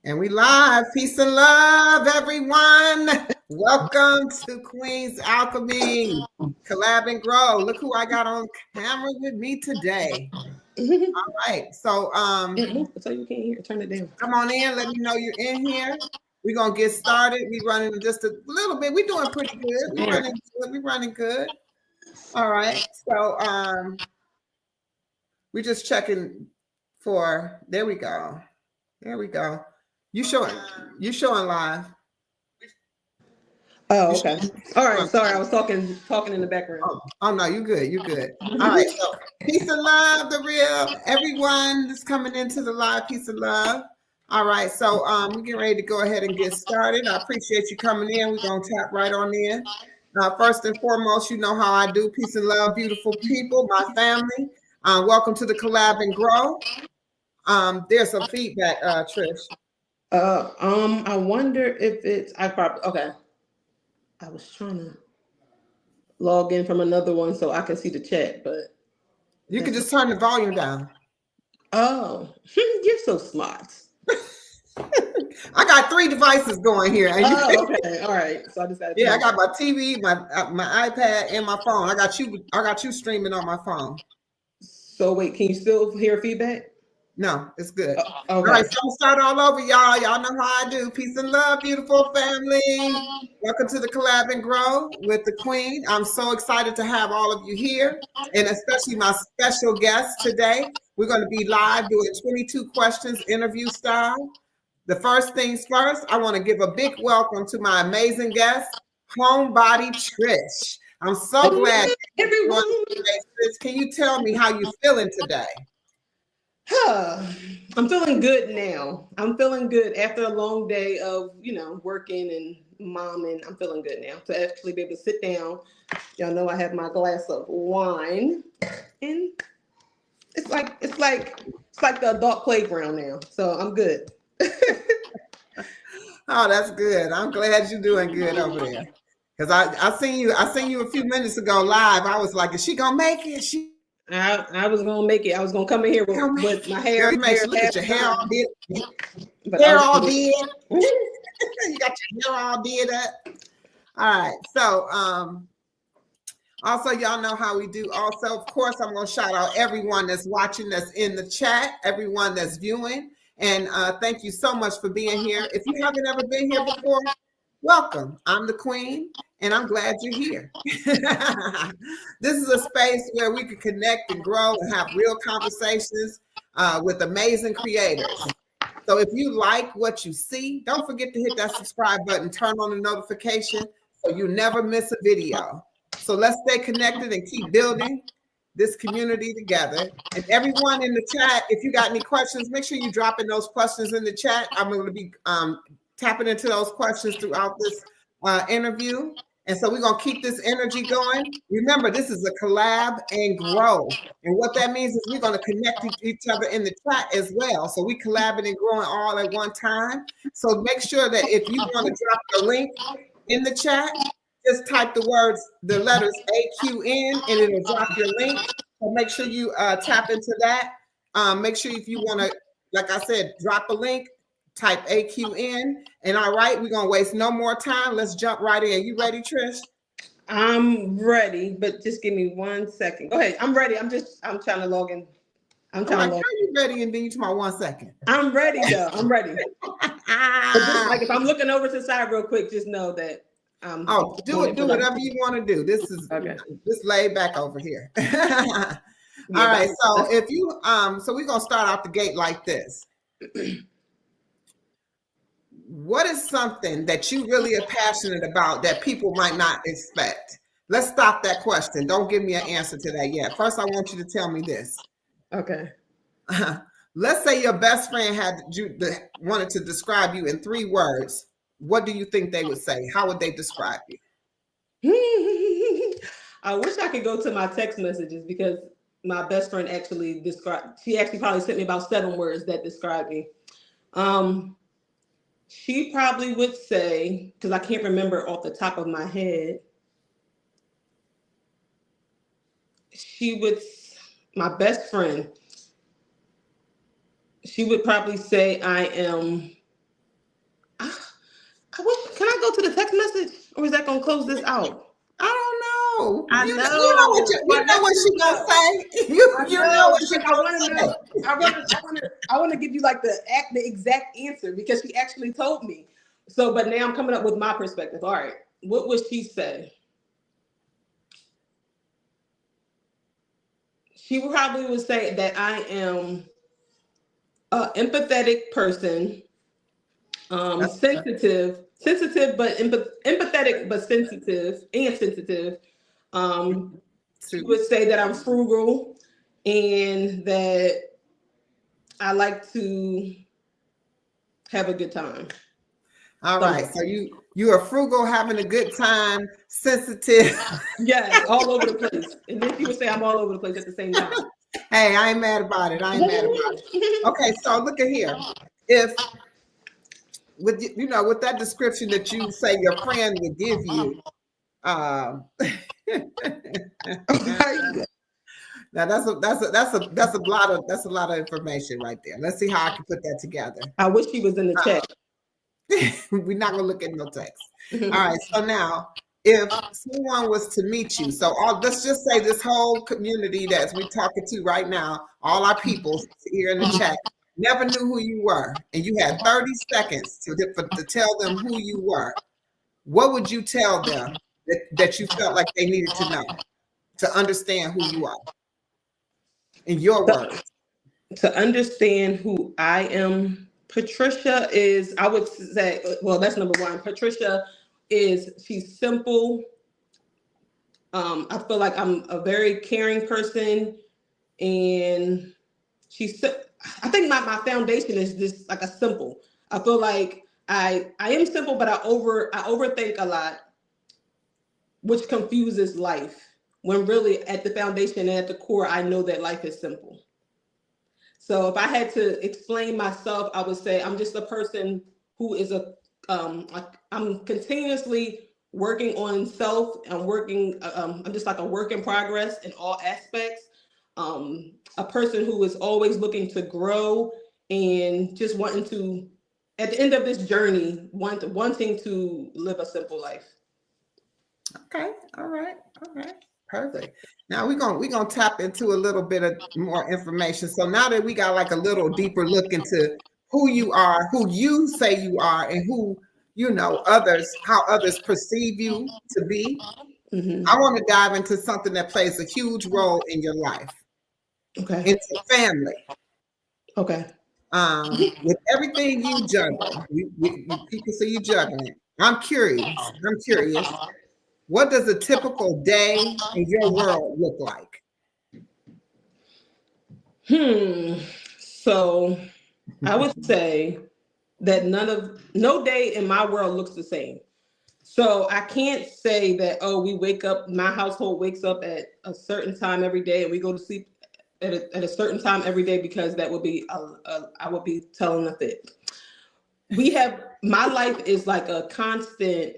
And we live. Peace and love, everyone. Welcome to Queen's Alchemy, Collab and Grow. Look who I got on camera with me today. All right. So so you can't hear. Turn it down. Come on in. Let me know you're in here. We're gonna get started. We're running just a little bit. We're doing pretty good. We're running good. All right. So we're just checking for there we go. There we go. You showing live. Oh, okay. All right. Sorry, I was talking in the background. Oh no, you good. You good. All right. So peace and love, the real everyone that's coming into the live. Peace and love. All right. So we're getting ready to go ahead and get started. I appreciate you coming in. We're gonna tap right on in. First and foremost, you know how I do. Peace and love, beautiful people, my family. Welcome to the Collab and Grow. There's some feedback, Trish. I wonder if it's okay. I was trying to log in from another one so I can see the chat, but you can just turn the volume down. Oh, you're so smart. I got 3 devices going here. Oh, okay, all right. So I just got. Yeah, I got my TV, my iPad, and my phone. I got you streaming on my phone. So wait, can you still hear feedback? No, it's good. Okay. All right, so I'm start all over, y'all. Y'all know how I do. Peace and love, beautiful family. Welcome to the Collab and Grow with the Queen. I'm so excited to have all of you here, and especially my special guest today. We're going to be live doing 22 questions, interview style. The first things first, I want to give a big welcome to my amazing guest, Homebody Trish. I'm so glad everyone. Can you tell me how you're feeling today? I'm feeling good now. I'm feeling good after a long day of, working and momming. I'm feeling good now to actually be able to sit down. Y'all know I have my glass of wine, and it's like the adult playground now. So I'm good. Oh, that's good. I'm glad you're doing good over there. Because I seen you a few minutes ago live. I was like, is she gonna make it? I was gonna make it. I was gonna come in here with my hair. Look at your hair all did. Hair all did. You got your hair all did up. All right. So also y'all know how we do. Also, of course, I'm gonna shout out everyone that's watching, that's in the chat, everyone that's viewing, and thank you so much for being here. If you haven't ever been here before, welcome. I'm the Queen. And I'm glad you're here. This is a space where we can connect and grow and have real conversations with amazing creators. So if you like what you see, don't forget to hit that subscribe button, turn on the notification so you never miss a video. So let's stay connected and keep building this community together. And everyone in the chat, if you got any questions, make sure you drop in those questions in the chat. I'm going to be tapping into those questions throughout this interview. And so we're going to keep this energy going. Remember, this is a collab and grow. And what that means is we're going to connect each other in the chat as well. So we collabing and growing all at one time. So make sure that if you want to drop the link in the chat, just type the letters AQN, and it'll drop your link. So make sure you tap into that. Make sure if you want to, like I said, drop a link, type AQN. And all right, we're going to waste no more time. Let's jump right in. You ready, Trish? I'm ready, but just give me 1 second. Go ahead. I'm ready. I'm trying to log in. I'm trying to log in. You ready? And then you tomorrow 1 second. I'm ready, though. I'm ready. Like if I'm looking over to the side real quick, just know that. Do whatever you want to do. This is okay. Just laid back over here. All right. So if you so we're gonna start out the gate like this. What is something that you really are passionate about that people might not expect? Let's stop that question. Don't give me an answer to that yet. First, I want you to tell me this. Okay. Let's say your best friend wanted to describe you in 3 words. What do you think they would say? How would they describe you? I wish I could go to my text messages because my best friend actually probably sent me about 7 words that describe me. She probably would say, because I can't remember off the top of my head, my best friend, she would probably say I am. I wish. Can I go to the text message, or is that gonna close this out? I don't know. I You know. know what she gonna say. You know what she gonna say. I want to give you like the exact answer because she actually told me. So, but now I'm coming up with my perspective. All right, what would she say? She probably would say that I am an empathetic person, sensitive but empathetic but sensitive and sensitive. She would say that I'm frugal and that I like to have a good time. All right. So you are frugal, having a good time, sensitive. Yes, all over the place. And then she would say I'm all over the place at the same time. Hey, I ain't mad about it. Okay, so look at here. If with that description that you say your friend would give you, now that's a lot of information right there. Let's see how I can put that together. I wish he was in the chat. We're not gonna look at no text. All right. So now, if someone was to meet you, so let's just say this whole community that we're talking to right now, all our people here in the chat, never knew who you were, and you had 30 seconds to tell them who you were. What would you tell them that you felt like they needed to know to understand who you are? In your words. To understand who I am, Patricia is, I would say, well, that's number one. Patricia she's simple. I feel like I'm a very caring person, and I think my foundation is just like a simple. I feel like I am simple, but I overthink a lot, which confuses life. When really at the foundation and at the core, I know that life is simple. So if I had to explain myself, I would say I'm just a person who is I'm continuously working on self. I'm just like a work in progress in all aspects. A person who is always looking to grow and just wanting to, at the end of this journey, wanting to live a simple life. Okay. All right. Perfect. Now we're gonna tap into a little bit of more information. So now that we got like a little deeper look into who you are, who you say you are, and who how others perceive you to be, I want to dive into something that plays a huge role in your life. Okay. Into family. Okay. With everything you juggle, people say you juggling. I'm curious. What does a typical day in your world look like? So I would say that no day in my world looks the same. So I can't say that, my household wakes up at a certain time every day and we go to sleep at a certain time every day, because that would be, I would be telling a fib. My life is like a constant,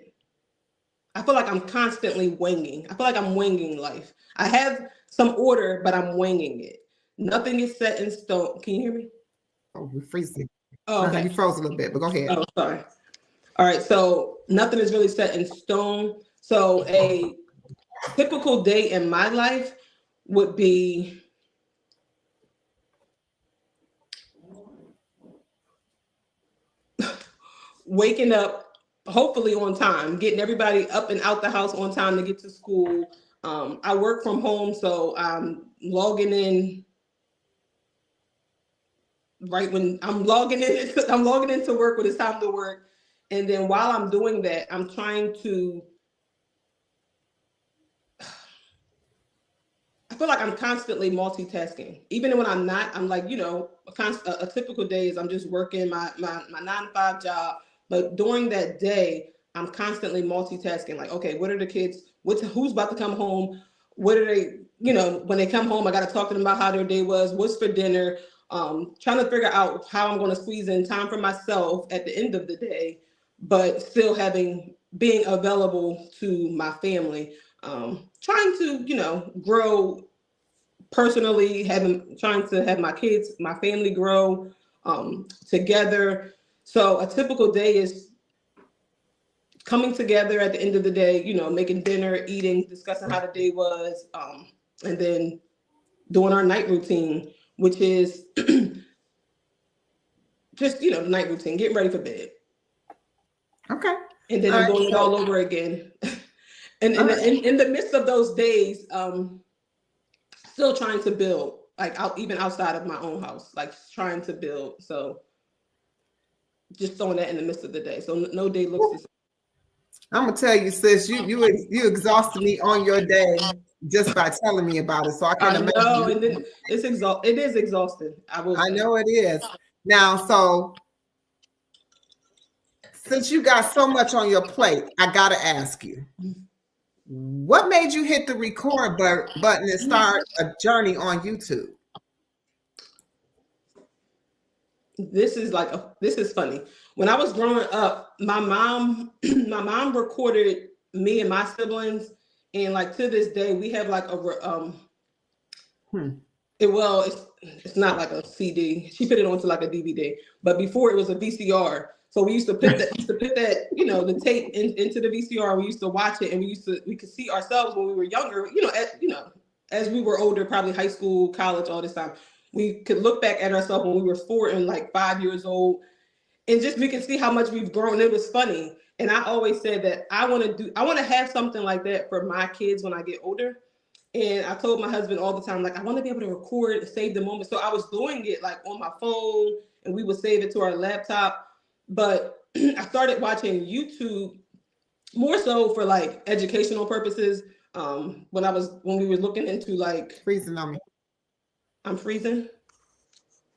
I feel like I'm constantly winging. I feel like I'm winging life. I have some order, but I'm winging it. Nothing is set in stone. Can you hear me? Oh, we're freezing. Oh, okay. You froze a little bit, but go ahead. Oh, sorry. All right. So nothing is really set in stone. So a typical day in my life would be waking up, hopefully on time, getting everybody up and out the house on time to get to school. I work from home, so I'm logging in right when I'm logging into work when it's time to work. And then while I'm doing that, I'm trying to, I feel like I'm constantly multitasking. Even when I'm not, I'm like, a typical day is I'm just working my 9-to-5 job. But during that day, I'm constantly multitasking. Like, okay, what are the kids? Who's about to come home? What are they, when they come home, I got to talk to them about how their day was. What's for dinner? Trying to figure out how I'm going to squeeze in time for myself at the end of the day, but still being available to my family. Trying to, grow personally, trying to have my kids, my family grow. together. So a typical day is coming together at the end of the day, you know, making dinner, eating, discussing how the day was, and then doing our night routine, which is just, you know, the night routine, getting ready for bed. Okay. And then I'm doing it all over again. And in the midst of those days, still trying to build, like even outside of my own house, like trying to build. So just throwing that in the midst of the day. So no day looks the same. I'm gonna tell you, sis, you exhausted me on your day just by telling me about it. So I can imagine. No, and then it is exhausting. I know it is. Now, so since you got so much on your plate, I gotta ask you, what made you hit the record button and start a journey on YouTube? This is funny. When I was growing up, my mom recorded me and my siblings, and like to this day, we have like it's not like a CD. She put it onto like a DVD, but before it was a VCR. So we used to put that, you know, the tape into the VCR. We used to watch it, and we could see ourselves when we were younger, as we were older, probably high school, college, all this time. We could look back at ourselves when we were 4 and like 5 years old, and just we could see how much we've grown. It was funny. And I always said that I want to have something like that for my kids when I get older. And I told my husband all the time, like, I want to be able to record and save the moment. So I was doing it like on my phone, and we would save it to our laptop. But I started watching YouTube more so for like educational purposes. When we were looking into like freezing on me. I'm freezing.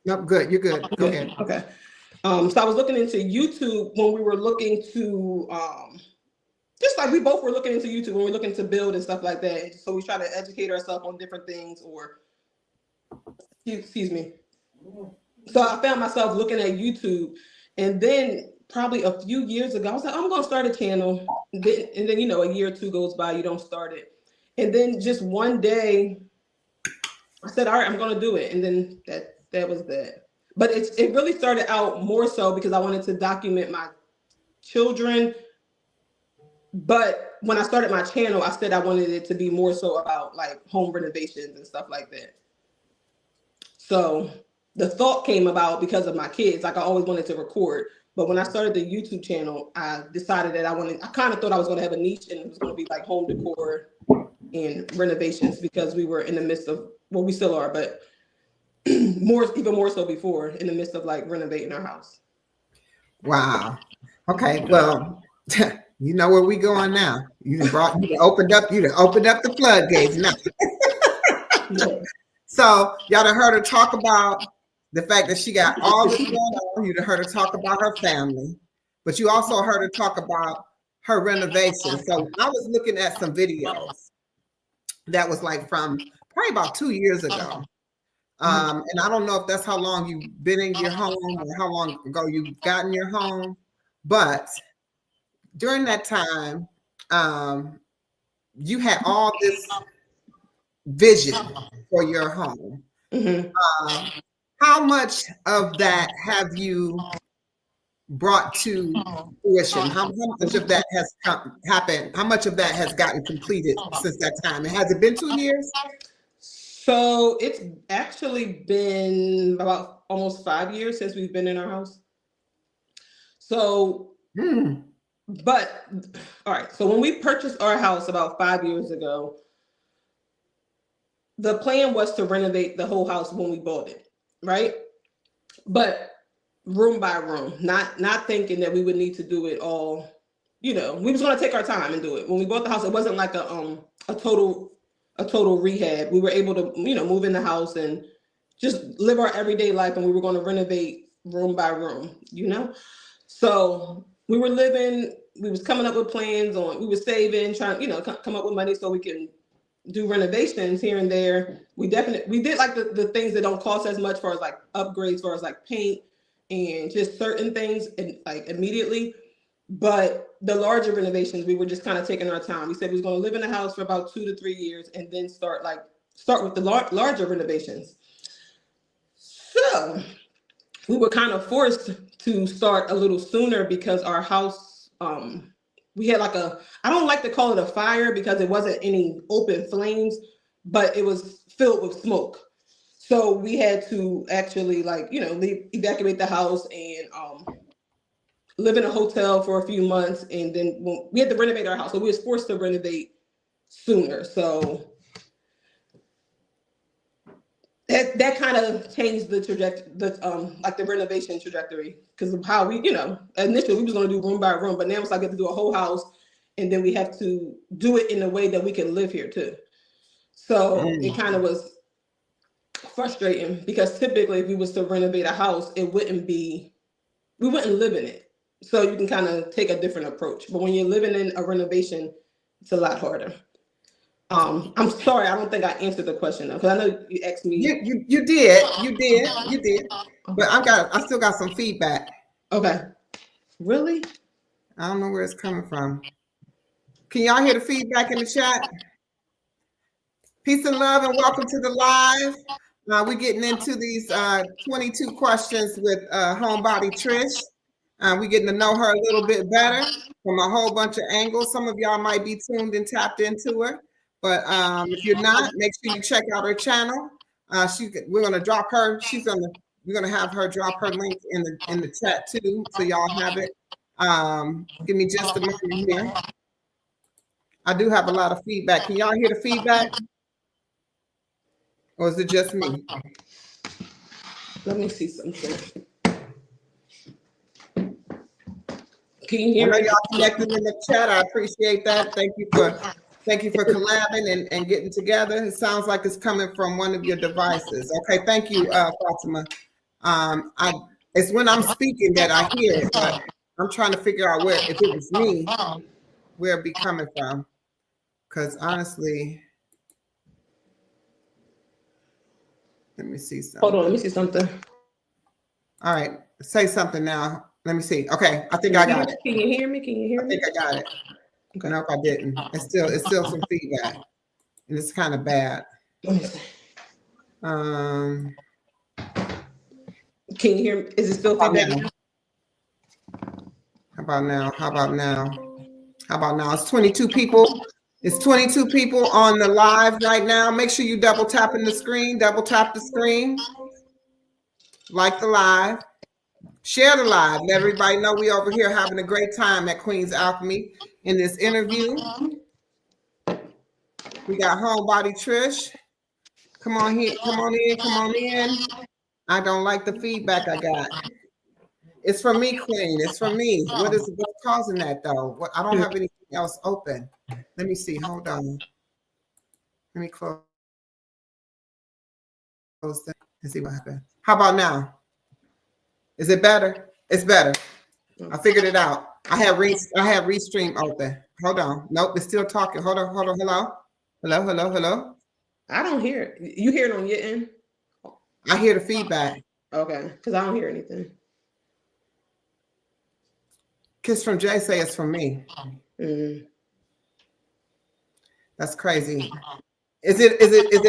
Nope, good. You're good. Go ahead. Okay. So I was looking into YouTube when we were looking to just like we both were looking into YouTube when we were looking to build and stuff like that. So we try to educate ourselves on different things, or excuse me. So I found myself looking at YouTube, and then probably a few years ago, I was like, I'm gonna start a channel. And then you know, a year or two goes by, you don't start it. And then just one day I said, all right, I'm gonna do it. And then that was that. But it really started out more so because I wanted to document my children. But when I started my channel, I said I wanted it to be more so about like home renovations and stuff like that. So the thought came about because of my kids. Like I always wanted to record. But when I started the YouTube channel, I decided that I kind of thought I was going to have a niche, and it was going to be like home decor and renovations, because we were in the midst of, well, we still are, but even more so before, in the midst of like renovating our house. Wow. Okay. Well, you know where we going now. You opened up the floodgates now. So y'all done heard her talk about the fact that she got all this going on. You done heard her talk about her family, but you also heard her talk about her renovation. So I was looking at some videos that was like from probably about 2 years ago. And I don't know if that's how long you've been in your home or how long ago you've gotten your home, but during that time, you had all this vision for your home. Mm-hmm. How much of that have you brought to fruition? How much of that has happened? How much of that has gotten completed since that time? And has it been 2 years? So it's actually been about almost 5 years since we've been in our house. So, but all right. So when we purchased our house about 5 years ago, the plan was to renovate the whole house when we bought it, right? But room by room, not thinking that we would need to do it all. You know, we was going to take our time and do it. When we bought the house, it wasn't like a total rehab. We were able to, move in the house and just live our everyday life, and we were going to renovate room by room, So we were we was coming up with plans we were saving, trying, come up with money so we can do renovations here and there. We did like the things that don't cost as much, for as like upgrades, for as like paint and just certain things and like immediately. But the larger renovations, we were just kind of taking our time. We said we was going to live in the house for about 2 to 3 years and then start with the larger renovations. So we were kind of forced to start a little sooner because our house, we had like I don't like to call it a fire because it wasn't any open flames, but it was filled with smoke. So we had to actually evacuate the house and live in a hotel for a few months. And then we had to renovate our house. So we was forced to renovate sooner. So that kind of changed the trajectory, the renovation trajectory, because of how we, initially we was going to do room by room, but now it's like we have to do a whole house, and then we have to do it in a way that we can live here too. So it kind of was frustrating because typically if we was to renovate a house, we wouldn't live in it. So you can kind of take a different approach. But when you're living in a renovation, it's a lot harder. I'm sorry, I don't think I answered the question though, because I know you asked me. You did. But I still got some feedback. Okay. Really? I don't know where it's coming from. Can y'all hear the feedback in the chat? Peace and love and welcome to the live. We're getting into these 22 questions with Homebody Trish. We're getting to know her a little bit better from a whole bunch of angles. Some of y'all might be tuned and tapped into her. But if you're not, make sure you check out her channel. We're gonna drop her. We're gonna have her drop her link in the chat too, so y'all have it. Give me just a moment here. I do have a lot of feedback. Can y'all hear the feedback, or is it just me? Let me see something. Can you hear? I know y'all connected in the chat. I appreciate that. Thank you for collabing and getting together. It sounds like it's coming from one of your devices. Okay, thank you, Fatima. It's when I'm speaking that I hear it, but I'm trying to figure out if it was me, where it be coming from. Because honestly, let me see something. Hold on, let me see something. All right, say something now. Let me see. Okay, I think I got it. Can you hear me? I think I got it. Okay. Nope, I didn't. It's still some feedback, and it's kind of bad. Can you hear me? Is it still feedback? How about now? It's 22 people. It's 22 people on the live right now. Make sure you double tap the screen. Like the live. Share the live. Let everybody know we over here having a great time at Queen's Alchemy in this interview. We got Homebody Trish. Come on in. I don't like the feedback I got. It's from me, Queen. It's from me. What's causing that though? I don't have anything else open. Let me see. Hold on. Let me close that and see what happened. How about now? Is it better? It's better. I figured it out. I have Restream open. Hold on. Nope, it's still talking. Hold on. Hello. I don't hear it. You hear it on your end? I hear the feedback. Okay, because I don't hear anything. Kiss from Jay say it's from me. Mm-hmm. That's crazy. Is it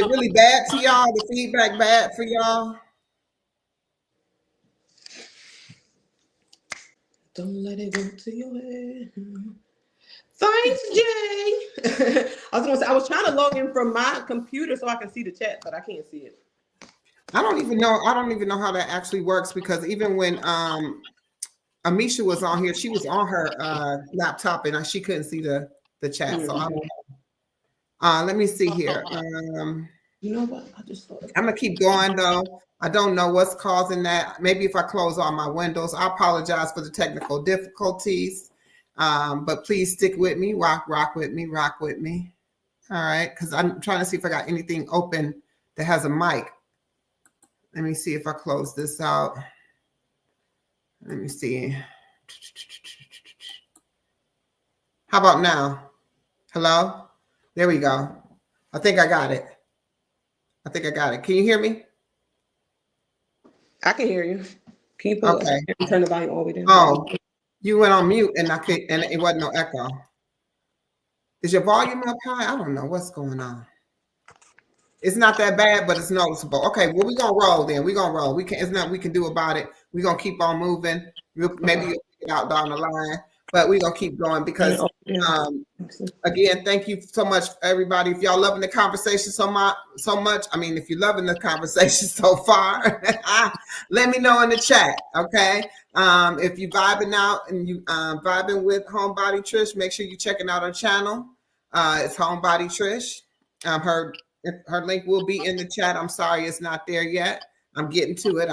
really bad to y'all? The feedback bad for y'all? Don't let it go to your head. Thanks, Jay. I was trying to log in from my computer so I can see the chat, but I can't see it. I don't even know how that actually works, because even when Amisha was on here, she was on her laptop and she couldn't see the chat. Mm-hmm. So I don't know. Let me see here. You know what? I'm gonna keep going though. I don't know what's causing that. Maybe if I close all my windows. I apologize for the technical difficulties. But please stick with me. Rock with me. All right, because I'm trying to see if I got anything open that has a mic. Let me see if I close this out. Let me see. How about now? Hello? There we go. I think I got it. Can you hear me? I can hear you. Can you turn the volume all the way down? Oh, you went on mute and it wasn't no echo. Is your volume up high? I don't know what's going on. It's not that bad, but it's noticeable. Okay, well, we're gonna roll then. We're gonna roll. We can, it's not we can do about it. We're gonna keep on moving. Maybe you'll figure it out down the line, but we're gonna keep going because again, thank you so much, everybody. If y'all loving the conversation so much, I mean, if you're loving the conversation so far, let me know in the chat, okay? If you vibing out and you vibing with Homebody Trish, make sure you're checking out her channel. It's Homebody Trish. Her link will be in the chat. I'm sorry it's not there yet. I'm getting to it.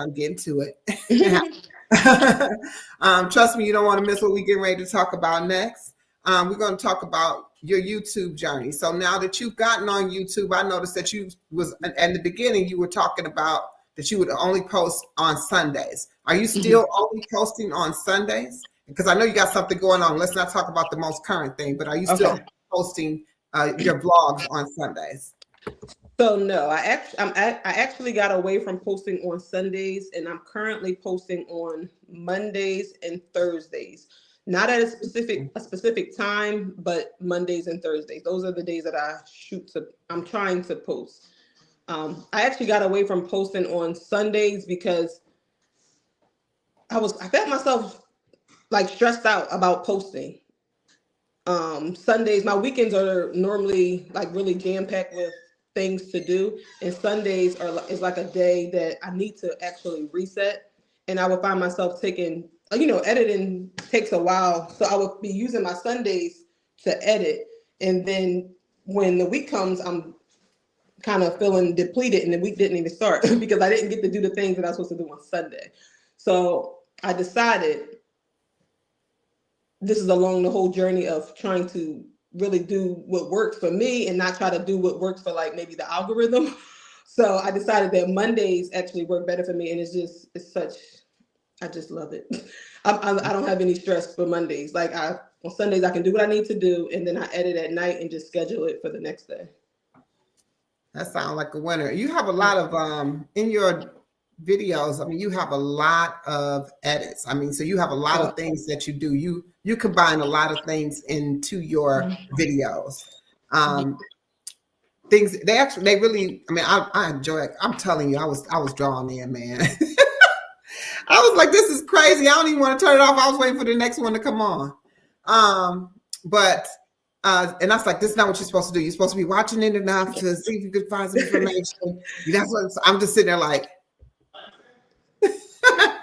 Trust me, you don't want to miss what we're getting ready to talk about next. We're going to talk about your YouTube journey. So now that you've gotten on YouTube, I noticed that you was in the beginning, you were talking about that you would only post on Sundays. Are you still only posting on Sundays? Because I know you got something going on. Let's not talk about the most current thing, but are you still posting your vlogs on Sundays? So no, I actually got away from posting on Sundays, and I'm currently posting on Mondays and Thursdays. Not at a specific time, but Mondays and Thursdays. Those are the days that I'm trying to post. I actually got away from posting on Sundays because I felt myself like stressed out about posting. Sundays, my weekends are normally like really jam-packed with things to do, and Sundays is like a day that I need to actually reset, and I would find myself taking, editing takes a while, so I would be using my Sundays to edit, and then when the week comes, I'm kind of feeling depleted, and the week didn't even start because I didn't get to do the things that I was supposed to do on Sunday. So I decided this is along the whole journey of trying to really do what works for me and not try to do what works for like maybe the algorithm. So I decided that Mondays actually work better for me, and I just love it. I don't have any stress for Mondays. Like on Sundays I can do what I need to do, and then I edit at night and just schedule it for the next day. That sounds like a winner. You have a lot of in your videos. I mean, you have a lot of edits. I mean, so you have a lot of things that you do. You combine a lot of things into your videos. Things they really. I mean, I enjoy it. I'm telling you, I was drawn in, man. I was like, this is crazy. I don't even want to turn it off. I was waiting for the next one to come on. And I was like, this is not what you're supposed to do. You're supposed to be watching it enough to see if you could find some information. That's what I'm just sitting there like.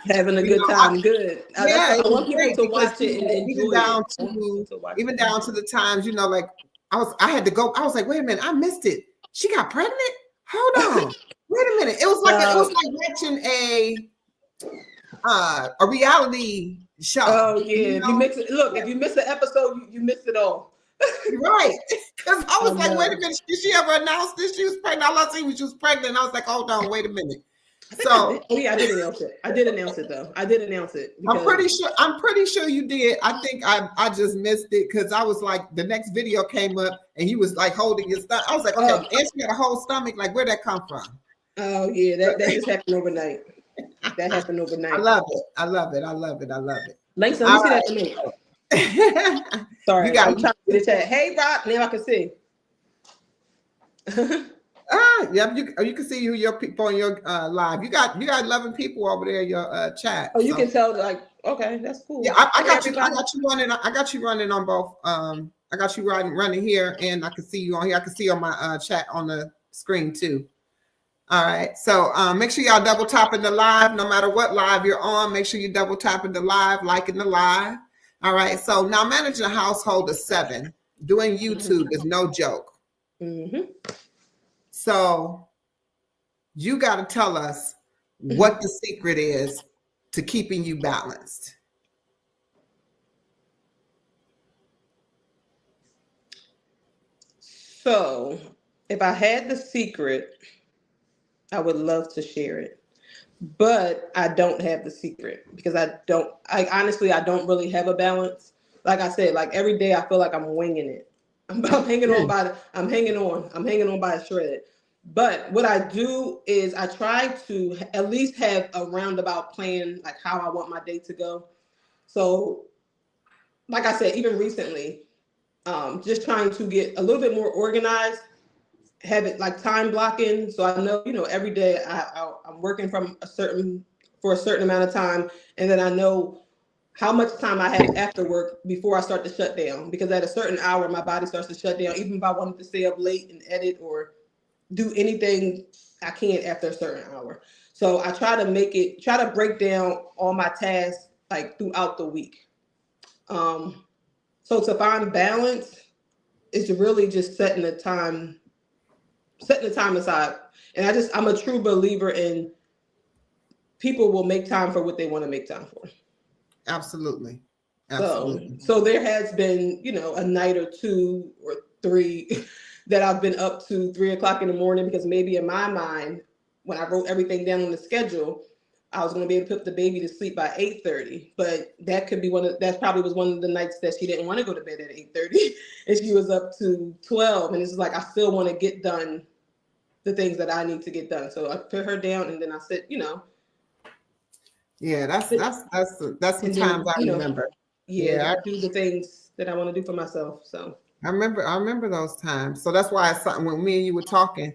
Having a good time. Good. I want people to watch it and enjoy it. Even down to the times, like I had to go. I was like, wait a minute, I missed it. She got pregnant? Hold on. Wait a minute. It was like watching a reality show. Oh yeah. If you miss the episode, you missed it all. Right. Because I was like, wait a minute, did she ever announce this? She was pregnant. All I see was she was pregnant. And I was like, hold on, wait a minute. So I did announce it. I did announce it though. I did announce it. I'm pretty sure you did. I think I just missed it because I was like, the next video came up and he was like holding his stomach. I was like, okay, and she had a whole stomach. Like, where'd that come from? Oh yeah, that just happened overnight. That happened overnight. I love it. Links, let me see that to me. Sorry, I'm trying to get the chat. Hey Rob, now I can see. Yeah, you can see your people on your live. You got 11 people over there in your chat. Oh, you can tell, like, okay, that's cool. Yeah, I got you running on both. I got you running here, and I can see you on here. I can see you on my chat on the screen too. All right, so make sure y'all double tapping the live. No matter what live you're on, make sure you double tapping the live, liking the live. All right, so now managing a household of 7, doing YouTube is no joke. Mm-hmm. So you got to tell us what the secret is to keeping you balanced. So if I had the secret, I would love to share it, but I don't have the secret because I honestly don't really have a balance. Like I said, like every day I feel like I'm winging it. I'm hanging on by a thread. But what I do is I try to at least have a roundabout plan, like how I want my day to go. So, like I said, even recently, just trying to get a little bit more organized have it like time blocking. So I know, every day I'm working for a certain amount of time. And then I know how much time I have after work before I start to shut down. Because at a certain hour, my body starts to shut down, even if I wanted to stay up late and edit or do anything I can after a certain hour. So I try to break down all my tasks like throughout the week. So to find balance is really just setting the time aside. And I'm a true believer in people will make time for what they want to make time for. Absolutely. So there has been, a night or 2 or 3 that I've been up to 3 o'clock in the morning, because maybe in my mind, when I wrote everything down on the schedule, I was going to be able to put the baby to sleep by 8:30. But that probably was one of the nights that she didn't want to go to bed at 8:30 and she was up to 12. And it's like, I still want to get done the things that I need to get done. So I put her down and then I sit, Yeah, that's some times I remember. Yeah, I do the things that I want to do for myself. So I remember those times. So that's why it's something when me and you were talking.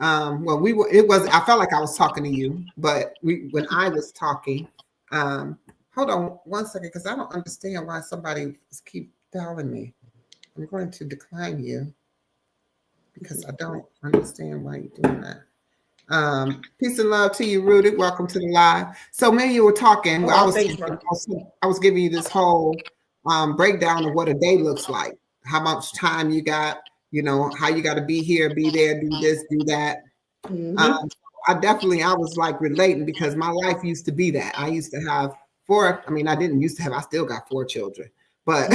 I felt like I was talking to you, but when I was talking, hold on one second, because I don't understand why somebody keep telling me. I'm going to decline you because I don't understand why you're doing that. Peace and love to you, Rudy. Welcome to the live. So me and you were talking. I was giving you this whole breakdown of what a day looks like, how much time you got, how you got to be here, be there, do this, do that. mm-hmm. I was like relating, because my life used to be that. I used to have 4. I mean, I didn't used to have. I still got 4 children, but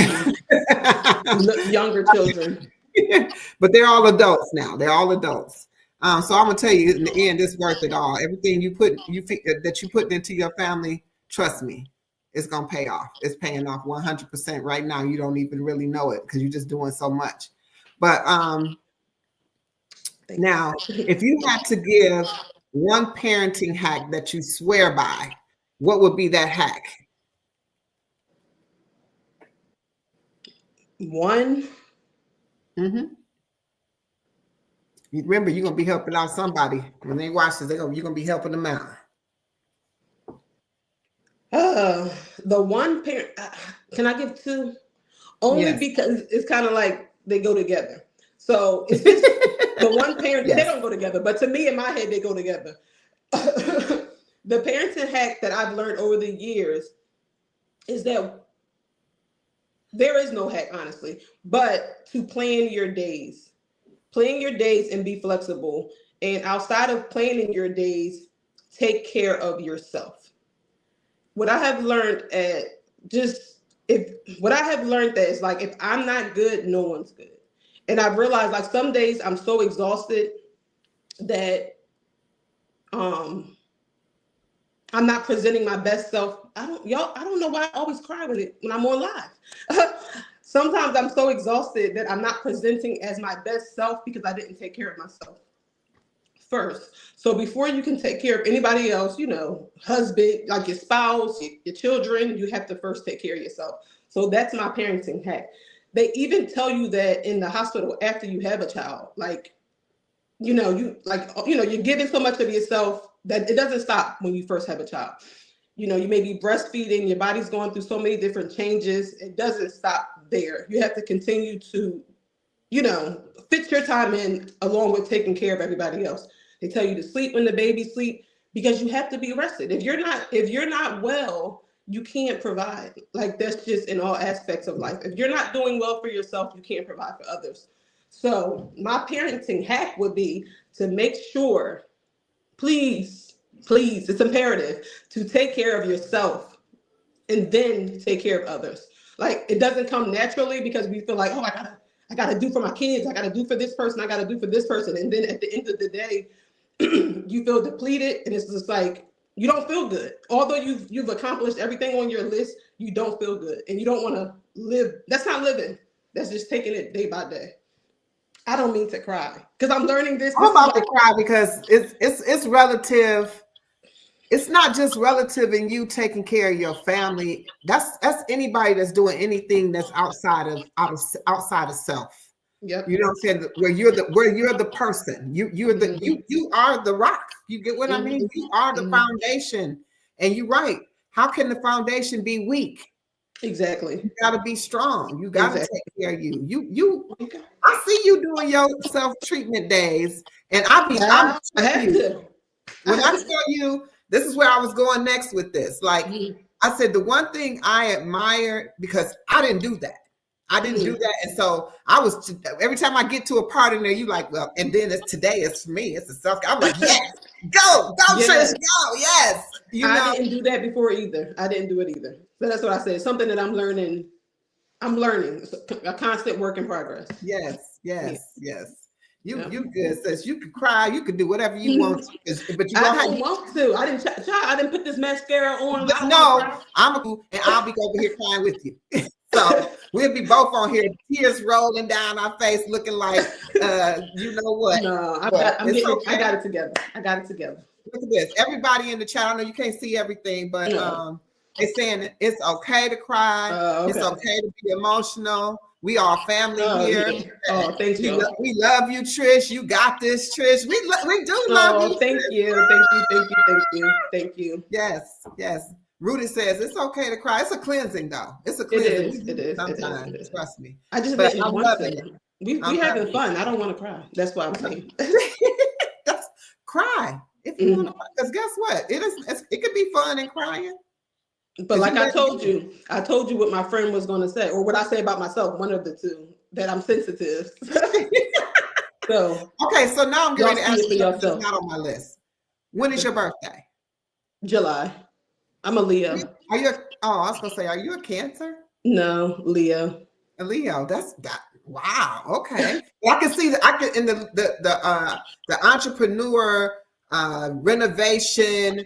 younger children. But they're all adults now. They're all adults. So I'm gonna tell you, in the end, it's worth it all. Everything you put into your family, trust me, it's gonna pay off. It's paying off 100% right now. You don't even really know it because you're just doing so much. But now, if you had to give one parenting hack that you swear by, what would be that hack? One. Mm-hmm. Remember, you're gonna be helping out somebody when they watch this. You're gonna be helping them out. The one parent. Can I give 2? Only because it's kind of like they go together. So it's just the one parent. They don't go together, but to me, in my head, they go together. The parenting hack that I've learned over the years is that there is no hack, honestly, but to plan your days and be flexible. And outside of planning your days, take care of yourself. What I have learned is like, if I'm not good, no one's good. And I've realized, like, some days I'm so exhausted that I'm not presenting my best self. I don't know why I always cry when I'm on live. Sometimes I'm so exhausted that I'm not presenting as my best self because I didn't take care of myself first. So before you can take care of anybody else, husband, like your spouse, your children, you have to first take care of yourself. So that's my parenting hack. They even tell you that in the hospital after you have a child, like, you're giving so much of yourself that it doesn't stop when you first have a child. You may be breastfeeding, your body's going through so many different changes. It doesn't stop there. You have to continue to, fit your time in along with taking care of everybody else. They tell you to sleep when the baby sleep, because you have to be rested. If you're not well, you can't provide. Like, that's just in all aspects of life. If you're not doing well for yourself, you can't provide for others. So my parenting hack would be to make sure, please, it's imperative to take care of yourself and then take care of others. Like, it doesn't come naturally because we feel like, oh, I gotta do for my kids, I gotta do for this person, I gotta do for this person. And then at the end of the day, you feel depleted, and it's just like, you don't feel good. Although you've accomplished everything on your list, you don't feel good. And you don't want to live. That's not living. That's just taking it day by day. I don't mean to cry because I'm learning this. I'm about to cry because it's relative. It's not just relative in you taking care of your family. That's anybody that's doing anything that's outside of self. Yep. You know what I'm saying? Where you're the person. You are the rock. You get what I mean? You are the foundation. And you're right. How can the foundation be weak? Exactly. You gotta be strong. You gotta take care of you. I see you doing your self-treatment days, and I'm had to. When I tell you, this is where I was going next with this. Like I said, the one thing I admire, because I didn't do that. I didn't do that. And so I was, every time I get to a part in there, you like, well, and then today it's for me. It's a self. I'm like, yes, go, Yes. Trish, go, yes. I didn't do that before either. I didn't do it either. So that's what I said. Something that I'm learning. It's a constant work in progress. Yes. You good, sis. You could cry. You could do whatever you want, but you don't want to. I didn't put this mascara on. And I'll be over here crying with you. So we'll be both on here, tears rolling down our face, looking like you know what. No, I got it together. Look at this. Everybody in the chat, I know you can't see everything, but they're saying it's okay to cry. It's okay to be emotional. We are family here. Yeah. Oh, thank you. We love you, Trish. You got this, Trish. We do love you. Thank you. Yes. Rudy says it's okay to cry. It's a cleansing, though. It's a cleansing. It is. Sometimes, trust me. I just didn't want to. We having fun. I don't want to cry. That's what I'm saying. Cry if you want to. Because guess what? It could be fun and crying. But like I told you what my friend was going to say, or what I say about myself. One of the two, that I'm sensitive. So okay, so now I'm going to ask you something not on my list. When is your birthday? July. I'm a Leo. I was gonna say, are you a Cancer? No, Leo. A Leo. That's that. Wow. Okay. Well, I can see that. I can in the entrepreneur, renovation,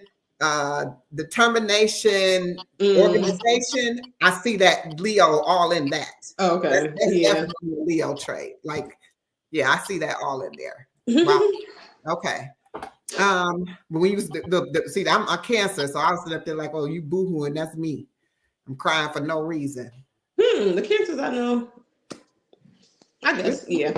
determination, organization. I see that Leo all in that. Oh, okay. That's definitely a Leo trait. Like, yeah, I see that all in there. Wow. Okay. When you was see, I'm a Cancer, so I was sitting up there like, oh, you boohooing, that's me. I'm crying for no reason. The Cancers I know, I guess, yeah,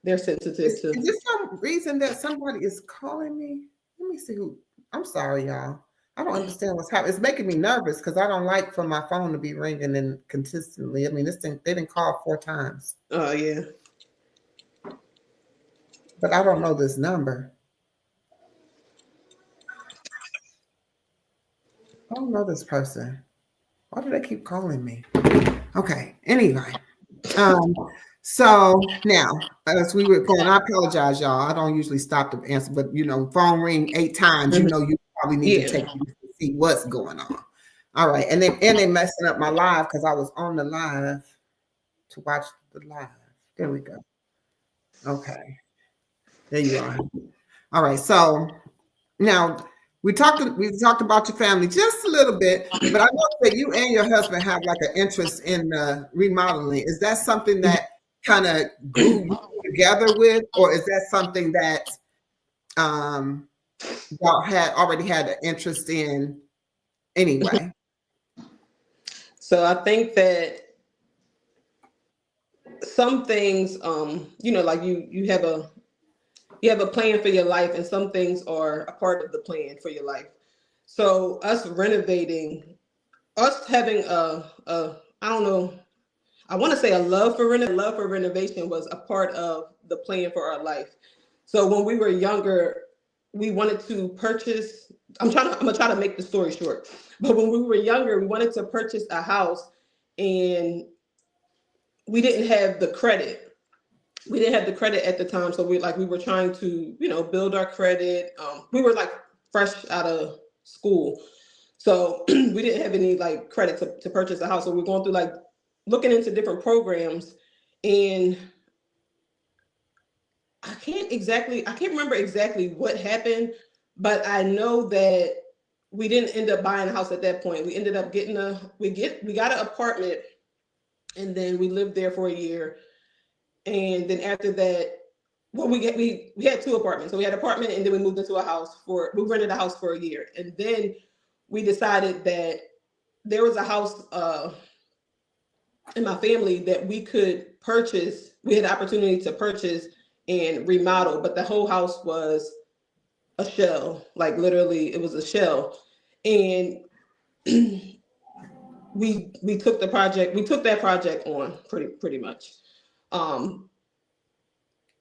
they're sensitive too. Is there some reason that somebody is calling me? Let me see who. I'm sorry, y'all. I don't understand what's happening. It's making me nervous because I don't like for my phone to be ringing and consistently. I mean, this thing, they didn't call 4 times. Oh, yeah. But I don't know this number. I don't know this person. Why do they keep calling me? Okay. Anyway. So now, as we were going, I apologize, y'all. I don't usually stop to answer, but phone ring 8 times, you probably need to take to see what's going on. All right. And they messing up my live because I was on the live to watch the live. There we go. Okay. There you are. All right. So now we talked about your family just a little bit, but I know that you and your husband have like an interest in remodeling. Is that something that kind of grew together with, or is that something that y'all had already had an interest in anyway? So I think that some things, like you have a plan for your life, and some things are a part of the plan for your life. So us renovating, us having I don't know, I want to say a love for renovation was a part of the plan for our life. So when we were younger, we wanted to purchase, I'm gonna try to make the story short, but when we were younger, we wanted to purchase a house, and we didn't have the credit. We didn't have the credit at the time. So we were trying to, build our credit. We were like fresh out of school. So we didn't have any like credit to purchase a house. So we're going through like looking into different programs, and I can't remember exactly what happened, but I know that we didn't end up buying a house at that point. We ended up we got an apartment, and then we lived there for a year. And then after that, well, we had 2 apartments. So we had an apartment, and then we moved into we rented a house for a year. And then we decided that there was a house in my family that we could purchase. We had the opportunity to purchase and remodel, but the whole house was a shell. Like literally, it was a shell, and we took the project. We took that project on pretty much.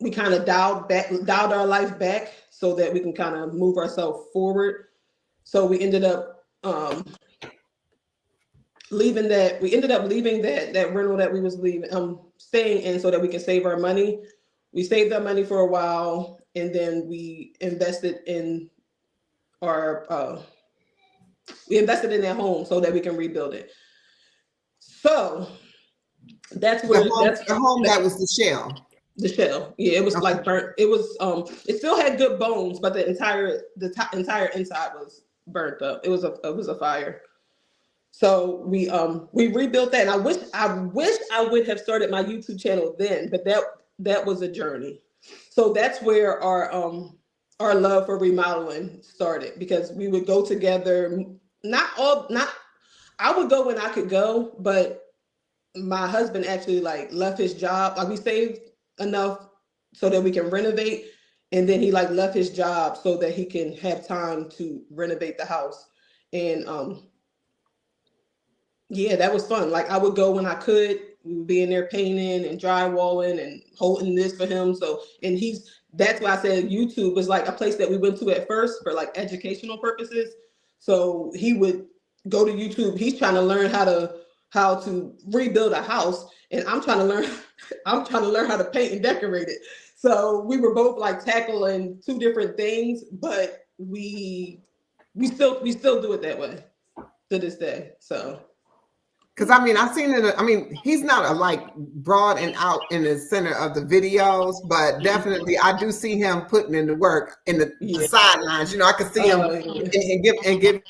We kind of dialed our life back so that we can kind of move ourselves forward. So we ended up leaving that. We ended up leaving that rental that we was staying in so that we can save our money. We saved our money for a while, and then we invested in our that home so that we can rebuild it. So that's where the home that was the shell. The shell, yeah, it was like burnt. It was it still had good bones, but the entire inside was burnt up. It was a fire. So we rebuilt that, and I wish I would have started my YouTube channel then, but that was a journey. So that's where our love for remodeling started, because we would go together. I would go when I could go, but my husband actually like left his job. Like we saved enough so that we can renovate, and then he like left his job so that he can have time to renovate the house. And yeah, that was fun. Like I would go when I could. We would be in there painting and drywalling and holding this for him. So, and that's why I said YouTube was like a place that we went to at first for like educational purposes. So he would go to YouTube. He's trying to learn how to rebuild a house, and I'm trying to learn how to paint and decorate it. So we were both like tackling two different things, but we still do it that way to this day. So because I mean, I've seen it. I mean, he's not a like broad and out in the center of the videos, but definitely I do see him putting in the work in the sidelines. You know, I could see him and give.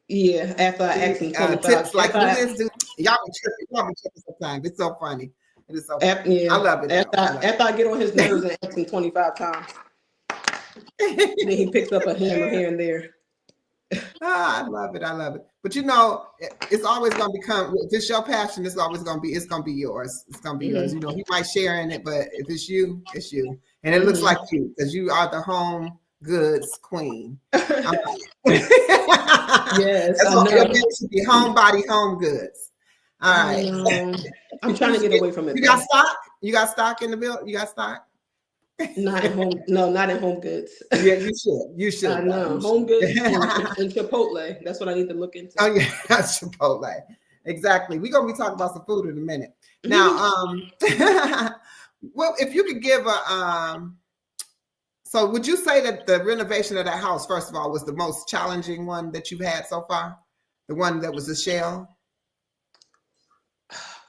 Yeah, after I asked him tips like this, y'all be tripping sometimes. It's so funny. It is so funny. Yeah. I love it. After I get on his nerves and ask him 25 times, then he picks up a hammer here and there. I love it. I love it. But you know, it's always going to become, if it's your passion, it's always going to be yours. It's going to be yours. You know, he might share in it, but if it's you, it's you. And it looks like you, because you are the home goods queen. Yes, that's what you're meant to be. Homebody home goods. All right. I'm trying to get away from it. You got stock? You got stock in the building? You got stock? Not at home. No, not in Home Goods. Yeah, you should. You should. I know. Home Goods and Chipotle. That's what I need to look into. Oh yeah, Chipotle. Exactly. We're gonna be talking about some food in a minute. Now, well, if you could give a so would you say that the renovation of that house, first of all, was the most challenging one that you've had so far? The one that was a shell?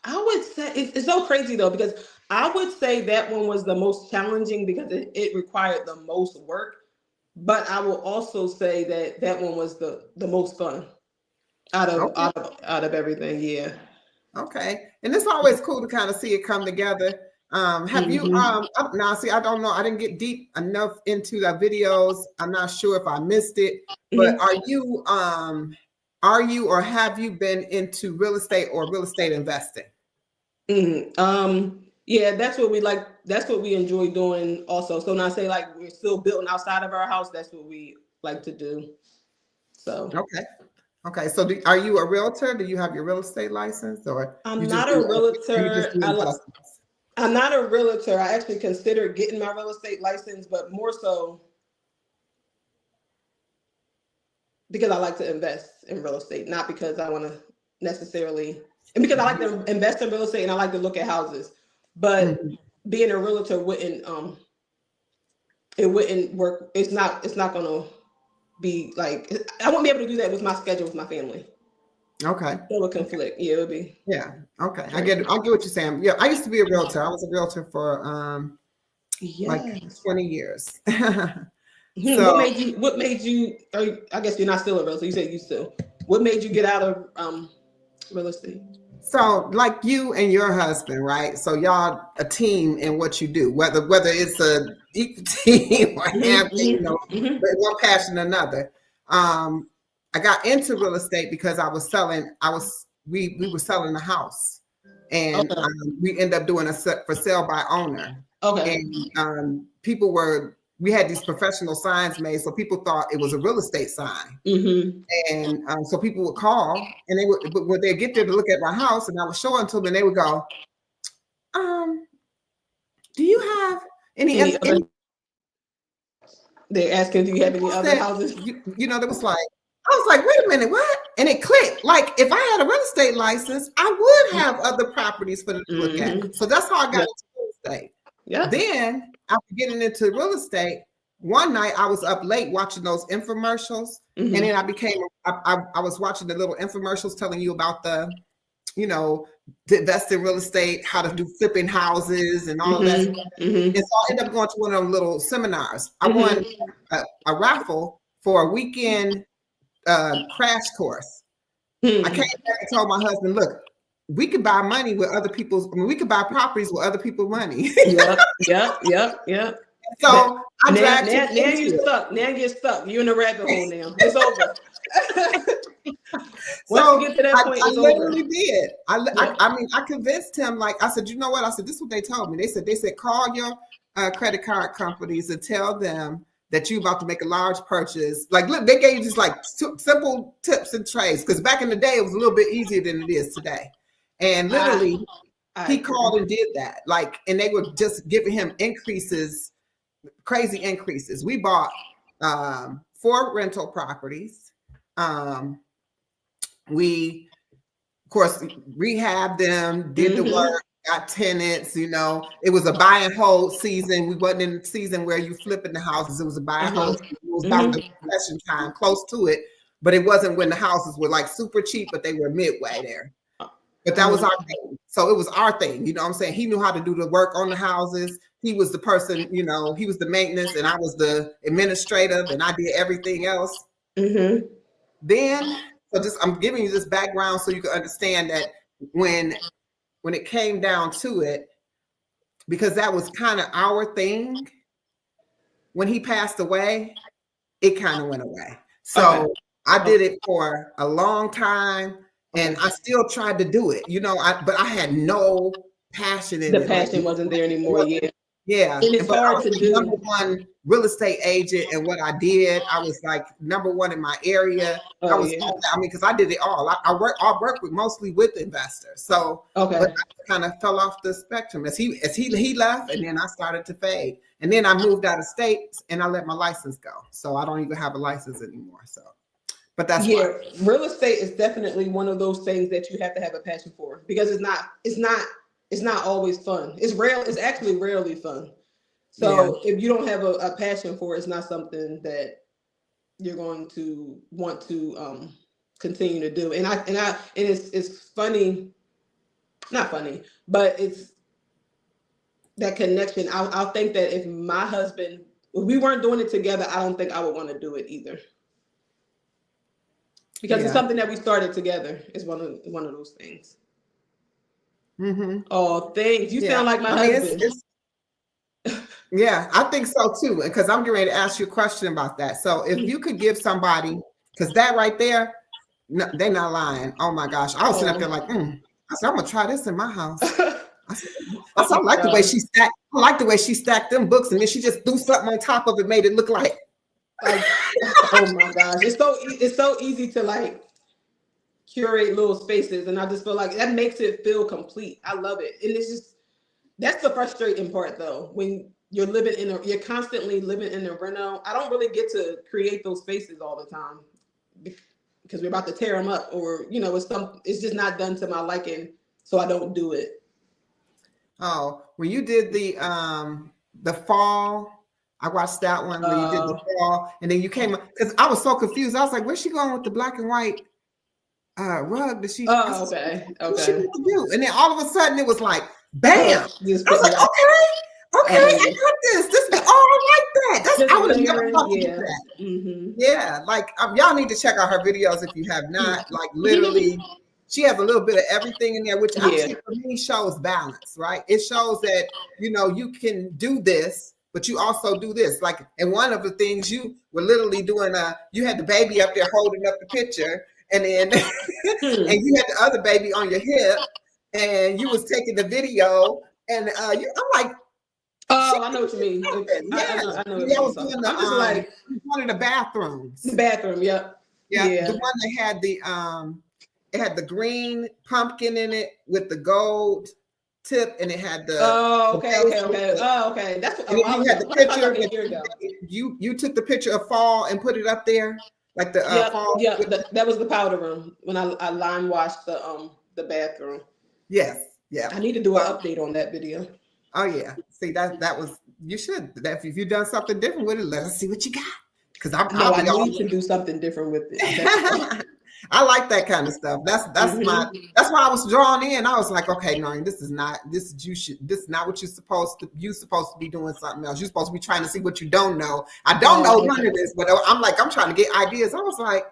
I would say it's so crazy though, because I would say that one was the most challenging because it required the most work. But I will also say that one was the most fun out of everything. Yeah. Okay. And it's always cool to kind of see it come together. Have you now see, I don't know, I didn't get deep enough into the videos. I'm not sure if I missed it, but are you or have you been into real estate or real estate investing? Yeah, that's what we like. That's what we enjoy doing also. So now say like we're still building outside of our house, that's what we like to do. So okay. So are you a realtor? Do you have your real estate license, or I'm not a realtor? I'm not a realtor. I actually considered getting my real estate license, but more so because I like to invest in real estate, not because I want to necessarily, and because I like to invest in real estate and I like to look at houses. But being a realtor wouldn't work. It's not gonna be like, I won't be able to do that with my schedule with my family. Okay. It would conflict. Yeah, it would be. Yeah. Okay. I get what you're saying. Yeah, I used to be a realtor. I was a realtor for like 20 years. So, what made you, or I guess you're not still a realtor, you said you still. What made you get out of real estate? So like you and your husband, right? So y'all a team in what you do, whether it's a equal team or but one passion or another. I got into real estate because I was we were selling the house, and we ended up doing a for sale by owner. Okay. And we had these professional signs made, so people thought it was a real estate sign. Mm-hmm. And so people would call, and when they get there to look at my house, and I would show it to them, and they would go, "Do you have any other?" They're asking, "Do you have any other houses?" You know, there was like, I was like, "Wait a minute, what?" And it clicked. Like, if I had a real estate license, I would have other properties for them to look at. So that's how I got into real estate. Yeah. Then after getting into real estate, one night I was up late watching those infomercials, and then I was watching the little infomercials telling you about to invest in real estate, how to do flipping houses and all of that. And so I ended up going to one of them little seminars. I won a raffle for a weekend crash course. I came back and told my husband, "Look, we could buy money with other people's. we could buy properties with other people's money." Yep. So I now you're stuck. Now you're stuck. You're in a rabbit hole now. It's over. So you get to that point, I literally did. I mean, I convinced him. Like I said, you know what? I said, this is what they told me. They said, call your credit card companies and tell them that you're about to make a large purchase. Like, look, they gave you just like simple tips and trades. Because back in the day, it was a little bit easier than it is today. And literally, he called and did that. Like, and they were just giving him increases, crazy increases. We bought 4 rental properties. We, of course, rehabbed them, did the work, got tenants. It was a buy and hold season. We wasn't in the season where you flipping the houses. It was a buy and hold. It was about the possession time, close to it, but it wasn't when the houses were like super cheap, but they were midway there. But that was our thing. So it was our thing. You know what I'm saying? He knew how to do the work on the houses. He was the person, he was the maintenance, and I was the administrative, and I did everything else. Then, I'm giving you this background so you can understand that when it came down to it, because that was kind of our thing, when he passed away, it kind of went away. So I did it for a long time, and I still tried to do it, but I had no passion in it. The passion wasn't there anymore. Yeah. And it's hard to do. Number one real estate agent, and what I did, I was like number one in my area. Because I did it all. I work mostly with investors. So but I kind of fell off the spectrum as he left, and then I started to fade. And then I moved out of state, and I let my license go. So I don't even have a license anymore. So, but that's real estate is definitely one of those things that you have to have a passion for, because it's not always fun. It's actually rarely fun. So if you don't have a passion for it, it's not something that you're going to want to continue to do. And it's funny, not funny, but it's that connection. I'll think that if my husband, if we weren't doing it together, I don't think I would want to do it either. Because it's something that we started together. It's one of those things. Oh, thanks. You sound like my husband. Yeah, I think so too. Because I'm getting ready to ask you a question about that. So if you could give somebody, because that right there, no, they're not lying. Oh my gosh. I was sitting up there like, I said, I'm gonna try this in my house. I like the way she stacked. I like the way she stacked them books, and then she just threw something on top of it, made it look like oh my gosh. It's so easy to like curate little spaces, and I just feel like that makes it feel complete. I love it. And it's just, that's the frustrating part though, when you're constantly living in a reno. I don't really get to create those spaces all the time because we're about to tear them up, or it's just not done to my liking, so I don't do it. Oh, when you did the fall, I watched that one where you did the fall, and then you came, because I was so confused. I was like, where's she going with the black and white rug that she? Okay. What she want to do? And then all of a sudden it was like, bam! I was like, okay, I got this. This is all like that. I would have never thought to do that. Yeah, like y'all need to check out her videos if you have not. Like literally, she has a little bit of everything in there, which actually for me shows balance, right? It shows that you can do this, but you also do this. Like, and one of the things you were literally doing, you had the baby up there holding up the picture. and then and you had the other baby on your hip, and you was taking the video, and I'm like, oh, I know what you mean. yeah, I know what I you was mean. doing I'm just like one of the bathrooms. the bathroom. Yep. Yeah, the one that had the it had the green pumpkin in it with the gold tip, and it had the okay. Oh, okay. That's what, and then you had the picture. a year ago. You took the picture of fall and put it up there, like the fall. Yeah, that was the powder room when I line washed the bathroom. Yes, yeah. I need to do an update on that video. Oh yeah. See that was you should. That if you've done something different with it, let us see what you got. Because I need to do something different with it. I like that kind of stuff. That's why I was drawn in. I was like, okay, no, this is not what you're supposed to. You're supposed to be doing something else. You're supposed to be trying to see what you don't know. I don't know none of this, but I'm trying to get ideas. I was like,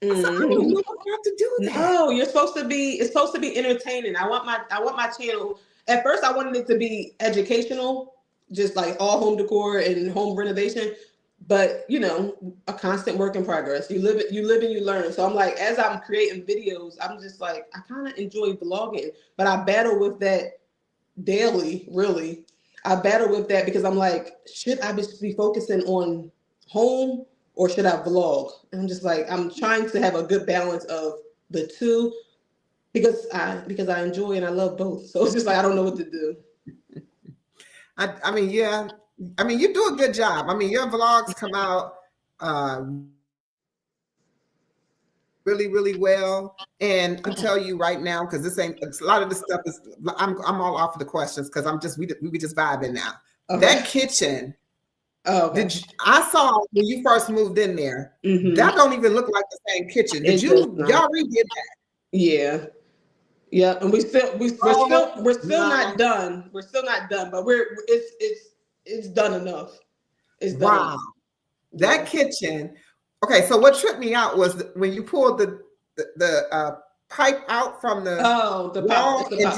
I don't know how to do that. No, you're supposed to be. It's supposed to be entertaining. I want my channel. At first, I wanted it to be educational, just like all home decor and home renovation. But a constant work in progress. You live and you learn. So I'm like, as I'm creating videos, I'm just like, I kind of enjoy vlogging, but I battle with that daily. Really, I battle with that because I'm like, should I be focusing on home or should I vlog? And I'm just like, I'm trying to have a good balance of the two because I enjoy and I love both. So it's just like I don't know what to do. I mean, yeah. I mean, you do a good job. I mean, your vlogs come out really, really well. And I tell you right now, because a lot of this stuff is, I'm all off of the questions because we just vibing now. Okay. That kitchen, I saw when you first moved in there, that don't even look like the same kitchen. Y'all redid that? Yeah. Yeah, and we're still not done. We're still not done, but it's done enough. It's done. Wow. That kitchen. Okay, so what tripped me out was when you pulled the pipe out from the wall and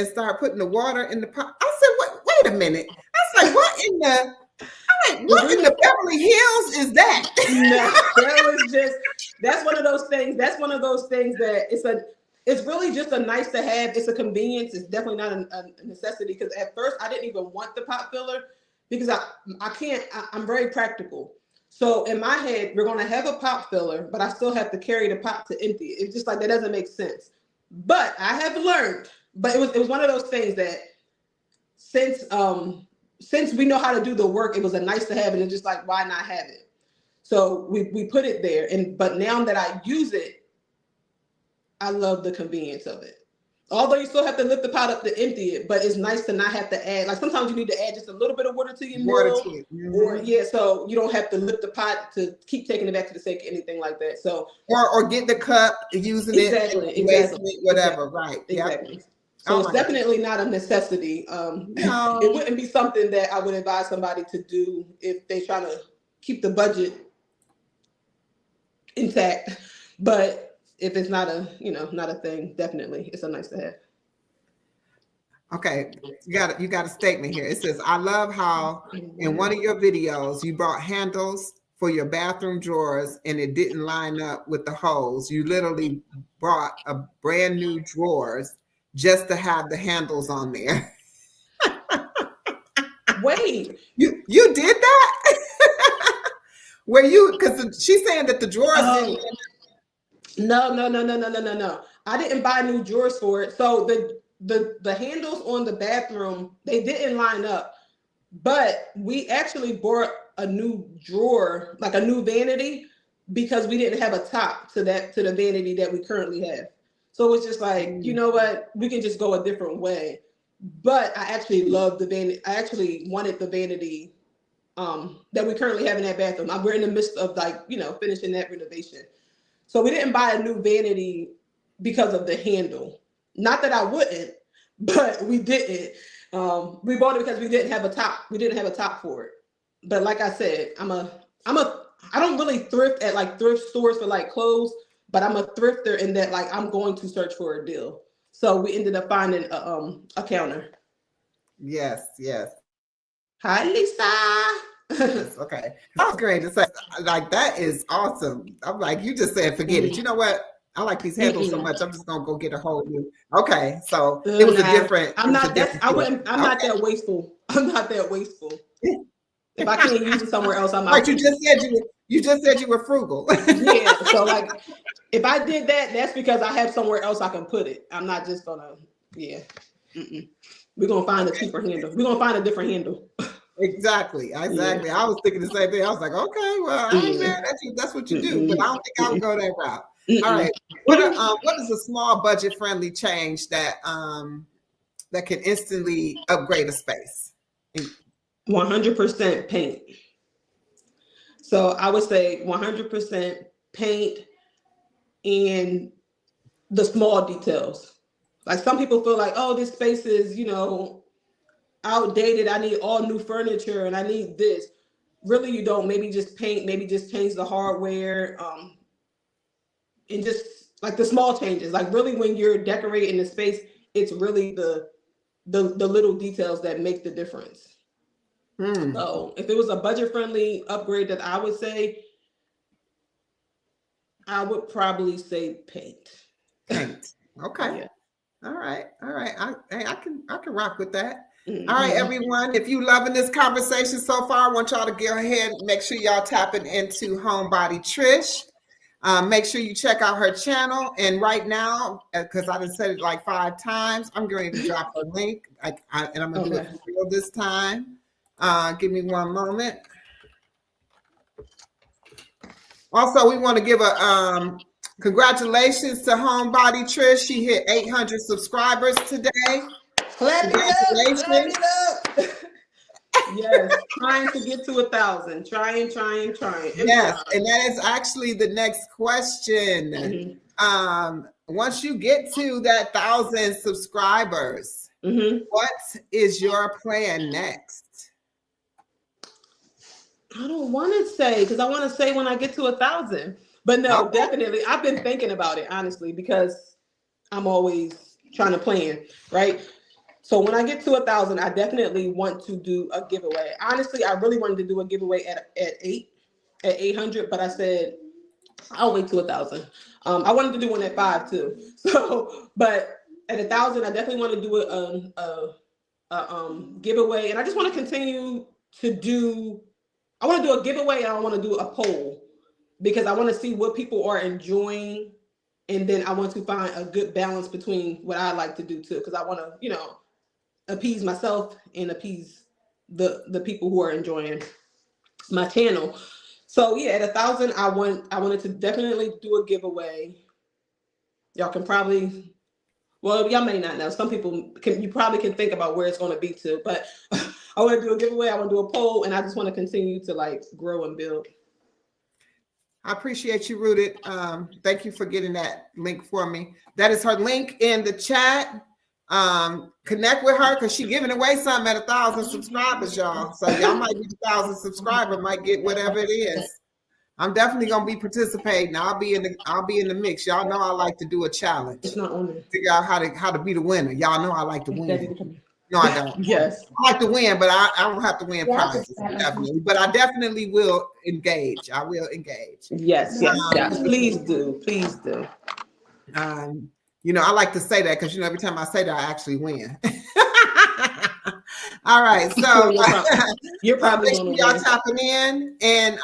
start putting the water in the pot. I said, wait a minute. I was like, what in the Beverly Hills is that? No, that's one of those things. That's one of those things that it's really just a nice to have. It's a convenience. It's definitely not a necessity because at first I didn't even want the pot filler because I'm very practical. So in my head, we're going to have a pot filler, but I still have to carry the pot to empty it. It's just like, that doesn't make sense. But I have learned, but it was one of those things that since we know how to do the work, it was a nice to have, and it's just like, why not have it? So we put it there. But now that I use it, I love the convenience of it. Although you still have to lift the pot up to empty it, but it's nice to not have to add. Like sometimes you need to add just a little bit of water to your meal, so you don't have to lift the pot to keep taking it back to the sink, anything like that. So or get the cup, using it, whatever, right? Exactly. Yep. So it's definitely not a necessity. No. It wouldn't be something that I would advise somebody to do if they're trying to keep the budget intact, but if it's not a thing, definitely it's a nice to have. Okay, you got a statement here. It says, I love how in one of your videos you brought handles for your bathroom drawers and it didn't line up with the holes. You literally brought a brand new drawers just to have the handles on there. Wait, you did that? Because she's saying that the drawers No. I didn't buy new drawers for it. So the handles on the bathroom, they didn't line up. But we actually bought a new drawer, like a new vanity, because we didn't have a top to the vanity that we currently have. So it's just like, you know what, we can just go a different way. But I actually love the vanity. I actually wanted the vanity that we currently have in that bathroom. We're in the midst of finishing that renovation. So we didn't buy a new vanity because of the handle. Not that I wouldn't, but we didn't. We bought it because we didn't have a top. We didn't have a top for it. But like I said, I don't really thrift at like thrift stores for like clothes, but I'm a thrifter in that like I'm going to search for a deal. So we ended up finding a counter. Yes. Hi, Lisa. Yes, okay. That was great. It's like that is awesome. I'm like, you just said forget it. You know what? I like these handles so much. I'm just gonna go get a whole new. Okay, so it was a different. I'm not. I wouldn't. I'm not Okay. that wasteful. I'm not that wasteful. If I can't use it somewhere else, I'm out. Right, you just said you were frugal. Yeah. So like, if I did that, that's because I have somewhere else I can put it. I'm not just gonna. Yeah. We're gonna find a cheaper handle. We're gonna find a different handle. Exactly. Yeah. I was thinking the same thing. I was like, okay, well, I ain't mad at you. That's what you do, but I don't think I would go that route. All right. What is a small budget friendly change that that can instantly upgrade a space? 100% paint. So I would say 100% paint and the small details. Like some people feel like, oh, this space is, outdated. I need all new furniture and I need this. Really, you don't. Maybe just paint, maybe just change the hardware, and just like the small changes. Like really when you're decorating the space, it's really the little details that make the difference. So if it was a budget-friendly upgrade that I would say, I would probably say paint. Paint. Okay. Yeah. All right. I can rock with that. All right, everyone. If you loving this conversation so far, I want y'all to go ahead and make sure y'all tapping into Homebody Trish. Make sure you check out her channel. And right now, because I done said it like 5 times, I'm going to drop a link. And I'm going to do it for real this time. Give me one moment. Also, we want to give a congratulations to Homebody Trish. She hit 800 subscribers today. Congratulations. Clap it up. Yes, trying to get to 1,000. Trying. Yes, and that is actually the next question. Once you get to that 1,000 subscribers, what is your plan next? I don't want to say because I want to say when I get to 1,000. But no, definitely. I've been thinking about it, honestly, because I'm always trying to plan, right? So when I get to 1,000, I definitely want to do a giveaway. Honestly, I really wanted to do a giveaway at 800, but I said, I'll wait to 1,000. I wanted to do one at 5 too. So, but at 1,000, I definitely want to do a giveaway. And I just want to continue to do, I want to do a giveaway and I want to do a poll because I want to see what people are enjoying. And then I want to find a good balance between what I like to do too. Because I want to, appease myself and appease the people who are enjoying my channel. So yeah, at 1,000, I wanted to definitely do a giveaway. Y'all can probably, well, y'all may not know. Some people you probably can think about where it's going to be to, but I want to do a giveaway. I want to do a poll, and I just want to continue to like grow and build. I appreciate you, Rooted. Thank you for getting that link for me. That is her link in the chat. Connect with her because she's giving away something at 1,000 subscribers, y'all. So y'all might be 1,000 subscriber, might get whatever it is. I'm definitely gonna be participating. I'll be in the mix. Y'all know I like to do a challenge. It's not on there. Figure out how to be the winner. Y'all know I like to win. No, I don't. Yes. I like to win, but I don't have to win prizes. Definitely. But I definitely will engage. I will engage. Yes. Please do. Please do. I like to say that because every time I say that, I actually win. All right, so you're probably make sure y'all tapping in and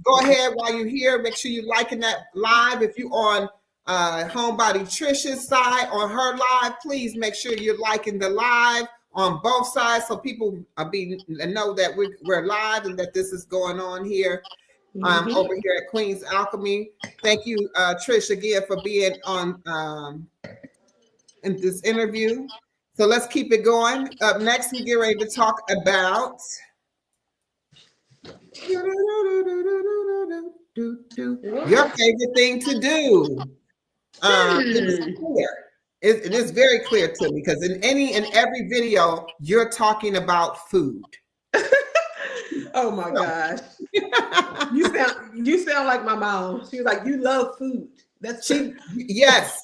go ahead while you're here. Make sure you're liking that live. If you're on Homebody Trish's side on her live, please make sure you're liking the live on both sides so people know that we're live and that this is going on here. Over here at Queen's Alchemy. Thank you, Trish, again for being on in this interview. So let's keep it going. Up next, we get ready to talk about your favorite thing to do. It is very clear to me because in every video, you're talking about food. Oh my gosh. You sound like my mom. She was like, you love food. Yes.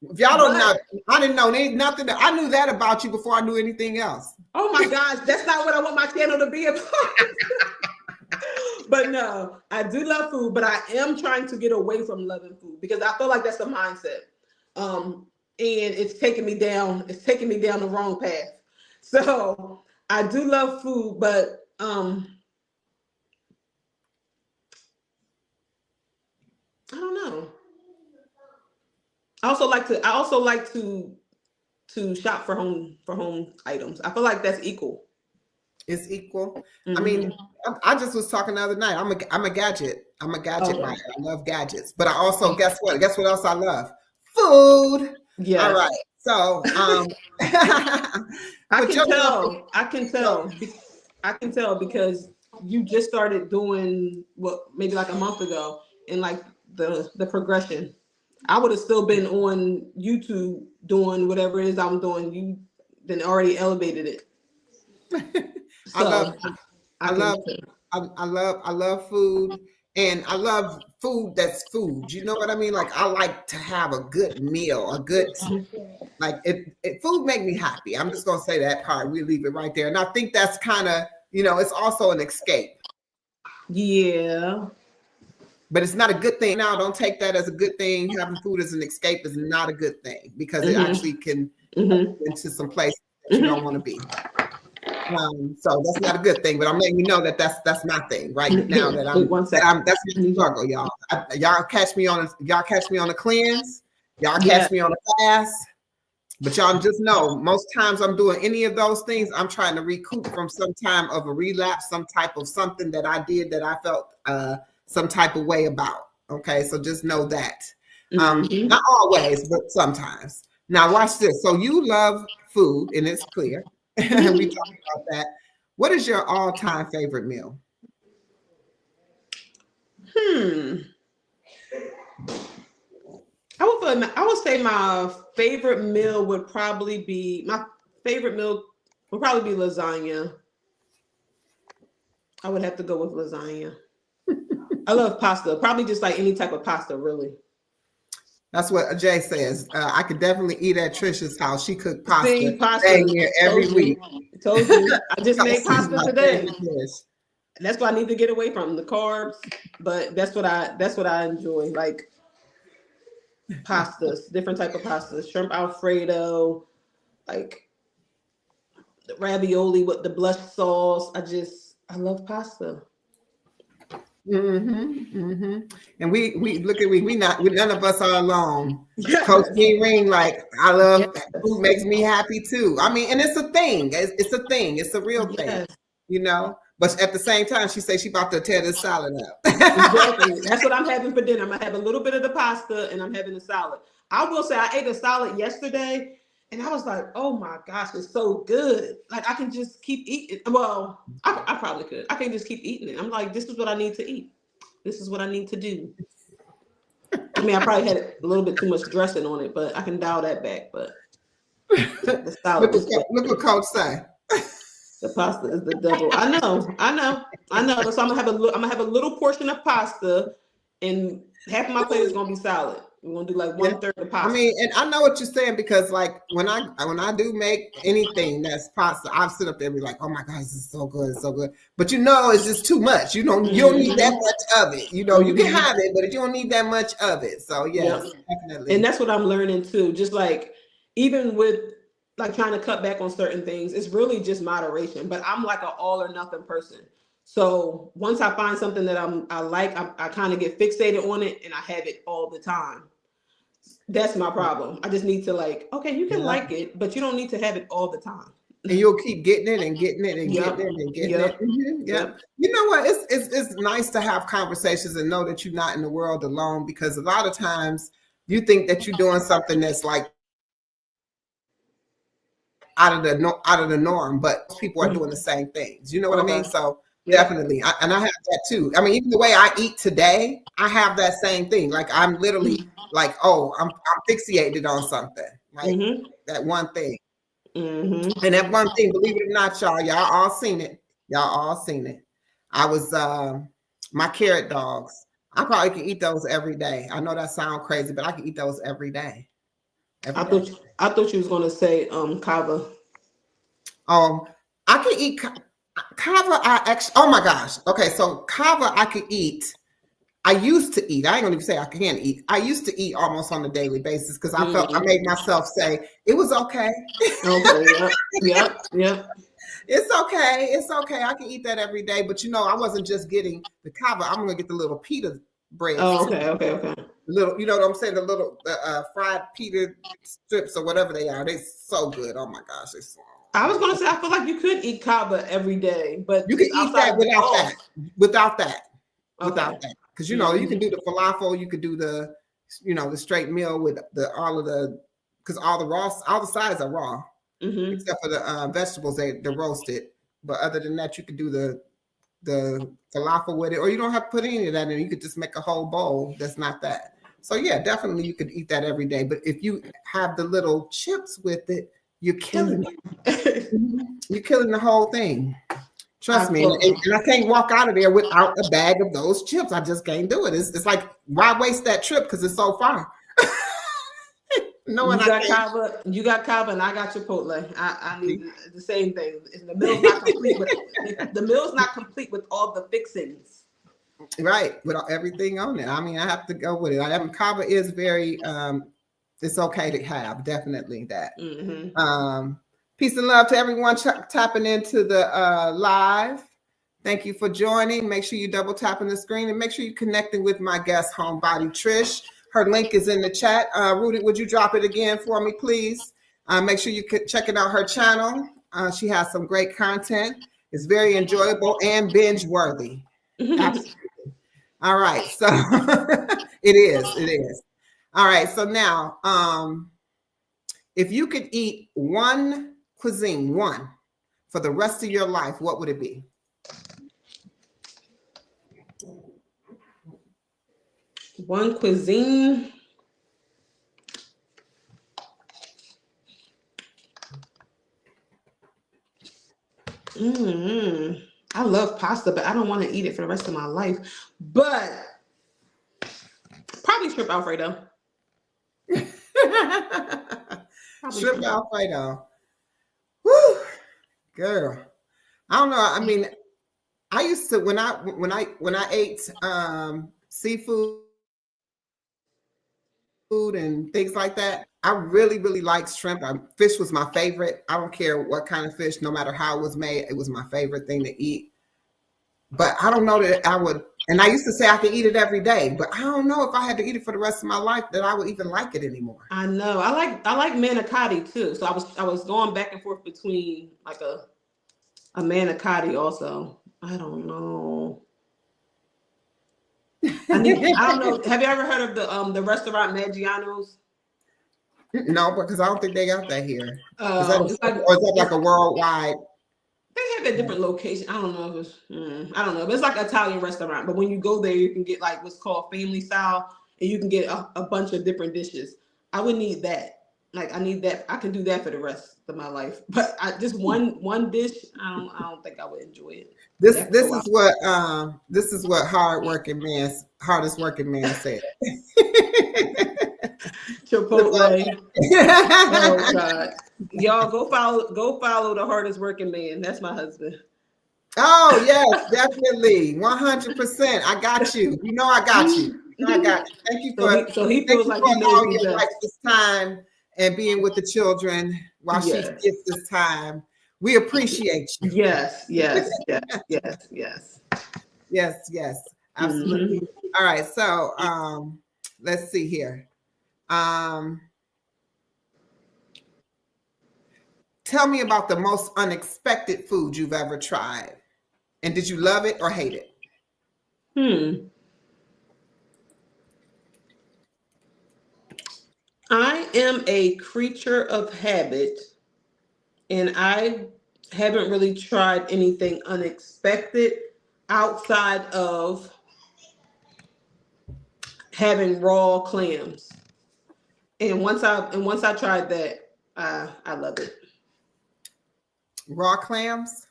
If y'all don't know, I didn't know nothing. I knew that about you before I knew anything else. Oh my gosh, that's not what I want my channel to be about. But no, I do love food, but I am trying to get away from loving food because I feel like that's a mindset. And it's taking me down the wrong path. So I do love food, but I don't know. I also like to shop for home items. I feel like that's equal. It's equal. Mm-hmm. I mean, I just was talking the other night. I'm a gadget. I'm a gadget buyer. I love gadgets. But I also guess what else I love? Food. Yeah. All right. So I can tell because you just started doing what maybe like a month ago, and like the progression. I would have still been on YouTube doing whatever it is I'm doing. You then already elevated it. So, I love food, and I love food that's food. You know what I mean? Like I like to have a good meal, like it food make me happy. I'm just gonna say that part. We leave it right there. And I think that's kind of, it's also an escape. Yeah. But it's not a good thing. Now, don't take that as a good thing. Having food as an escape is not a good thing because it actually can into some places that you don't want to be. So that's not a good thing. But I'm letting you know that that's my thing right now. That's my struggle, y'all. Y'all catch me on a cleanse. Y'all catch me on a fast. But y'all just know, most times I'm doing any of those things, I'm trying to recoup from some time of a relapse, some type of something that I did that I felt some type of way about. Okay, so just know that. Not always, but sometimes. Now watch this. So you love food, and it's clear. We talked about that. What is your all-time favorite meal? I would say my favorite meal would probably be lasagna. I would have to go with lasagna. I love pasta. Probably just like any type of pasta, really. That's what Jay says. I could definitely eat at Trisha's house. She cooked pasta. Every week. Told you. I just made pasta today. That's what I need to get away from, the carbs. But that's what I enjoy. Like pastas, different type of pastas, shrimp Alfredo, like the ravioli with the blush sauce. I love pasta. And we look at none of us are alone. Coach D Ring, like I love food, makes me happy too. I mean, and it's a thing. It's a thing. It's a real thing. But at the same time, she says she about to tear this salad up. Exactly. That's what I'm having for dinner. I'm gonna have a little bit of the pasta, and I'm having a salad. I will say I ate a salad yesterday, and I was like, oh my gosh, it's so good. Like I can just keep eating. Well, I probably could. I can just keep eating it. I'm like, this is what I need to eat. This is what I need to do. I mean, I probably had a little bit too much dressing on it, but I can dial that back. But the salad look what Coach say. The pasta is the devil. I know. So I'm gonna have a little portion of pasta, and half of my plate is gonna be salad. We're gonna do like 1/3 of pasta. I mean, and I know what you're saying because like when I do make anything that's pasta, I'll sit up there and be like, oh my God, this is so good, it's so good. But it's just too much. You don't need that much of it. You can have it, but you don't need that much of it. So yes, definitely. And that's what I'm learning too. Just like even with like trying to cut back on certain things, it's really just moderation. But I'm like an all or nothing person. So once I find something that I like, I kind of get fixated on it and I have it all the time. That's my problem. I just need to like, okay, you can like it, but you don't need to have it all the time. And you'll keep getting it and getting it and getting it and getting it. Mm-hmm. You know what? It's nice to have conversations and know that you're not in the world alone, because a lot of times you think that you're doing something that's like out of the norm, but people are doing the same things. You know what I mean? So definitely, and I have that too. I mean, even the way I eat today, I have that same thing. Like I'm literally like, oh, I'm fixated on something, like that one thing. And that one thing, believe it or not, y'all all seen it. I was my carrot dogs. I probably can eat those every day. I know that sounds crazy, but I can eat those every day. every day. I thought you was gonna say kava. I can eat kava. Oh my gosh. Okay, so kava I could eat. I used to eat. I ain't gonna even say I can eat. I used to eat almost on a daily basis because I felt I made myself say it was okay. Okay. Yep. It's okay. It's okay. I can eat that every day. But I wasn't just getting the kava. I'm gonna get the little pita bread. Oh, okay. Little, you know what I'm saying? The little fried pita strips or whatever they are. They're so good. Oh my gosh, they're so. I was gonna say I feel like you could eat kava every day, but you can eat that without that. Because you can do the falafel, you could do the the straight meal with because all the sides are raw, except for the vegetables, they're roasted. But other than that, you could do the falafel with it, or you don't have to put any of that in. You could just make a whole bowl that's not that. So yeah, definitely you could eat that every day. But if you have the little chips with it, you're killing it. You're killing the whole thing. Trust me, and I can't walk out of there without a bag of those chips. I just can't do it. It's like, why waste that trip because it's so far? You got kava, and I got Chipotle. I need the same thing. The meal's not complete with all the fixings. Right, with everything on it. I mean, I have to go with it. Kava is very. It's okay to have, definitely that. Peace and love to everyone tapping into the live. Thank you for joining. Make sure you double tap on the screen and make sure you're connecting with my guest, Homebody Trish. Her link is in the chat. Rudy, would you drop it again for me, please? Make sure you check out her channel. She has some great content. It's very enjoyable and binge worthy. Absolutely. All right, so it is. All right, so now, if you could eat one cuisine, for the rest of your life, what would it be? One cuisine. I love pasta, but I don't want to eat it for the rest of my life. But probably shrimp Alfredo. Shrimp Alfredo. Woo, girl. I don't know. I mean, I used to when I ate seafood and things like that. I really, really liked shrimp. Fish was my favorite. I don't care what kind of fish, no matter how it was made. It was my favorite thing to eat. But I don't know that I would. And I used to say I could eat it every day, but I don't know if I had to eat it for the rest of my life that I would even like it anymore. I know. I like manicotti too. So I was going back and forth between like a manicotti also. I don't know. I don't know. Have you ever heard of the restaurant Maggiano's? No, because I don't think they got that here. Is that like a worldwide? They have a different location. I don't know if it's, I don't know, but it's like an Italian restaurant. But when you go there, you can get like what's called family style, and you can get a bunch of different dishes. I would need that. Like I need that. I can do that for the rest of my life. But just one dish, I don't think I would enjoy it. This is what hardest working man said. Chipotle. Oh God. Y'all go follow the hardest working man. That's my husband. Oh yes, definitely. 100%. I got you. You know I got you. I got you. Thank you for so he feels like he knows like this time and being with the children while she gets this time. We appreciate you. Yes. Absolutely. All right. So let's see here. Tell me about the most unexpected food you've ever tried. And did you love it or hate it? I am a creature of habit, and I haven't really tried anything unexpected outside of having raw clams. And once I tried that, I love it. Raw clams?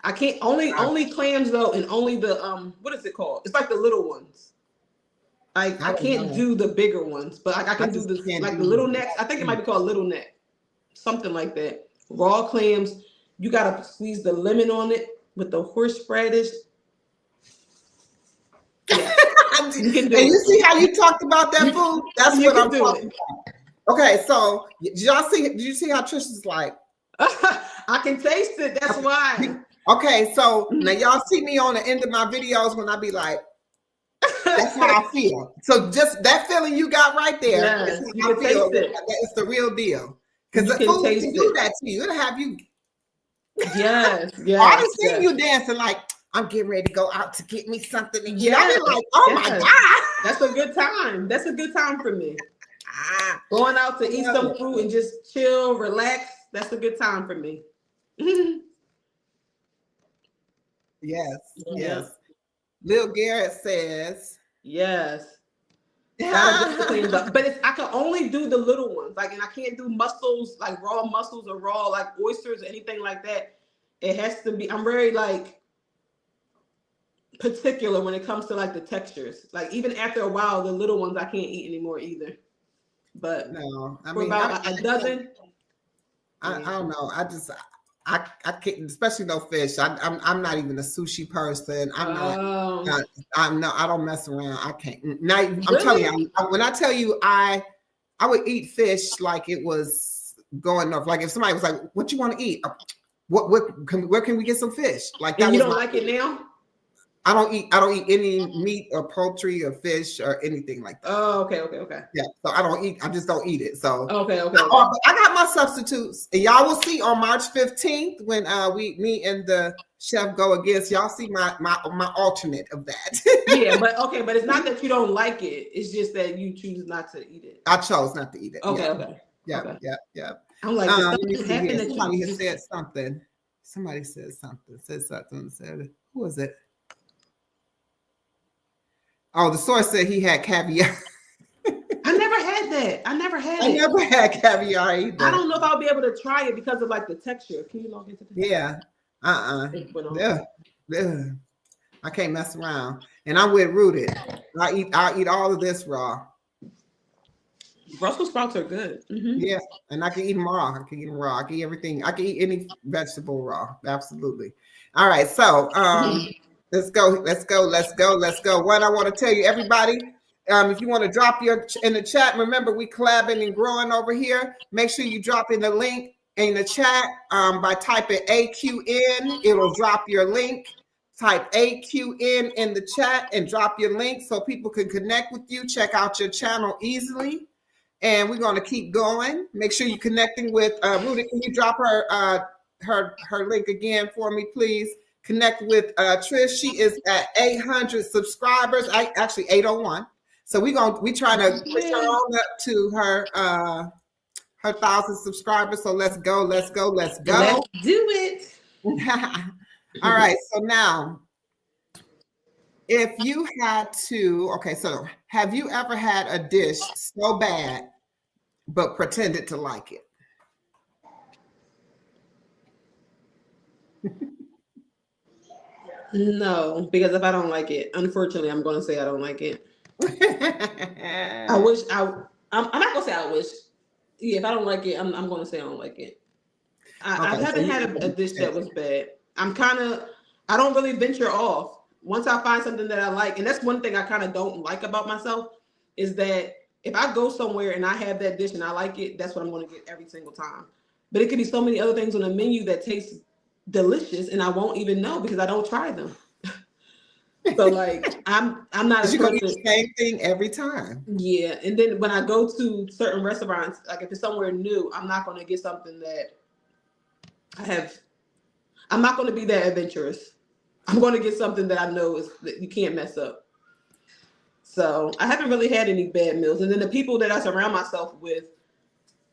I can't only clams though, and only the what is it called? It's like the little ones. Like I can't do the bigger ones, but I can do the like the little necks. I think it might be called little neck, something like that. Raw clams, you gotta squeeze the lemon on it with the horseradish. Yeah. You can do and you see how you talked about that food? That's what I'm talking about. Okay, so did you see how Trish is like? I can taste it. That's why. Okay, so now y'all see me on the end of my videos when I be like, that's how I feel. So just that feeling you got right there. Yes, you can taste it. It's the real deal. Because the food can do that to you. It'll have you. Yes, yes. I done seen you dancing like, I'm getting ready to go out to get me something. And yeah, I be like, oh my God. That's a good time. That's a good time for me. Going out to eat some food and just chill, relax. That's a good time for me. Yes. Lil Garrett says, yes. But I can only do the little ones. Like, and I can't do mussels, like raw mussels or raw like oysters or anything like that. It has to be. I'm very like particular when it comes to like the textures. Like even after a while, the little ones I can't eat anymore either. But no, I for mean about a dozen. I don't know. I can't, especially no fish. I'm not even a sushi person. I don't mess around. I can't. Now I'm telling you, when I tell you I would eat fish like it was going off. Like if somebody was like, "What you want to eat? Where can we get some fish?" Like that. And you don't like it now? I don't eat any meat or poultry or fish or anything like that. Oh, okay. Yeah, so I just don't eat it. So okay. I got my substitutes, and y'all will see on March 15th when me and the chef go against. Y'all see my alternate of that. Yeah, but it's not that you don't like it. It's just that you choose not to eat it. I chose not to eat it. Okay. Yeah. I'm like, somebody has said something. Somebody said something. Said who was it? Oh, the source said he had caviar. I never had that. I never had caviar either. I don't know if I'll be able to try it because of like the texture. Can you log into the Yeah. Yeah. I can't mess around. And I'm with Rooted. I'll eat all of this raw. Brussels sprouts are good. Mm-hmm. Yeah. And I can eat them raw. I can eat everything. I can eat any vegetable raw. Absolutely. All right. So let's go. What I want to tell you, everybody, if you want to drop in the chat, remember we collabing and growing over here. Make sure you drop in the link in the chat by typing AQN. It'll drop your link. Type AQN in the chat and drop your link so people can connect with you. Check out your channel easily. And we're going to keep going. Make sure you're connecting with Rudy. Can you drop her link again for me, please? Connect with Trish. She is at 800 subscribers. Actually 801. So we trying to push her on up to her 1,000 subscribers. So let's go. Let's do it. All right. So now, if you had to, so have you ever had a dish so bad but pretended to like it? No, because if I don't like it, unfortunately, I'm going to say I don't like it. I wish I'm not going to say I wish. Yeah, if I don't like it, I'm going to say I don't like it. I haven't had a dish that was bad. I don't really venture off. Once I find something that I like, and that's one thing I kind of don't like about myself, is that if I go somewhere and I have that dish and I like it, that's what I'm going to get every single time. But it could be so many other things on the menu that taste delicious and I won't even know because I don't try them. So like I'm not you're gonna eat the same thing every time. Yeah. And then when I go to certain restaurants, like if it's somewhere new, I'm not going to get something that I'm not going to be that adventurous. I'm going to get something that I know that you can't mess up. So I haven't really had any bad meals. And then the people that I surround myself with,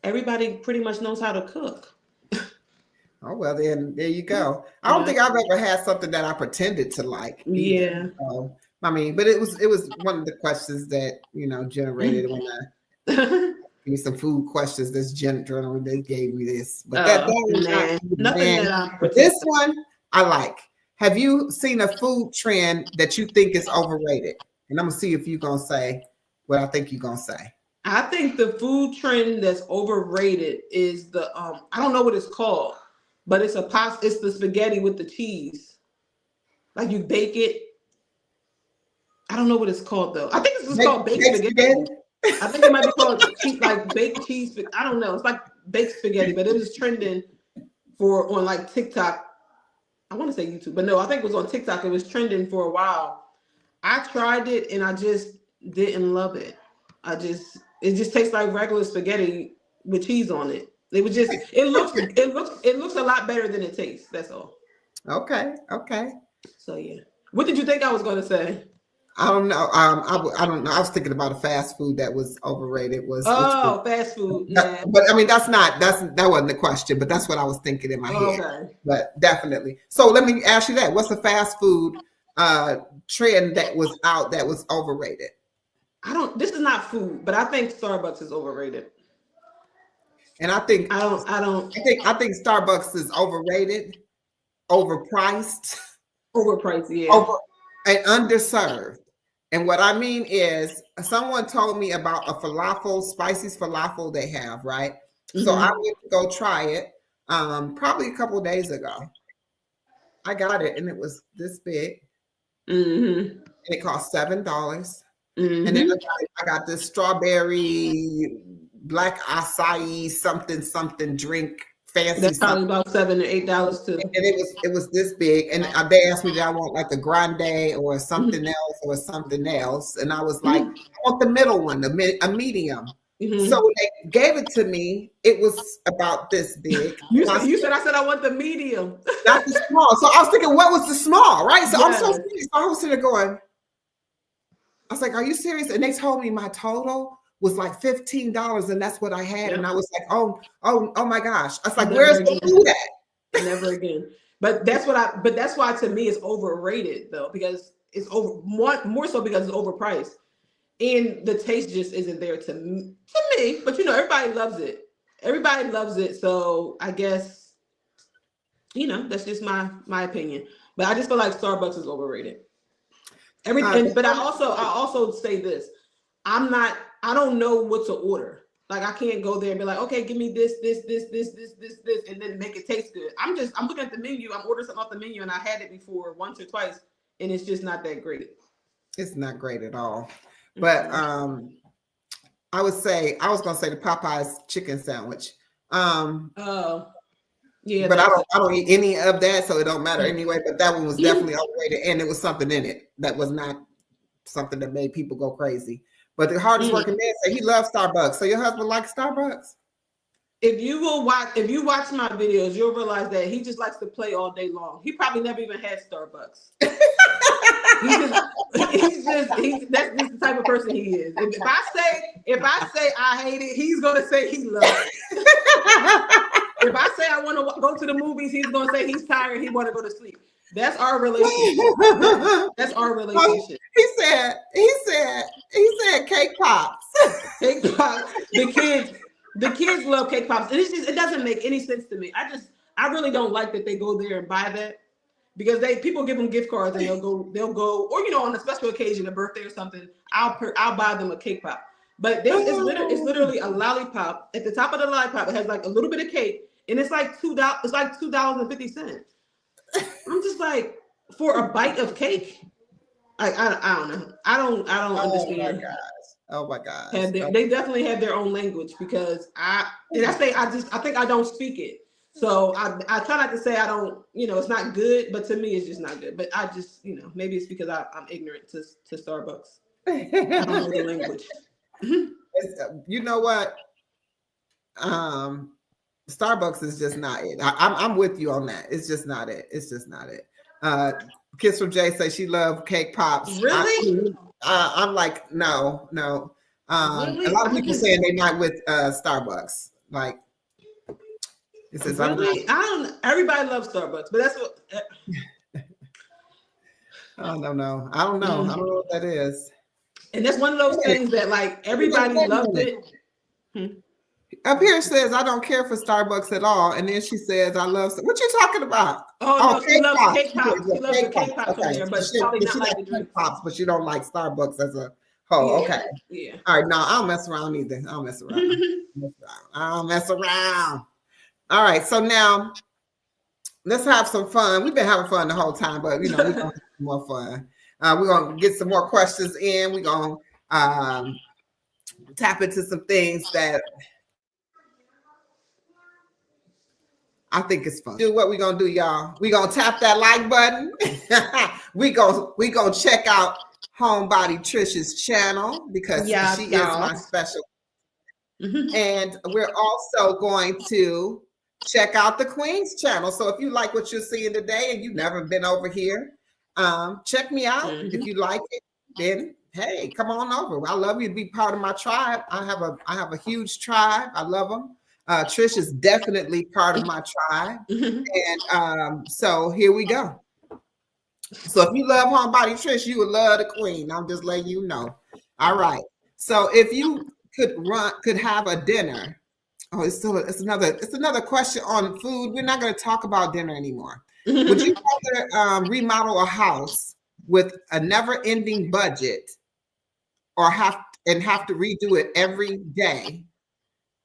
everybody pretty much knows how to cook. Oh, well, then there you go. I don't think I've ever had something that I pretended to like. Yeah. So, I mean, but it was one of the questions that, generated when I give me some food questions. This general, they gave me this. But but this one I like. Have you seen a food trend that you think is overrated? and I'm gonna see if you're gonna say what I think you're gonna say. I think the food trend that's overrated is the I don't know what it's called, but it's it's the spaghetti with the cheese. Like you bake it. I don't know what it's called though. I think it's just called baked spaghetti. I think it might be called like baked cheese. I don't know. It's like baked spaghetti, but it was trending on like TikTok. I want to say YouTube, but no, I think it was on TikTok. It was trending for a while. I tried it and I just didn't love it. It just tastes like regular spaghetti with cheese on it. It looks a lot better than it tastes. That's all. Okay. So yeah. What did you think I was going to say? I don't know. I don't know. I was thinking about a fast food that was overrated. Fast food. Yeah. But I mean, that wasn't the question. But that's what I was thinking in my head. Okay. But definitely. So let me ask you that: what's the fast food trend that was out that was overrated? This is not food, but I think Starbucks is overrated. And I think Starbucks is overrated, overpriced, yeah, and underserved. And what I mean is, someone told me about a spicy falafel they have, right? Mm-hmm. So I went to go try it probably a couple of days ago. I got it, and it was this big. Mm-hmm. And it cost $7. Mm-hmm. And then I got this strawberry black acai something drink. Fancy. That's probably about $7 or $8 too. And it was this big, and they asked me, did I want like a grande or something else, and I was like, I want the middle one, a medium. Mm-hmm. So when they gave it to me, it was about this big. I said I want the medium, not the small. So I was thinking, what was the small, right? So yes. I'm so serious. So I was sitting there going, I was like, are you serious? And they told me my total was like $15, and that's what I had. Yep. And I was like, oh my gosh. I was like, where's the food at? Never again. But that's why to me it's overrated though, because it's more so because it's overpriced. And the taste just isn't there to me. But everybody loves it. Everybody loves it. So I guess, that's just my opinion. But I just feel like Starbucks is overrated. But I also say this. I don't know what to order. Like I can't go there and be like, okay, give me this, and then make it taste good. I'm looking at the menu. I'm ordering something off the menu, and I had it before once or twice, and it's just not that great. It's not great at all. But I was gonna say the Popeyes chicken sandwich. Yeah. But I don't eat any of that, so it don't matter anyway. But that one was definitely overrated, and it was something in it that was not something that made people go crazy. But the hardest working man said he loves Starbucks. So your husband likes Starbucks? If you watch my videos, you'll realize that he just likes to play all day long. He probably never even had Starbucks. That's just the type of person he is. If I say I hate it, he's gonna say he loves it. If I say I want to go to the movies, he's gonna say he's tired. He want to go to sleep. That's our relationship. That's our relationship. He said cake pops. Cake pops. The kids love cake pops. And it doesn't make any sense to me. I really don't like that they go there and buy that, because people give them gift cards and they'll go, or on a special occasion, a birthday or something, I'll buy them a cake pop. But it's literally a lollipop. At the top of the lollipop, it has like a little bit of cake, and it's like $2. It's like $2.50. I'm just like, for a bite of cake. Like I don't know. I don't understand. Oh my gosh. They definitely have their own language, because I think I don't speak it. So I try not to say I don't, it's not good, but to me it's just not good. But I just, maybe it's because I'm ignorant to Starbucks. I don't know the language. You know what? Starbucks is just not it. I'm with you on that. It's just not it. It's just not it. Kiss from Jay says she loved cake pops. Really? I'm like, no. Really? A lot of people saying they're not with Starbucks. Like, it says really? Everybody loves Starbucks, but that's what. I don't know. I don't know what that is. And that's one of those things that like everybody loved it. Up here says I don't care for Starbucks at all, and then she says I love. What you talking about? Oh no, she loves K-pop. cake pops. She loves the cake pops from Okay, there, but so probably not she like likes the cake drinks. pops, but you don't like Starbucks as a whole. Yeah, Okay. yeah. All right. No, I don't mess around either. I don't mess around. I don't mess around. All right. So now let's have some fun. We've been having fun the whole time, but we're gonna have more fun. We're gonna get some more questions in. We're gonna tap into some things that I think it's fun. Do what we're gonna do, y'all. We're gonna tap that like button. we gonna check out Homebody Trish's channel because she is my special. And we're also going to check out the Queen's channel. So if you like what you're seeing today and you've never been over here, check me out. If you like it, then hey, come on over. I love you to be part of my tribe. I have a huge tribe. I love them. Trish is definitely part of my tribe. And so here we go. So if you love Homebody Trish, you would love the Queen. I'm just letting you know. All right. So if you could have a dinner. Oh, it's another question on food. We're not going to talk about dinner anymore. Would you rather remodel a house with a never-ending budget, or have to redo it every day,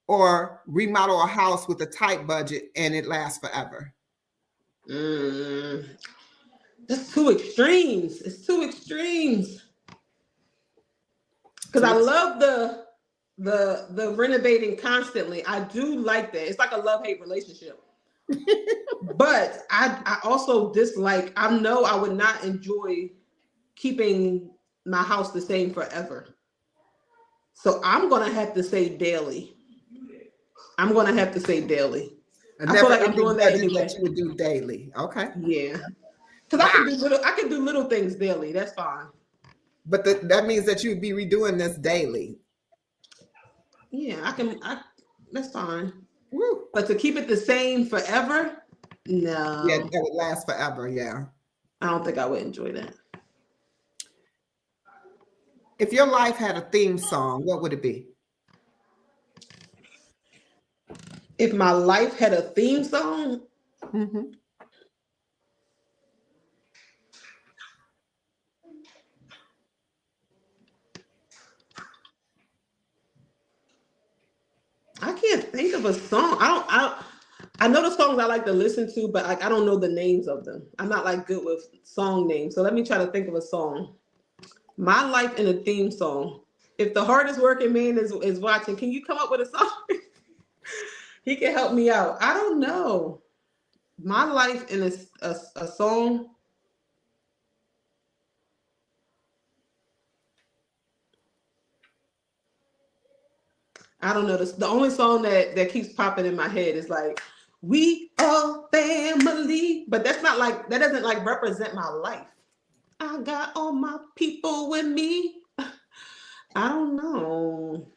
or remodel a house with a tight budget and it lasts forever? That's two extremes. It's two extremes. Because I love the renovating constantly. I do like that. It's like a love-hate relationship. But I also dislike, I know I would not enjoy keeping my house the same forever. So I'm gonna have to say daily. I feel like I'm doing that anyway. That you would do daily. Okay. Yeah. Because I can do little things daily. That's fine. But that means that you'd be redoing this daily. Yeah, that's fine. Woo. But to keep it the same forever, no. Yeah, that would last forever, yeah. I don't think I would enjoy that. If your life had a theme song, what would it be? If my life had a theme song? I can't think of a song. I know the songs I like to listen to, but I don't know the names of them. I'm not like good with song names. So let me try to think of a song. My life in a theme song. If the hardest working man is watching, can you come up with a song? He can help me out. I don't know. My life in a song. I don't know. The only song that keeps popping in my head is like, we are family. But that doesn't like represent my life. I got all my people with me. I don't know.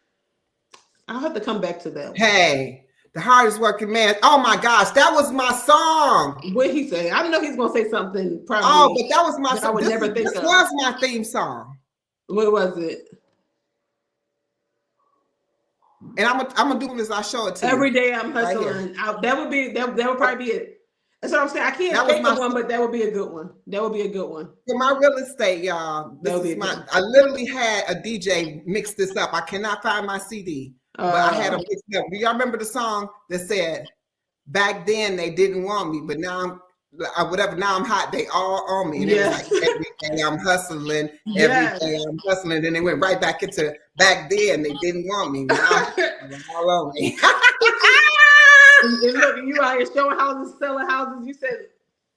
I'll have to come back to that one. Hey, the hardest working man. Oh my gosh, that was my song. What he say? I know he's gonna say something. Probably. Oh, but that was my song. I would never think this was my theme song. What was it? And I'm gonna do this. I'll show it to you. Every day I'm hustling. Right that would probably be it. That's what I'm saying. I can't think of one, but that would be a good one. For my real estate, y'all, I literally had a DJ mix this up. I cannot find my CD, but I had a mix up. Do y'all remember the song that said, "Back then they didn't want me, but now now I'm hot, they all on me." And it was like, every day I'm hustling, every day I'm hustling. Then they went right back into back then they didn't want me. Now they're all on me. And look, you out here showing houses, selling houses. You said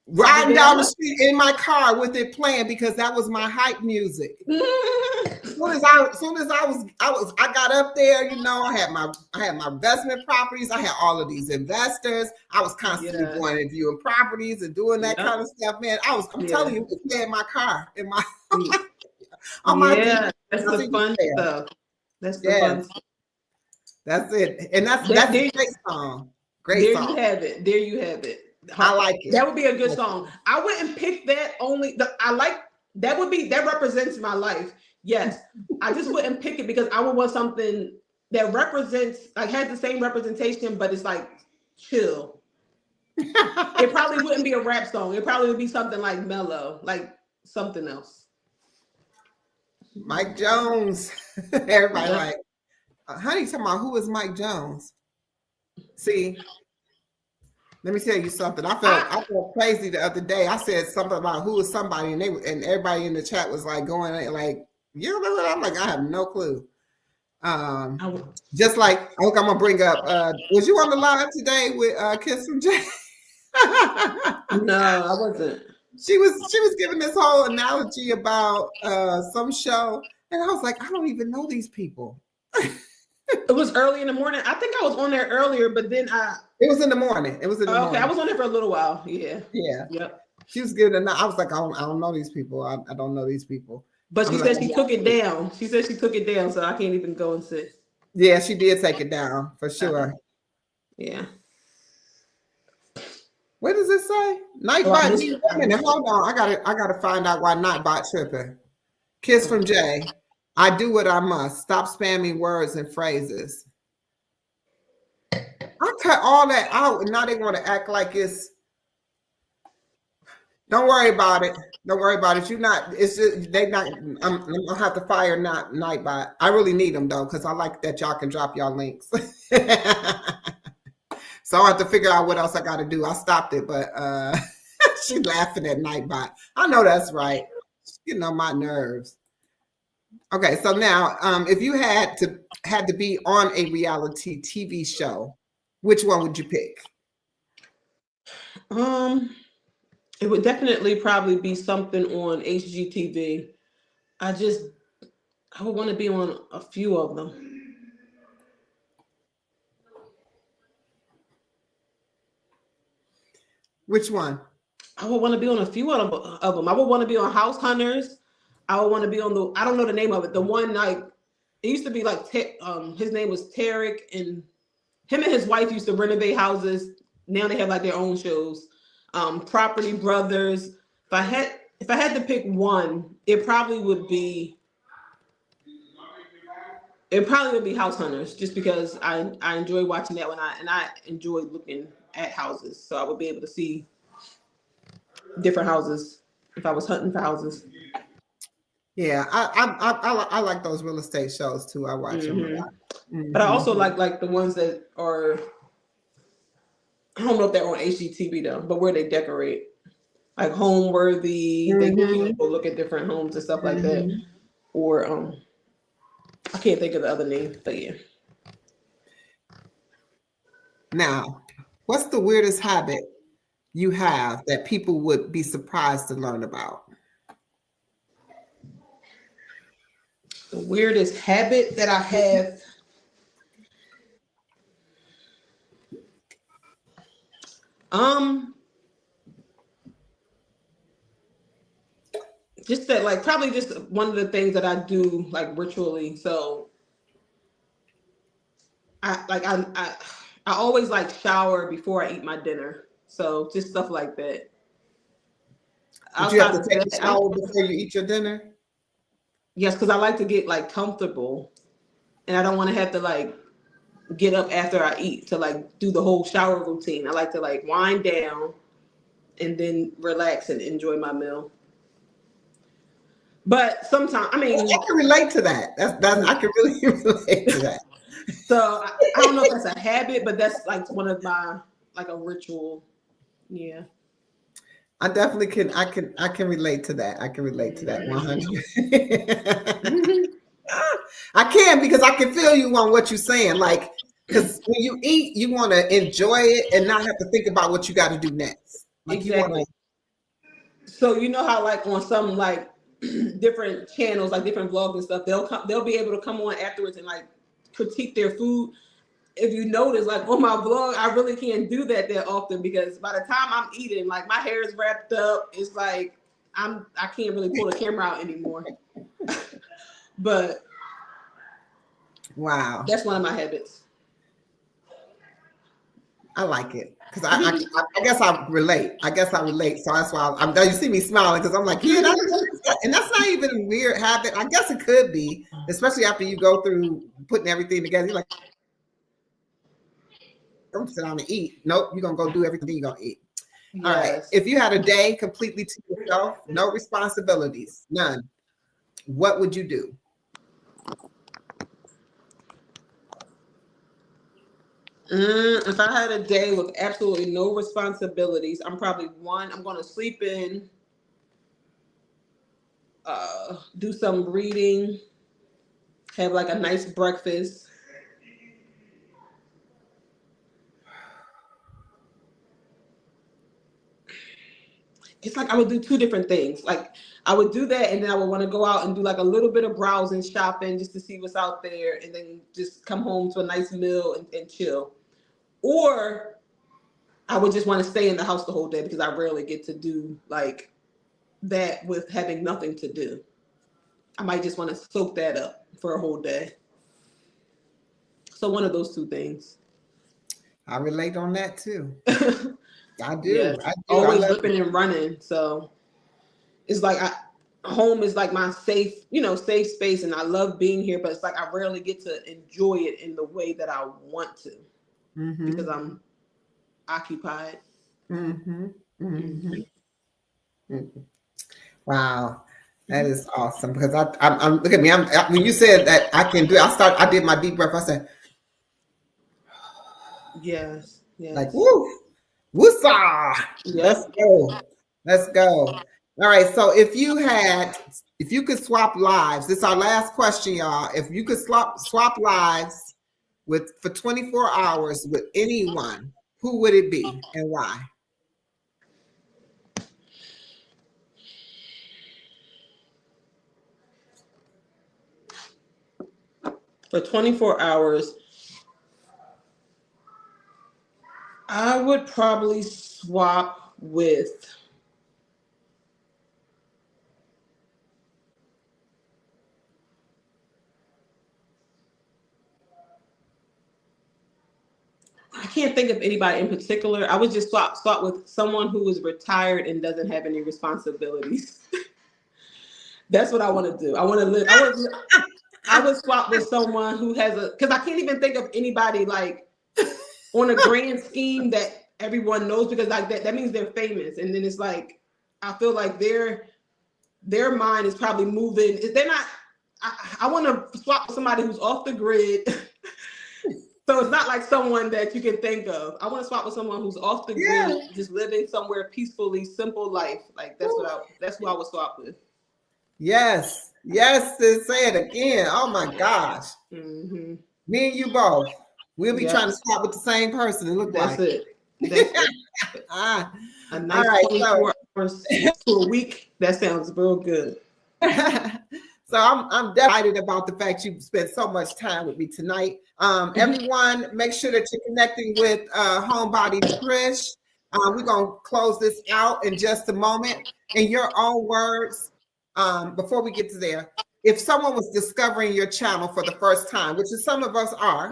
riding down the street in my car with it playing because that was my hype music. As soon as I got up there, I had my investment properties. I had all of these investors. I was constantly going and viewing properties and doing that kind of stuff, man. I'm telling you, it's in my car, in my on my that's the fun stuff. That's the fun stuff. That's it. And that's a great song. Great song. There you have it. I like it. That would be a good song. I wouldn't pick that that represents my life. Yes. I just wouldn't pick it because I would want something that represents, like, has the same representation, but it's like chill. It probably wouldn't be a rap song. It probably would be something like mellow, like something else. Mike Jones. Everybody like, honey, talking about who is Mike Jones? See, let me tell you something. I felt crazy the other day. I said something about who is somebody, and everybody in the chat was like going like, you don't know what? I'm like, I have no clue. Just like I think I'm gonna bring up. Was you on the live today with Kiss from Jay? No, I wasn't. She was giving this whole analogy about some show, and I was like, I don't even know these people. It was early in the morning. I think I was on there earlier, but then it was in the morning. It was in the morning. Okay, I was on there for a little while. Yeah. Yeah. Yep. She was giving I was like, I don't know these people. I don't know these people. But she said she took it down. She said she took it down, so I can't even go and sit. Yeah, she did take it down for sure. Yeah. What does it say? Nightbot. Wait a minute, hold on. I gotta find out why Nightbot tripping. Kiss from Jay. I do what I must. Stop spamming words and phrases. I cut all that out, and now they want to act like it's. Don't worry about it. Don't worry about it. You're not. It's just they not. I'm gonna have to fire Nightbot. I really need them though, because I like that y'all can drop y'all links. So I have to figure out what else I got to do. I stopped it, but she's laughing at Nightbot. I know that's right. She's getting on my nerves. Okay, so now, if you had to be on a reality TV show, which one would you pick? It would definitely probably be something on HGTV. I would want to be on a few of them. Which one? I would want to be on a few of them. I would want to be on House Hunters. I would want to be on I don't know the name of it. The one, like, it used to be like, his name was Tarek, and him and his wife used to renovate houses. Now they have like their own shows. Property Brothers. If I had to pick one, it probably would be House Hunters, just because I enjoy watching that one, and I enjoy looking at houses, so I would be able to see different houses if I was hunting for houses. Yeah, I like those real estate shows too. I watch them a lot. Mm-hmm. But I also like the ones that are, I don't know if they're on HGTV though, but where they decorate, like Homeworthy. They go look at different homes and stuff like that. Or I can't think of the other name, but yeah. Now, what's the weirdest habit you have that people would be surprised to learn about? The weirdest habit that I have. Just that, like, probably just one of the things that I do, like, ritually. So I always like shower before I eat my dinner. So just stuff like that. Did you have to take a shower before you eat your dinner? Yes, because I like to get like comfortable, and I don't want to have to like get up after I eat to like do the whole shower routine. I like to like wind down and then relax and enjoy my meal. But sometimes, I mean, I can relate to that. That's I can really relate to that. So I don't know if that's a habit, but that's like one of my, like, a ritual. Yeah. I definitely can. I can relate to that. I can relate to that 100. I can, because I can feel you on what you're saying. Like, because when you eat, you want to enjoy it and not have to think about what you got to do next. Like, exactly. So you know how, like, on some like different channels, like different vlogs and stuff, they'll be able to come on afterwards and like critique their food. If you notice, like on my vlog, I really can't do that often, because by the time I'm eating, like my hair is wrapped up. It's like I can't really pull the camera out anymore. But wow, that's one of my habits. I like it because I guess I relate. So that's why I'm. You see me smiling because I'm like, yeah, And that's not even a weird habit. I guess it could be, especially after you go through putting everything together. You're like, don't sit down and eat. Nope, you're gonna go do everything you're gonna eat. Yes. All right. If you had a day completely to yourself, no responsibilities, none, what would you do? If I had a day with absolutely no responsibilities, I'm going to sleep in, do some reading, have like a nice breakfast. It's like I would do two different things. Like I would do that, and then I would want to go out and do like a little bit of browsing, shopping, just to see what's out there, and then just come home to a nice meal and chill. Or I would just want to stay in the house the whole day because I rarely get to do like that with having nothing to do. I might just want to soak that up for a whole day. So one of those two things. I relate on that too. I do. Yes. I do. Always ripping and running. So it's like home is like my safe space, and I love being here, but it's like I rarely get to enjoy it in the way that I want to because I'm occupied. Wow, that is awesome because I'm look at me. When you said that I can do it, I did my deep breath. I said, yes, like woo, woosah. Yep. Let's go. All right. So if you could swap lives, this is our last question, y'all. If you could swap lives for 24 hours with anyone, who would it be and why? For 24 hours, I would probably swap with I can't think of anybody in particular. I would just swap with someone who is retired and doesn't have any responsibilities. That's what I want to do. I want to live. I would swap with someone who has because I can't even think of anybody like on a grand scheme that everyone knows, because like that means they're famous. And then it's like, I feel like their mind is probably moving. They're not, I want to swap with somebody who's off the grid. So it's not like someone that you can think of. I want to swap with someone who's off the grid, just living somewhere peacefully, simple life. Like that's who I would swap with. Yes. Say it again. Oh my gosh. Me and you both. We'll be trying to swap with the same person. It look that's like. it. That's it. A nice 24 hours to a week. That sounds real good. So I'm delighted about the fact you spent so much time with me tonight. Everyone, make sure that you're connecting with Homebody Trish. We're gonna close this out in just a moment. In your own words, before we get to there, if someone was discovering your channel for the first time, which is some of us are,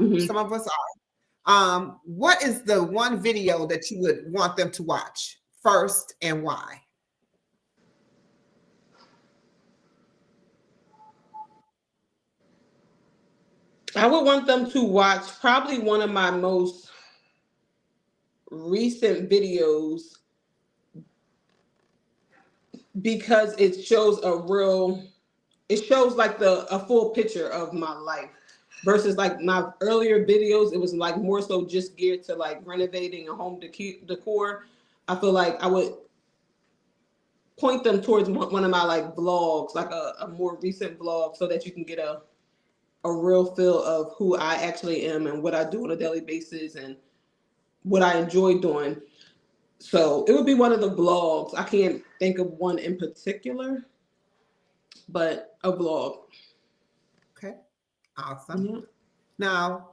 what is the one video that you would want them to watch first and why? I would want them to watch probably one of my most recent videos, because it shows like a full picture of my life, versus like my earlier videos. It was like more so just geared to like renovating a home decor. I feel like I would point them towards one of my like vlogs, like a more recent vlog, so that you can get a real feel of who I actually am and what I do on a daily basis and what I enjoy doing. So it would be one of the vlogs. I can't think of one in particular, but a vlog. Okay, awesome. Now,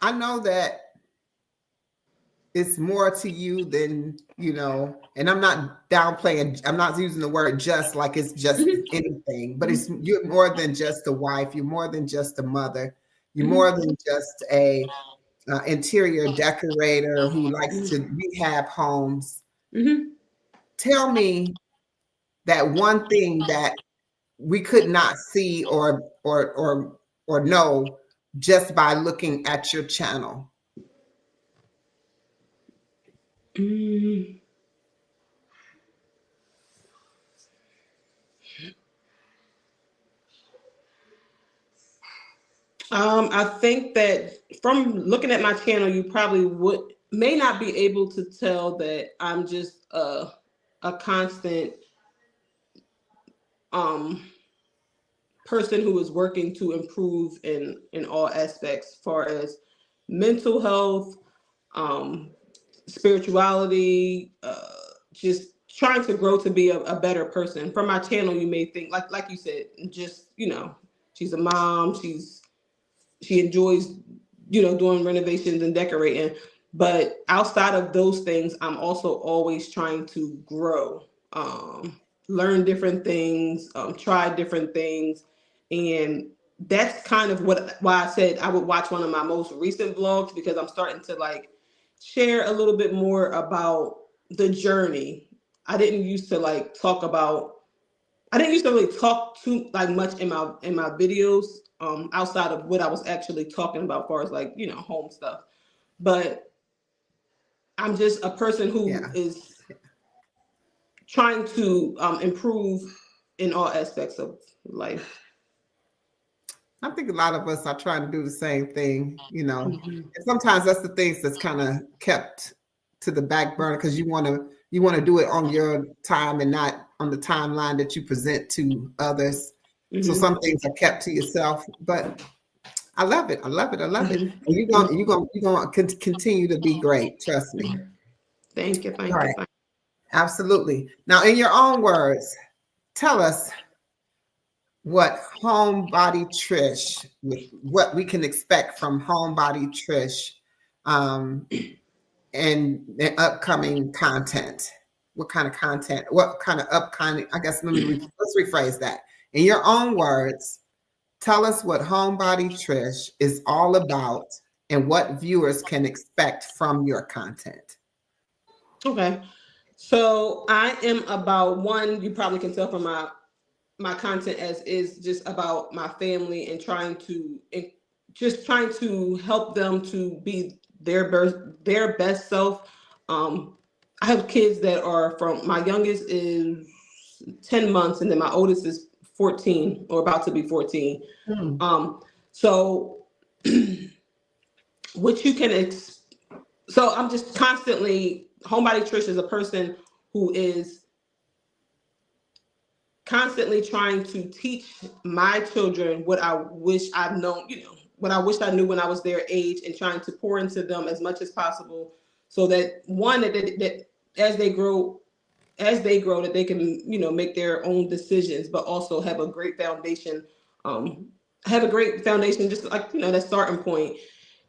I know that it's more to you than, and I'm not downplaying, I'm not using the word just like it's just anything, but you're more than just a wife, you're more than just a mother, you're more than just a interior decorator who likes to rehab homes. Tell me that one thing that we could not see or know just by looking at your channel? I think that from looking at my channel, you probably may not be able to tell that I'm just a constant person who is working to improve in all aspects, as far as mental health, spirituality, just trying to grow to be a better person. From my channel, you may think, like you said, just, she's a mom, she enjoys, doing renovations and decorating. But outside of those things, I'm also always trying to grow, learn different things, try different things. And that's kind of why I said I would watch one of my most recent vlogs, because I'm starting to share a little bit more about the journey. I didn't used to really talk too much in my videos, outside of what I was actually talking about, as far as home stuff. But I'm just a person who is trying to improve in all aspects of life. I think a lot of us are trying to do the same thing, And sometimes that's the things that's kind of kept to the back burner, because you want to do it on your time and not on the timeline that you present to others. So some things are kept to yourself, but I love it. I love it. I love it. And you're going to continue to be great. Trust me. Thank you. Thank you. Right. Absolutely. Now, in your own words, tell us what Homebody Trish, what we can expect from Homebody Trish, and the upcoming content. What kind of content? What kind of upcoming? I guess let's rephrase that. In your own words, tell us what Homebody Trish is all about and what viewers can expect from your content. Okay. So I am about, one, you probably can tell from my content as is just about my family and trying to help them to be their best self. I have kids that are my youngest is 10 months and then my oldest is 14 or about to be 14. So what you can so I'm just constantly, Homebody Trish is a person who is constantly trying to teach my children what I wish I'd known, what I wish I knew when I was their age, and trying to pour into them as much as possible, so that one, that as they grow, that they can, make their own decisions, but also have a great foundation, just that starting point.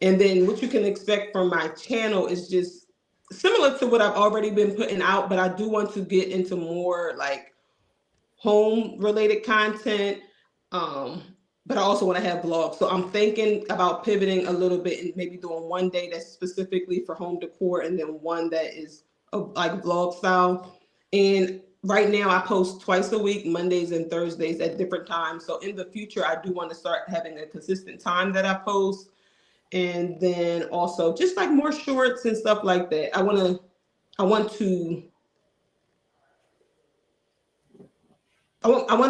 And then what you can expect from my channel is just similar to what I've already been putting out, but I do want to get into more home related content. But I also want to have vlogs. So I'm thinking about pivoting a little bit and maybe doing one day that's specifically for home decor, and then one that is vlog style. And right now I post twice a week, Mondays and Thursdays at different times. So in the future, I do want to start having a consistent time that I post. And then also just more shorts and stuff like that. I want to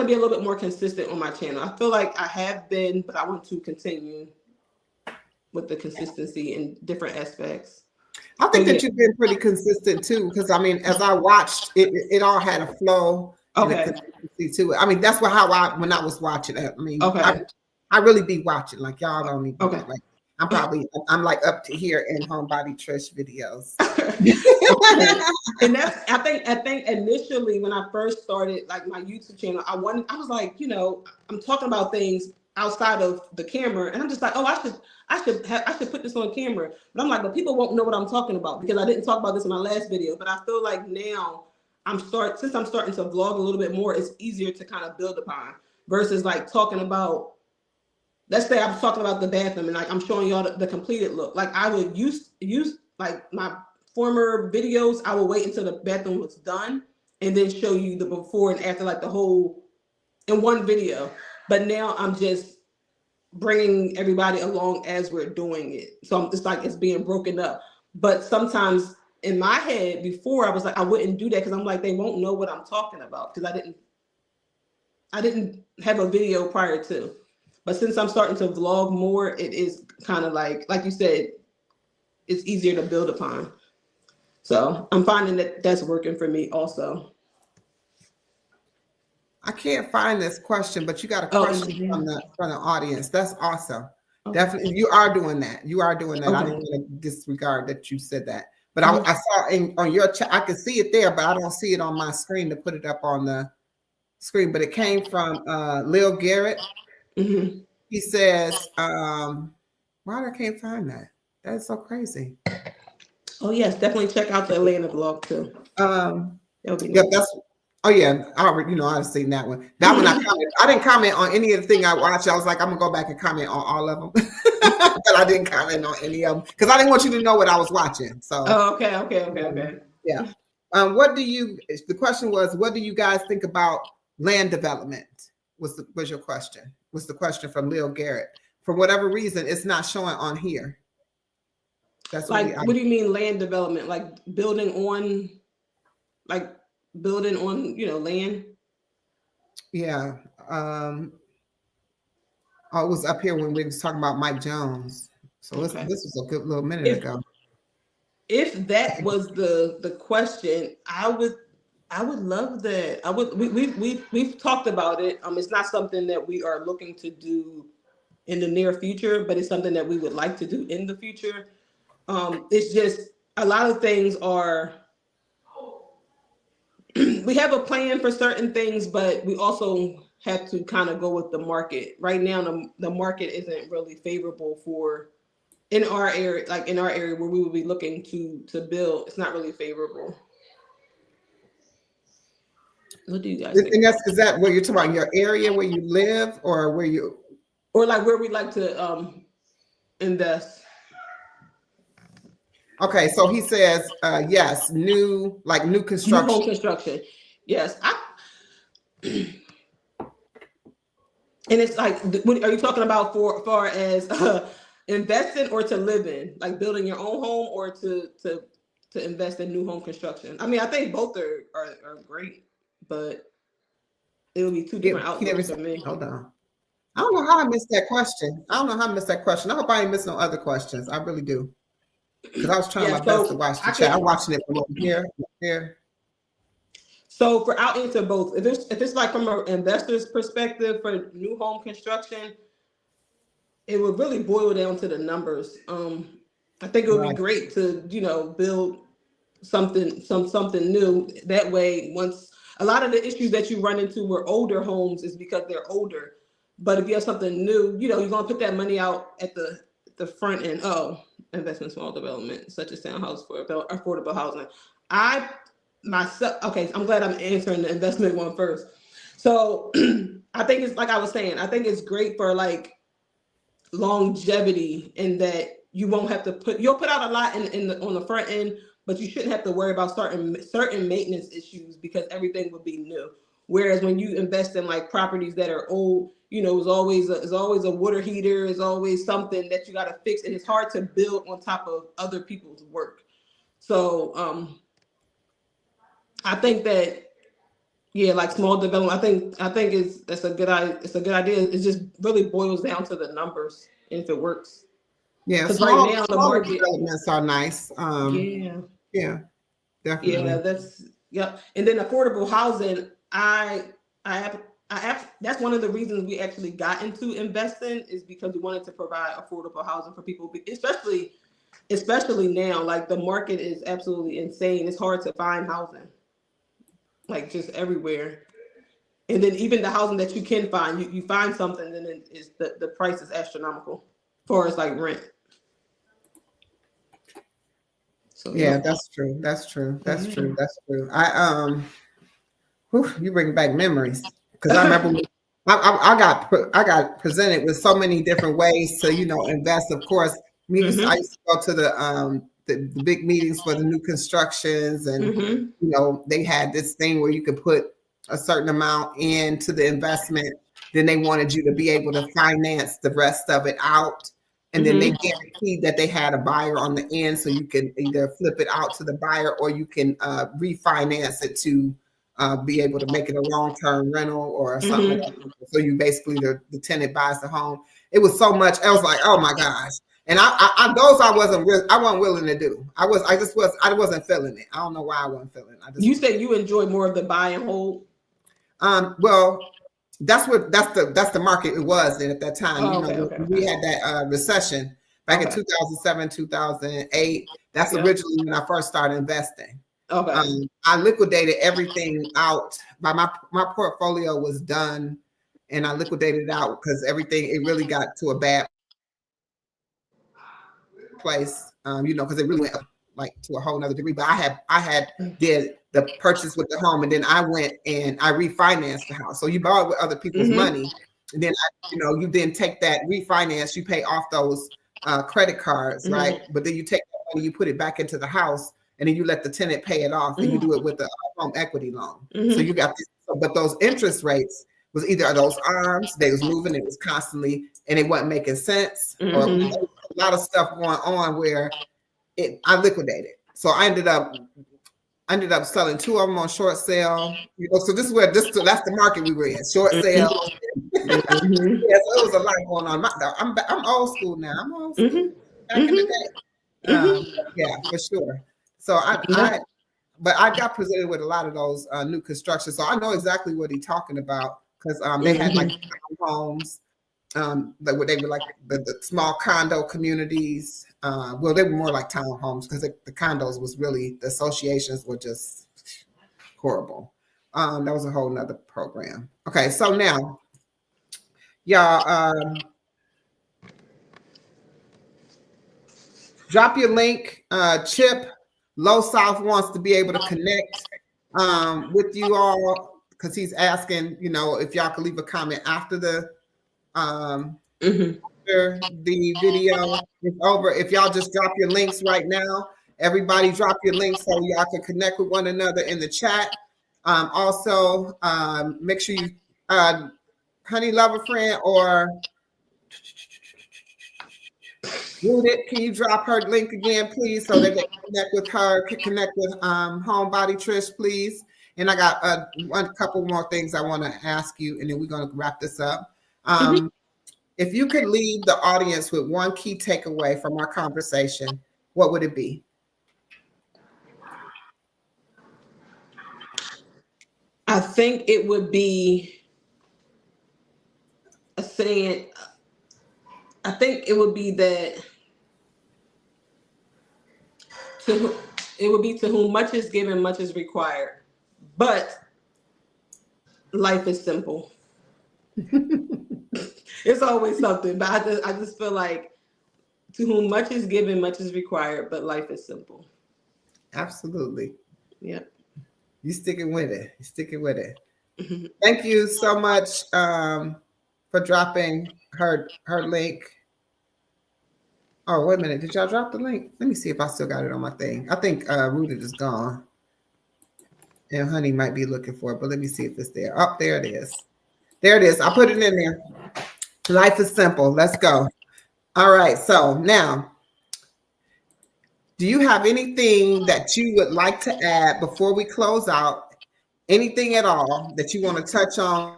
be a little bit more consistent on my channel. I feel like I have been, but I want to continue with the consistency in different aspects. I think that you've been pretty consistent too, because as I watched it, it all had a flow and a consistency to it. That's when I was watching it. I really be watching, y'all don't even know, I'm up to here in Homebody Trish videos. And that's, I think initially when I first started my YouTube channel, I was I'm talking about things outside of the camera, and I'm just I should put this on camera, but I'm but people won't know what I'm talking about, because I didn't talk about this in my last video. But I feel like now since I'm starting to vlog a little bit more, it's easier to kind of build upon, versus talking about, let's say I'm talking about the bathroom and I'm showing y'all the completed look. I would use my former videos, I would wait until the bathroom was done and then show you the before and after, like the whole in one video. But now I'm just bringing everybody along as we're doing it. So it's like it's being broken up. But sometimes in my head before, I was like, I wouldn't do that because I'm like, they won't know what I'm talking about because I didn't have a video prior to. But since I'm starting to vlog more, it is kind of like you said, it's easier to build upon. So I'm finding that that's working for me also. I can't find this question, but you got a question from the audience. That's awesome. Okay. Definitely, you are doing that. You are doing that. Okay. I didn't want to disregard that you said that. But I saw on your chat, I could see it there, but I don't see it on my screen to put it up on the screen. But it came from Lil Garrett. Mm-hmm. He says, why I can't find that? That's so crazy. Oh yes, definitely check out the Atlanta blog too. That's I've seen that one. That one I didn't comment on any of the thing I watched. I was like, I'm gonna go back and comment on all of them. But I didn't comment on any of them because I didn't want you to know what I was watching. So okay. Yeah. The question was, what do you guys think about land development? Was your question. Was the question from Lil Garrett. For whatever reason, it's not showing on here. That's what do you mean land development? Like building on land? Yeah. It was up here when we was talking about Mike Jones. So this was a good little minute ago. If that was the question, I would love that. We've talked about it. It's not something that we are looking to do in the near future, but it's something that we would like to do in the future. It's just a lot of things are. We have a plan for certain things, but we also have to kind of go with the market. Right now, the market isn't really favorable for in our area where we would be looking to build. It's not really favorable. What do you guys think? And is that where you're talking about your area where you live or where we like to invest? Okay, so he says, yes, new construction. New home construction. Yes. And it's like, what are you talking about for far as investing or to live in? Like building your own home or to invest in new home construction? I mean, I think both are great, but it would be two different outlooks for me. Hold on. I don't know how I missed that question. I hope I ain't missed no other questions. I really do. Because I was trying my best to watch the chat. I'm watching it from over here. So I'll answer both. If it's like from an investor's perspective for new home construction, it would really boil down to the numbers. I think it would be great to, build something new. That way, once a lot of the issues that you run into with older homes is because they're older. But if you have something new, you're gonna put that money out at the front end. Investment small development, such as townhouse for affordable housing. I'm glad I'm answering the investment one first. So I think it's like I was saying, I think it's great for like longevity in that you won't have to you'll put out a lot on the front end, but you shouldn't have to worry about certain maintenance issues because everything will be new. Whereas when you invest in like properties that are old, it's always a water heater, is always something that you got to fix, and it's hard to build on top of other people's work. So I think that like small development. I think it's a good idea. It just really boils down to the numbers and if it works. Yeah, because right now the market developments are nice. Yeah, definitely. Yeah, and then affordable housing. That's one of the reasons we actually got into investing is because we wanted to provide affordable housing for people, especially now. Like the market is absolutely insane. It's hard to find housing, like just everywhere. And then even the housing that you can find, you find something, and then the price is astronomical as far as like rent. So yeah, that's true. That's true. You bring back memories because I remember I got presented with so many different ways to invest. Of course, I used to go to the big meetings for the new constructions, and Mm-hmm. you know, they had this thing where you could put a certain amount into the investment. Then they wanted you to be able to finance the rest of it out. And then they Mm-hmm. guaranteed that they had a buyer on the end, so you can either flip it out to the buyer or you can refinance it to be able to make it a long-term rental or something like Mm-hmm. that. So you basically, the tenant buys the home. It was so much. I was like, oh my gosh. And those I wasn't willing to do. I wasn't feeling it. I don't know why I wasn't feeling it. You said you enjoy more of the buy and hold. Well, that's the market it was then at that time. Oh, You know, okay. we had that recession back in 2007, 2008. That's originally when I first started investing. Okay. I liquidated everything out. My portfolio was done, and I liquidated it out because it really got to a bad place. You know, because it really went like to a whole nother degree. But I had did the purchase with the home, and then I went and I refinanced the house. So you borrow with other people's money, and then you then take that refinance, you pay off those credit cards, right? But then you take that money, you put it back into the house, and then you let the tenant pay it off, and you do it with the home equity loan. So you got this, but those interest rates was either those arms, they was moving, it was constantly, and it wasn't making sense, or a lot of stuff going on where I liquidated. So I ended up selling 2 of them on short sale. You know, so that's the market we were in, short sale. Yeah, so it was a lot going on. I'm old school now. I'm old school. Back in the day. Yeah, for sure. So but I got presented with a lot of those new construction. So I know exactly what he's talking about, because they had like homes. They were like the small condo communities. Well, they were more like townhomes, because the condos was really, the associations were just horrible. That was a whole nother program. Okay, so now, y'all, drop your link. Chip Low South wants to be able to connect with you all, because he's asking, if y'all could leave a comment after the the video is over. If y'all just drop your links right now, everybody drop your links so y'all can connect with one another in the chat. Also, make sure you, Honey Lover Friend or Judith, can you drop her link again, please, so that they can connect with her, connect with Homebody Trish, please. And I got a couple more things I want to ask you, and then we're going to wrap this up. If you could leave the audience with one key takeaway from our conversation, what would it be? I think it would be saying, I think it would be that to whom much is given, much is required. But life is simple. It's always something, but I just feel like to whom much is given, much is required, but life is simple. Absolutely. Yep. You sticking with it. You sticking with it. Thank you so much for dropping her link. Oh, wait a minute. Did y'all drop the link? Let me see if I still got it on my thing. I think Rooted is gone. And Honey might be looking for it, but let me see if it's there. Oh, there it is. There it is. I put it in there. Life is simple. Let's go. All right. So now, do you have anything that you would like to add before we close out? Anything at all that you want to touch on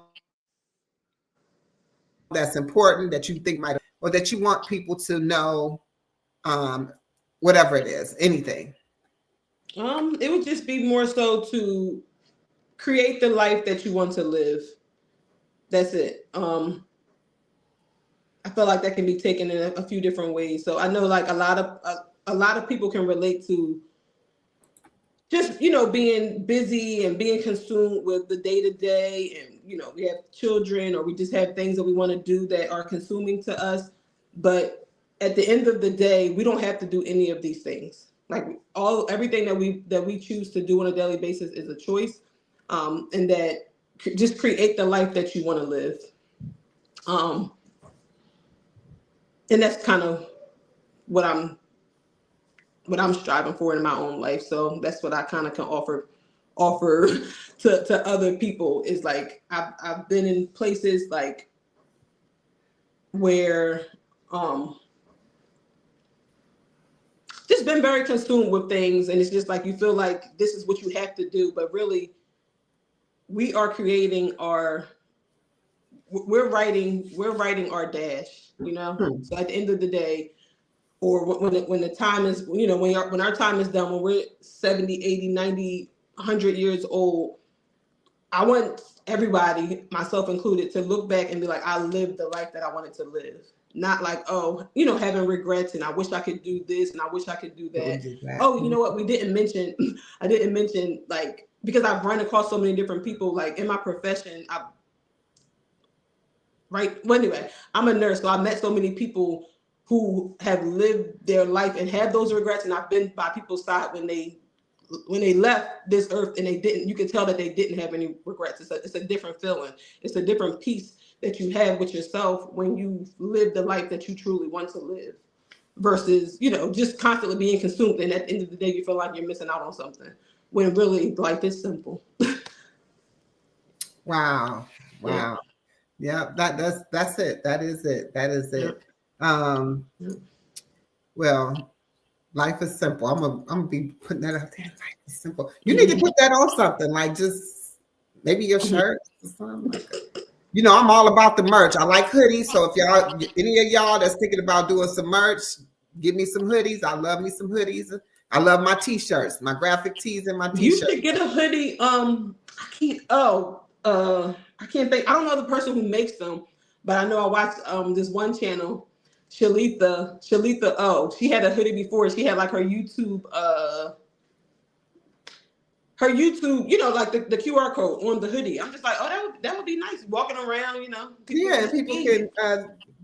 that's important, that you think might, or that you want people to know, whatever it is, anything? It would just be more so to create the life that you want to live. That's it. I feel like that can be taken in a few different ways. So I know like a lot of people can relate to just, being busy and being consumed with the day-to-day, and, we have children, or we just have things that we want to do that are consuming to us. But at the end of the day, we don't have to do any of these things. Like everything that we choose to do on a daily basis is a choice. And that just create the life that you want to live. And that's kind of what I'm what I'm striving for in my own life. So that's what I kind of can offer to other people is like I've been in places like where just been very consumed with things, and it's just like you feel like this is what you have to do, but really we are creating we're writing our dash, you know. So at the end of the day, or when the time is, you know, when our time is done, when we're 70, 80, 90, 100 years old, I want everybody, myself included, to look back and be like, I lived the life that I wanted to live. Not like, oh, you know, having regrets and I wish I could do this and I wish I could do that. Oh, you know what? I didn't mention like, because I've run across so many different people, like in my profession, well, anyway, I'm a nurse, so I met so many people who have lived their life and had those regrets, and I've been by people's side when they left this earth and you can tell that they didn't have any regrets. It's a different feeling. It's a different peace that you have with yourself when you live the life that you truly want to live versus, you know, just constantly being consumed. And at the end of the day, you feel like you're missing out on something when really life is simple. Wow. Yeah, that's it. That is it. Well, life is simple. I'm gonna be putting that up there. Life is simple. You need to put that on something, like just maybe your shirt or something like that. You know, I'm all about the merch. I like hoodies. So if any of y'all that's thinking about doing some merch, give me some hoodies. I love me some hoodies. I love my t-shirts, my graphic tees and my t-shirts. You should get a hoodie. I can't think. I don't know the person who makes them, but I know I watched this one channel, Shalita. Oh, she had a hoodie before. She had like her YouTube, you know, like the QR code on the hoodie. I'm just like, oh, that would be nice walking around, you know. People can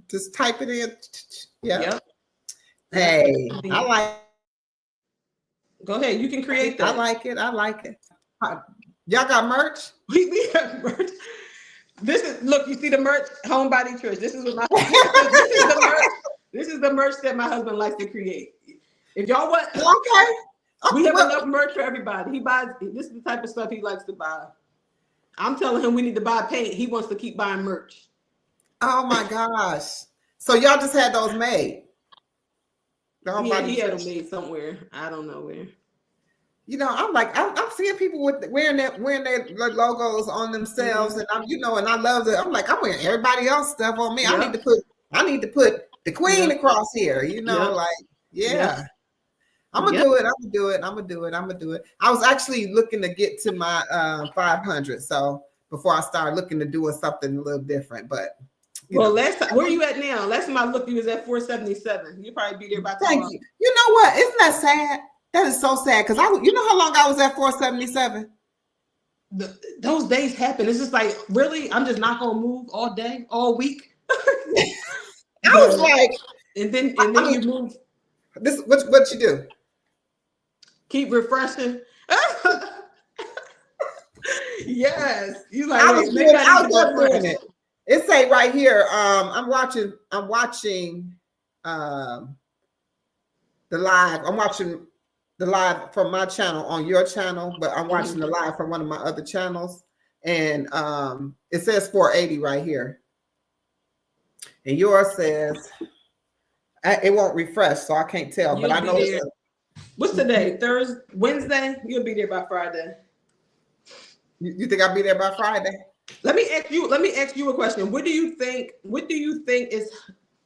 just type it in. Yeah. Yep. Hey, I like. Go ahead, you can create that. I like it. Y'all got merch? We have merch. Look, you see the merch, Homebody Trish. This is what this is the merch that my husband likes to create. If y'all want, we have enough merch for everybody. He buys. This is the type of stuff he likes to buy. I'm telling him we need to buy paint. He wants to keep buying merch. Oh my gosh! So y'all just had those made? Yeah, he had them made somewhere. I don't know where. You know, I'm seeing people wearing their logos on themselves, and and I love it. I'm like, I'm wearing everybody else stuff on me. Yep. I need to put the queen across here. You know, I'm gonna do it. I'm gonna do it. I was actually looking to get to my 500, so before I start looking to doing something a little different, but. Last time, where are you at now? Last time I looked, you was at 477. You'll probably be there by tomorrow. Thank you. You know what? Isn't that sad? That is so sad because you know how long I was at 477? Those days happen. It's just like, really? I'm just not gonna move all day, all week. I was like, and then you move. This what you do? Keep refreshing. Yes, you like. I was doing it. It say right here. I'm watching the live. I'm watching the live from my channel on your channel, but I'm watching the live from one of my other channels, and it says 480 right here, and yours says it won't refresh, so I can't tell. But I know what's today? Thursday, Wednesday. You'll be there by Friday. You think I'll be there by Friday? Let me ask you a question. What do you think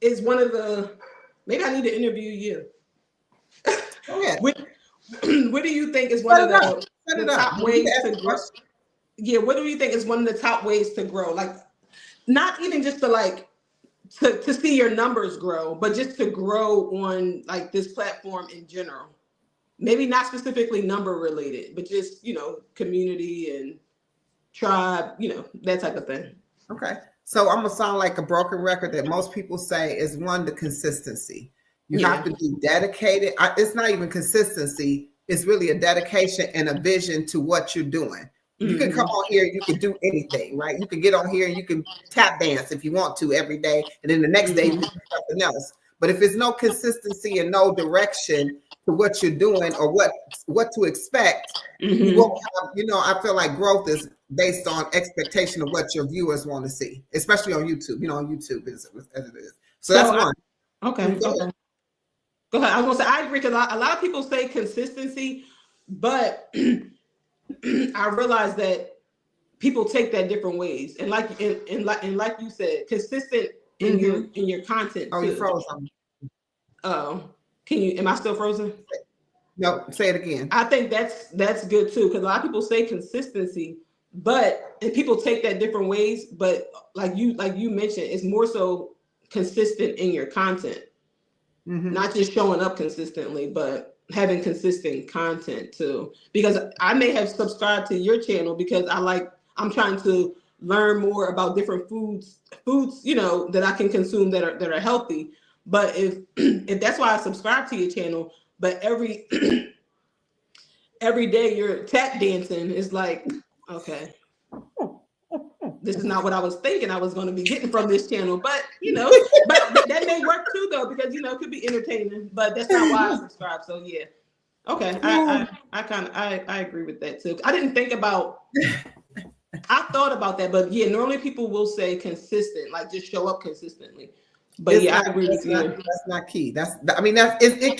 is one of the? Maybe I need to interview you. Oh yeah. What do you think is one of the top ways to grow? Yeah, what do you think is one of the top ways to grow? Like, not even just to see your numbers grow, but just to grow on like this platform in general. Maybe not specifically number related, but just, you know, community and tribe, you know, that type of thing. Okay. So I'm gonna sound like a broken record that most people say is the consistency. You have to be dedicated. It's not even consistency. It's really a dedication and a vision to what you're doing. You can come on here, you can do anything, right? You can get on here and you can tap dance if you want to every day. And then the next day you can do something else. But if there's no consistency and no direction, to what you're doing or what to expect, you won't have, I feel like growth is based on expectation of what your viewers want to see, especially on YouTube. On YouTube as it is. So that's one. Okay. Go ahead. I was gonna say I agree because a lot of people say consistency, but I realize that people take that different ways, and like you said, consistent in your content. Oh, you froze on me. Oh, am I still frozen? No, say it again. I think that's good too, because a lot of people say consistency, and people take that different ways. But like you mentioned, it's more so consistent in your content, not just showing up consistently, but having consistent content too. Because I may have subscribed to your channel because I'm trying to learn more about different foods, that I can consume that are healthy. But if that's why I subscribe to your channel, but every day you're tap dancing, it's like, okay, this is not what I was thinking I was going to be getting from this channel. But but that may work too though, because it could be entertaining. But that's not why I subscribe. So yeah, okay, I agree with that too. I didn't think about. I thought about that, but yeah, normally people will say consistent, like just show up consistently. But I agree with you. That's not key. It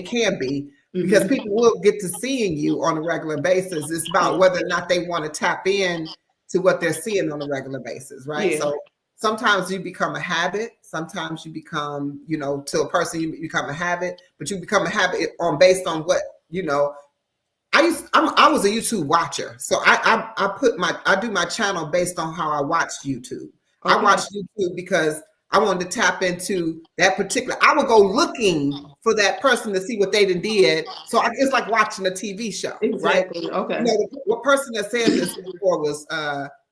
can be because people will get to seeing you on a regular basis. It's about whether or not they want to tap in to what they're seeing on a regular basis, right? Yeah. So sometimes you become a habit. Sometimes you become, to a person you become a habit, but you become a habit based on what I was a YouTube watcher, so I do my channel based on how I watch YouTube. Okay. I watch YouTube because I wanted to tap into that particular. I would go looking for that person to see what they did. So it's like watching a TV show, exactly. Right? Okay. The person that said this before was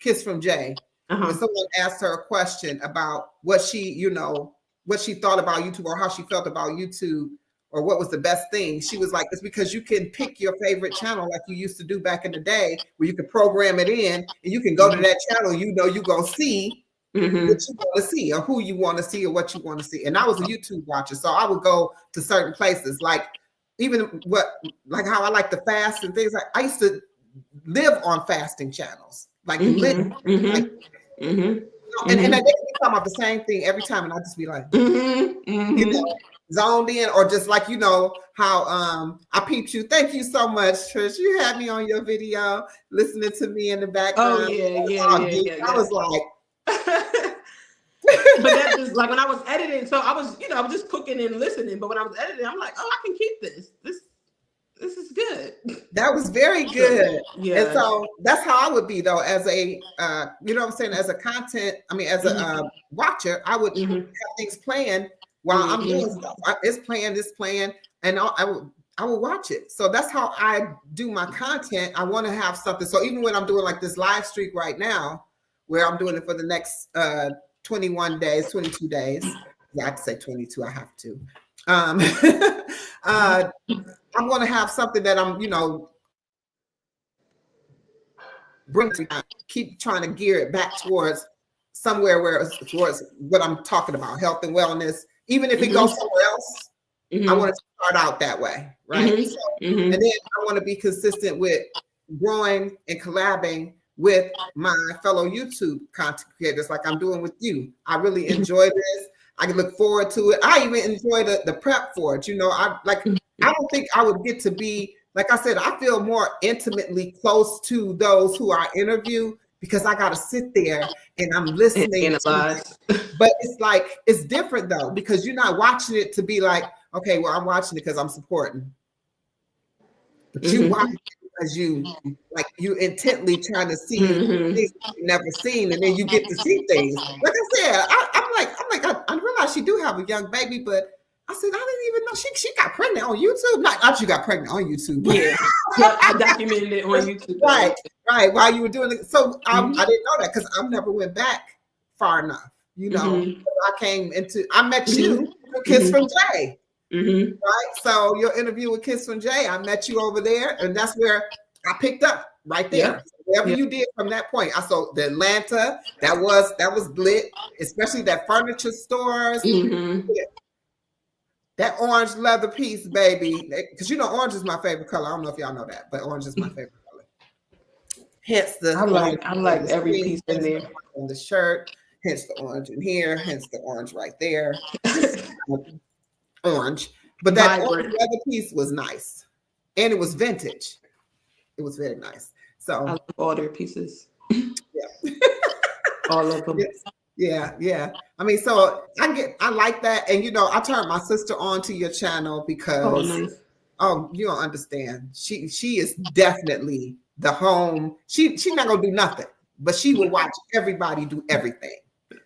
Kiss from Jay. And someone asked her a question about what she thought about YouTube or how she felt about YouTube. Or what was the best thing? She was like, it's because you can pick your favorite channel like you used to do back in the day, where you could program it in and you can go to that channel, you're going to see what you want to see or who you want to see or what you want to see. And I was a YouTube watcher, so I would go to certain places, like even how I like to fast and things. Like I used to live on fasting channels, like live. And they can talk about the same thing every time, and I just be like, zoned in, or just like how I peeped you. Thank you so much, Trish. You had me on your video, listening to me in the background. Oh yeah. I was like, but that's just like when I was editing. So I was just cooking and listening. But when I was editing, I'm like, oh, I can keep this. This is good. That was very good. Yeah. And so that's how I would be though, as a as a content. As a watcher, I would have things planned. While I'm doing stuff, it's playing, and I will watch it. So that's how I do my content. I want to have something. So even when I'm doing like this live streak right now, where I'm doing it for the next 21 days, 22 days. Yeah, I have to say 22. I have to. I'm going to have something that I'm, keep trying to gear it back towards somewhere where it's towards what I'm talking about, health and wellness. Even if it goes somewhere else, I want to start out that way, right? And then I want to be consistent with growing and collabing with my fellow YouTube content creators, like I'm doing with you. I really enjoy this. I can look forward to it. I even enjoy the prep for it. I don't think I would get to be, like I said, I feel more intimately close to those who I interview because I got to sit there and I'm listening. But it's like, it's different though, because you're not watching it to be like, okay, well, I'm watching it because I'm supporting. But you watch it because you intently trying to see things you've never seen, and then you get to see things. Like I said, I realized she do have a young baby, but I said, I didn't even know she got pregnant on YouTube. Not you got pregnant on YouTube. Yeah, I documented it on YouTube. Right. While you were doing it. So I didn't know that because I never went back far enough. I met you, Kiss from Jay. Right. So your interview with Kiss from Jay, I met you over there, and that's where I picked up right there. Whatever you did from that point. I saw the Atlanta, that was lit, especially that furniture stores. That orange leather piece, baby, because you know orange is my favorite color. I don't know if y'all know that, but orange is my favorite color. Hence the orange I like the every sleeve, piece in there. on the shirt, hence the orange in here, hence the orange right there. Orange. But that orange leather piece was nice. And it was vintage. It was very nice. So I love all their pieces. Yeah. All of them. Yeah. I mean, so I like that. And you know, I turned my sister on to your channel because nice. You don't understand. She is definitely the home. She's not gonna do nothing, but she will watch everybody do everything.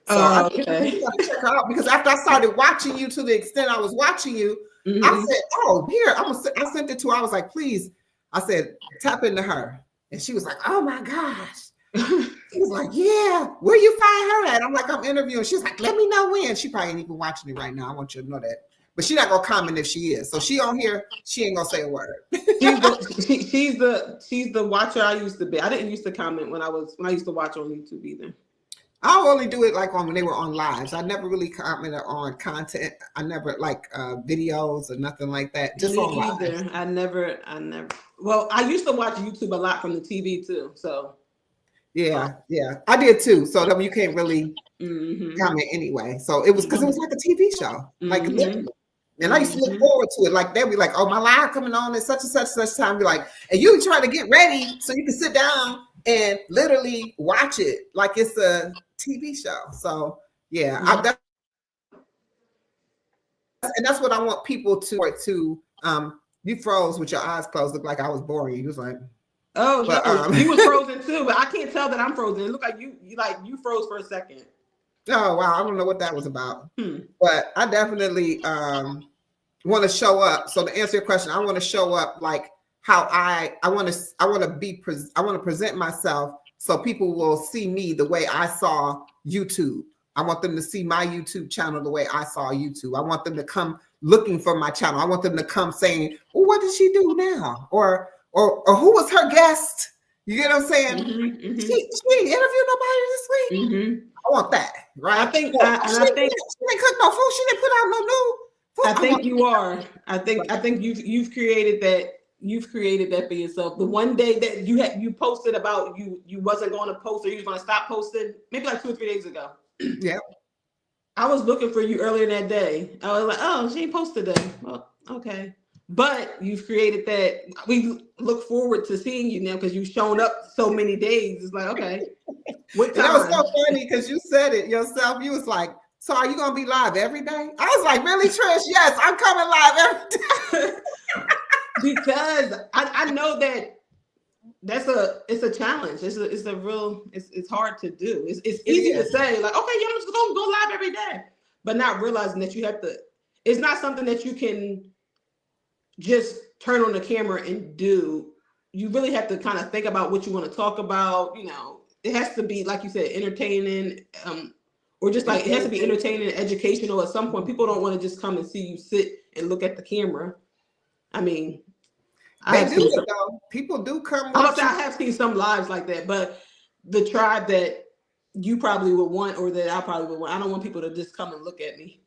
So I gotta check her out because after I started watching you to the extent I was watching you, I said, "Oh, here I sent it to her. I was like, please." I said, "Tap into her," and she was like, "Oh my gosh." She was like, "Yeah, where you find her at?" I'm like, "I'm interviewing." She's like, "Let me know when." She probably ain't even watching it right now. I want you to know that. But she's not gonna comment if she is. So she on here, she ain't gonna say a word. she's the watcher I used to be. I didn't used to comment when I used to watch on YouTube either. I'll only do it like when they were on lives. I never really commented on content. I never like videos or nothing like that. Just on lives. I never. Well, I used to watch YouTube a lot from the TV too. So yeah, I did too. So you can't really comment anyway. So it was because it was like a TV show, like literally. And I used to look forward to it. Like they'd be like, "Oh, my live coming on at such and such time." Be like, and you try to get ready so you can sit down and literally watch it like it's a TV show. So yeah, and that's what I want people to. You froze with your eyes closed. Looked like I was boring you. You was like, "Oh, but, you was frozen too." But I can't tell that I'm frozen. It looked like you froze for a second. Oh wow, I don't know what that was about. But I definitely want to show up. So to answer your question, I want to show up like how I want to present myself so people will see me the way I saw YouTube. I want them to see my YouTube channel the way I saw YouTube. I want them to come looking for my channel. I want them to come saying, "Well, what did she do now?" Or who was her guest? You get what I'm saying? She interviewed nobody this week. I want that, right? I think, she didn't cook no food. She didn't put out no new food. I think you are. I think you've created that. You've created that for yourself. The one day that you posted about you wasn't going to post or you was going to stop posting, maybe like 2 or 3 days ago. Yeah. I was looking for you earlier that day. I was like, "Oh, she ain't posted today." Well, okay. But you've created that. We look forward to seeing you now because you've shown up so many days. It's like, okay. What time? That was so funny because you said it yourself. You was like, "So are you gonna be live every day?" I was like, "Really, Trish? Yes, I'm coming live every day." Because I know that it's a challenge. It's hard to do. It's easy to say like, "Okay, yeah, I'm just gonna go live every day," but not realizing that you have to. It's not something that you can just turn on the camera and do. You really have to kind of think about what you want to talk about. You know, it has to be, like you said, entertaining, or just like it has to be entertaining and educational at some point. People don't want to just come and see you sit and look at the camera. I mean, people do come. I have seen some lives like that, but the tribe that you probably would want, or that I probably would want, I don't want people to just come and look at me.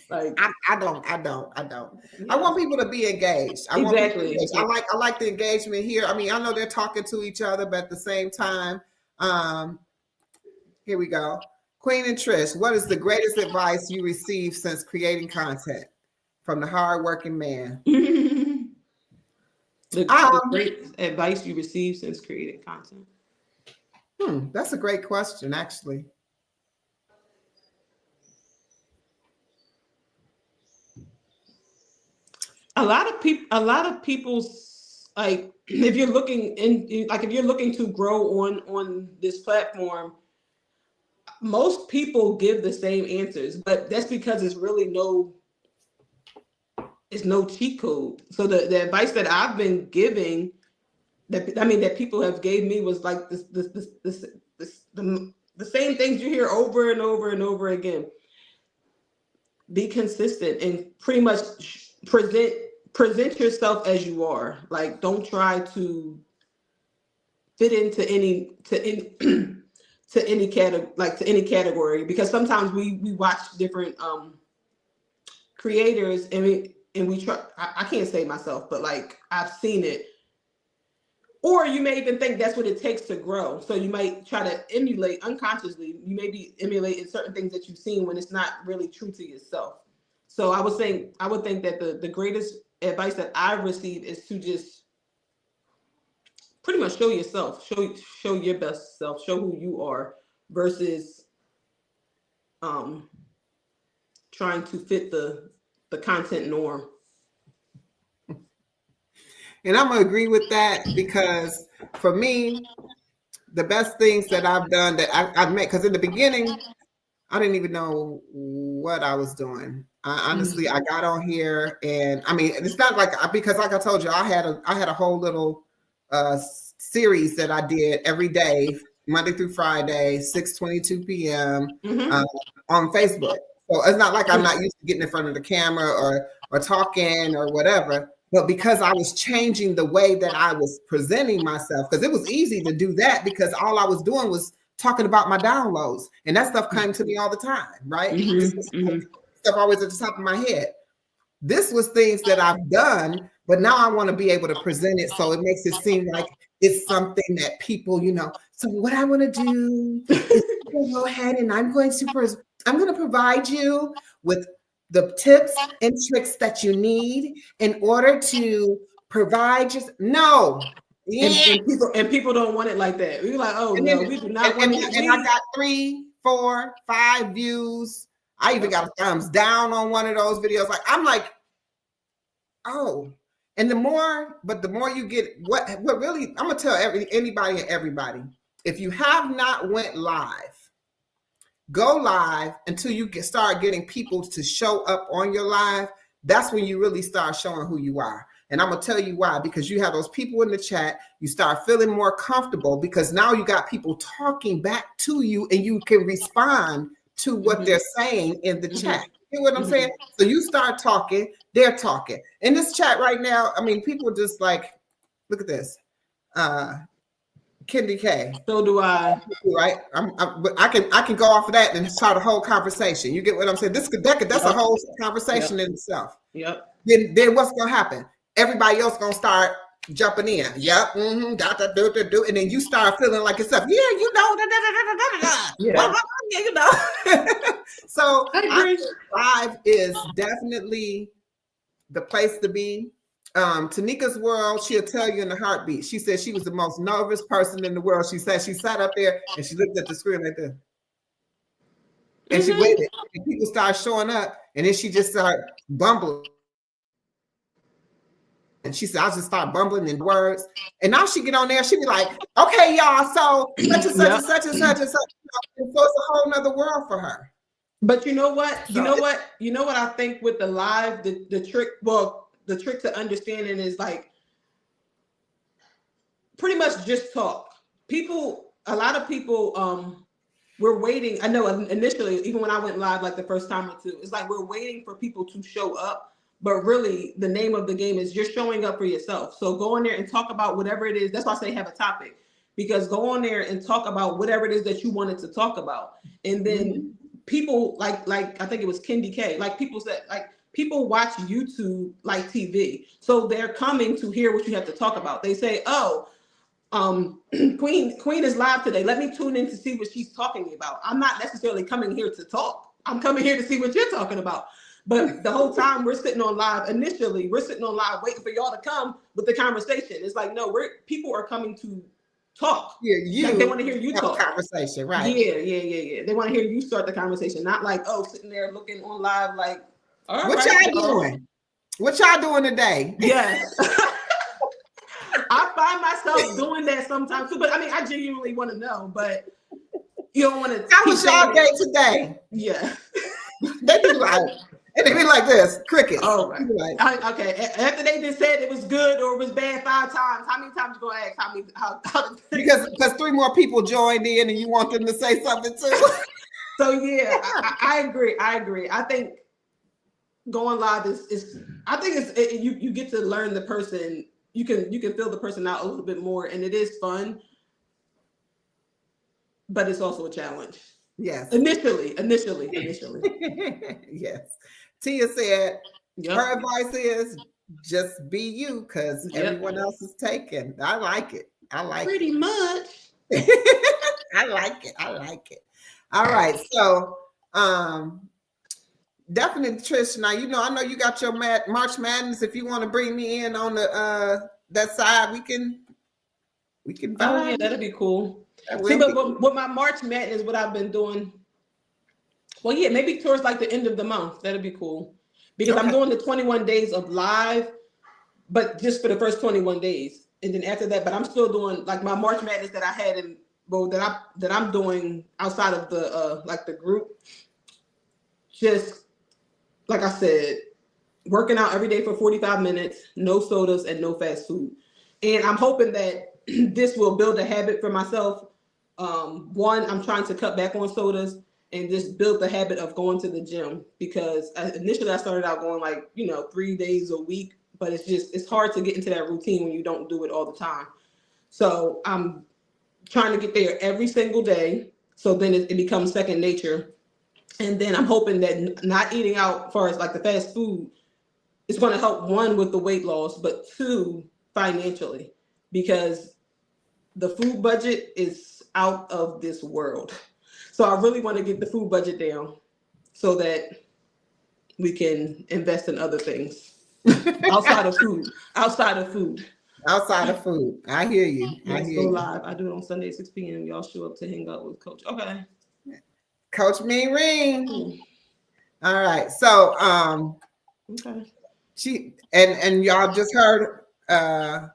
Like I don't. Yeah. I want people to be engaged. I like the engagement here. I mean, I know they're talking to each other, but at the same time, here we go. Queen and Trish, what is the greatest advice you received since creating content from the hardworking man? The great advice you received since creating content. That's a great question, actually. A lot of people's like, if you're looking to grow on this platform, most people give the same answers, but that's because it's really no cheat code. So the advice that I've been giving, that people have gave me was like the same things you hear over and over and over again. Be consistent and pretty much present yourself as you are. Like, don't try to fit into any category, because sometimes we watch different creators, and we try. I can't say myself, but like I've seen it. Or you may even think that's what it takes to grow. So you might try to emulate unconsciously. You may be emulating certain things that you've seen when it's not really true to yourself. So I would think that the greatest advice that I've received is to just pretty much show yourself, show your best self, show who you are, versus trying to fit the content norm. And I'm gonna agree with that, because for me, the best things that I've done that I've made, because in the beginning, I didn't even know what I was doing. Honestly, I got on here, and I mean, it's not like, because like I told you, I had a whole little series that I did every day, Monday through Friday, 6:22 p.m. On Facebook. So it's not like I'm not used to getting in front of the camera or talking or whatever. But because I was changing the way that I was presenting myself, because it was easy to do that, because all I was doing was talking about my downloads, and that stuff came to me all the time, right? Stuff always at the top of my head. This was things that I've done, but now I want to be able to present it so it makes it seem like it's something that people, So what I want to do is go ahead and I'm going to provide you with the tips and tricks that you need in order to provide just no. And people don't want it like that. We're like, oh no, we do not want it. And I got 3, 4, 5 views. I even got a thumbs down on one of those videos. Like, I'm like, oh. And the more you get, what really, I'm gonna tell anybody and everybody, if you have not went live, go live until you start getting people to show up on your live. That's when you really start showing who you are. And I'm going to tell you why, because you have those people in the chat, you start feeling more comfortable because now you got people talking back to you and you can respond to what they're saying in the chat. You know what I'm saying? So you start talking, they're talking. In this chat right now, I mean, people just like, look at this. Kendi K. So do I. Right. But I can go off of that and start a whole conversation. You get what I'm saying? That's a whole conversation in itself. Yep. Then what's gonna happen? Everybody else gonna start jumping in. Yep. And then you start feeling like yourself. Yeah, So live is definitely the place to be. Tanika's World, she'll tell you in a heartbeat. She said she was the most nervous person in the world. She said she sat up there and she looked at the screen like this. And she waited. And people started showing up, and then she just started bumbling. And she said, I just start bumbling in words. And now she get on there, she be like, okay, y'all, so such and such and such and such and such. So it's a whole nother world for her. But you know what? You know what I think with the live, the trick, the trick to understanding is like pretty much just talk. A lot of people, we're waiting. I know initially, even when I went live like the first time or two, it's like we're waiting for people to show up. But really, the name of the game is you're showing up for yourself. So go in there and talk about whatever it is. That's why I say have a topic, because go on there and talk about whatever it is that you wanted to talk about. And then people like I think it was Kendi K. Like people said, like, people watch YouTube like TV. So they're coming to hear what you have to talk about. They say, oh, Queen is live today. Let me tune in to see what she's talking about. I'm not necessarily coming here to talk. I'm coming here to see what you're talking about. But the whole time we're sitting on live, initially, we're sitting on live waiting for y'all to come with the conversation. It's like, no, people are coming to talk. Yeah, like they want to hear you talk. Conversation, right? Yeah. They want to hear you start the conversation, not like, oh, sitting there looking on live like, all what right, y'all doing? What y'all doing today? Yes. I find myself doing that sometimes too, but I mean, I genuinely want to know, but you don't want to. How was y'all day today? Yeah. They be like, and they be like this, crickets. Oh, right. Like, okay. After they just said it was good or it was bad 5 times, how many times you gonna ask? How because 3 more people joined in, and you want them to say something too. So yeah, I agree. I think going live is I think you get to learn the person. You can feel the person out a little bit more, and it is fun, but it's also a challenge. Yes. Initially. Yes. Tia said Yep. her advice is just be you because everyone else is taken. I like it. I like Pretty much. I like it. I like it. All right. So definitely Trish. Now I know you got your March Madness. If you want to bring me in on the that side, we can Oh yeah, that'd be cool. See, but with my March Madness, what I've been doing. Well, yeah, maybe towards like the end of the month. That'd be cool. Because I'm doing the 21 days of live, but just for the first 21 days. And then after that, but I'm still doing like my March Madness that I had in that I'm doing outside of the like the group. Just like I said, working out every day for 45 minutes, no sodas and no fast food. And I'm hoping that this will build a habit for myself. One, I'm trying to cut back on sodas and just build the habit of going to the gym because initially I started out going like, 3 days a week, but it's hard to get into that routine when you don't do it all the time. So I'm trying to get there every single day. So then it becomes second nature. And then I'm hoping that not eating out as far as like the fast food is going to help, one, with the weight loss, but two, financially, because the food budget is out of this world. So I really want to get the food budget down so that we can invest in other things outside of food. Outside of food. I hear you. Let's go live. I do it on Sunday, 6 p.m. Y'all show up to hang out with Coach. Okay. Coach Mean Ring. All right. So okay. She and y'all just heard oh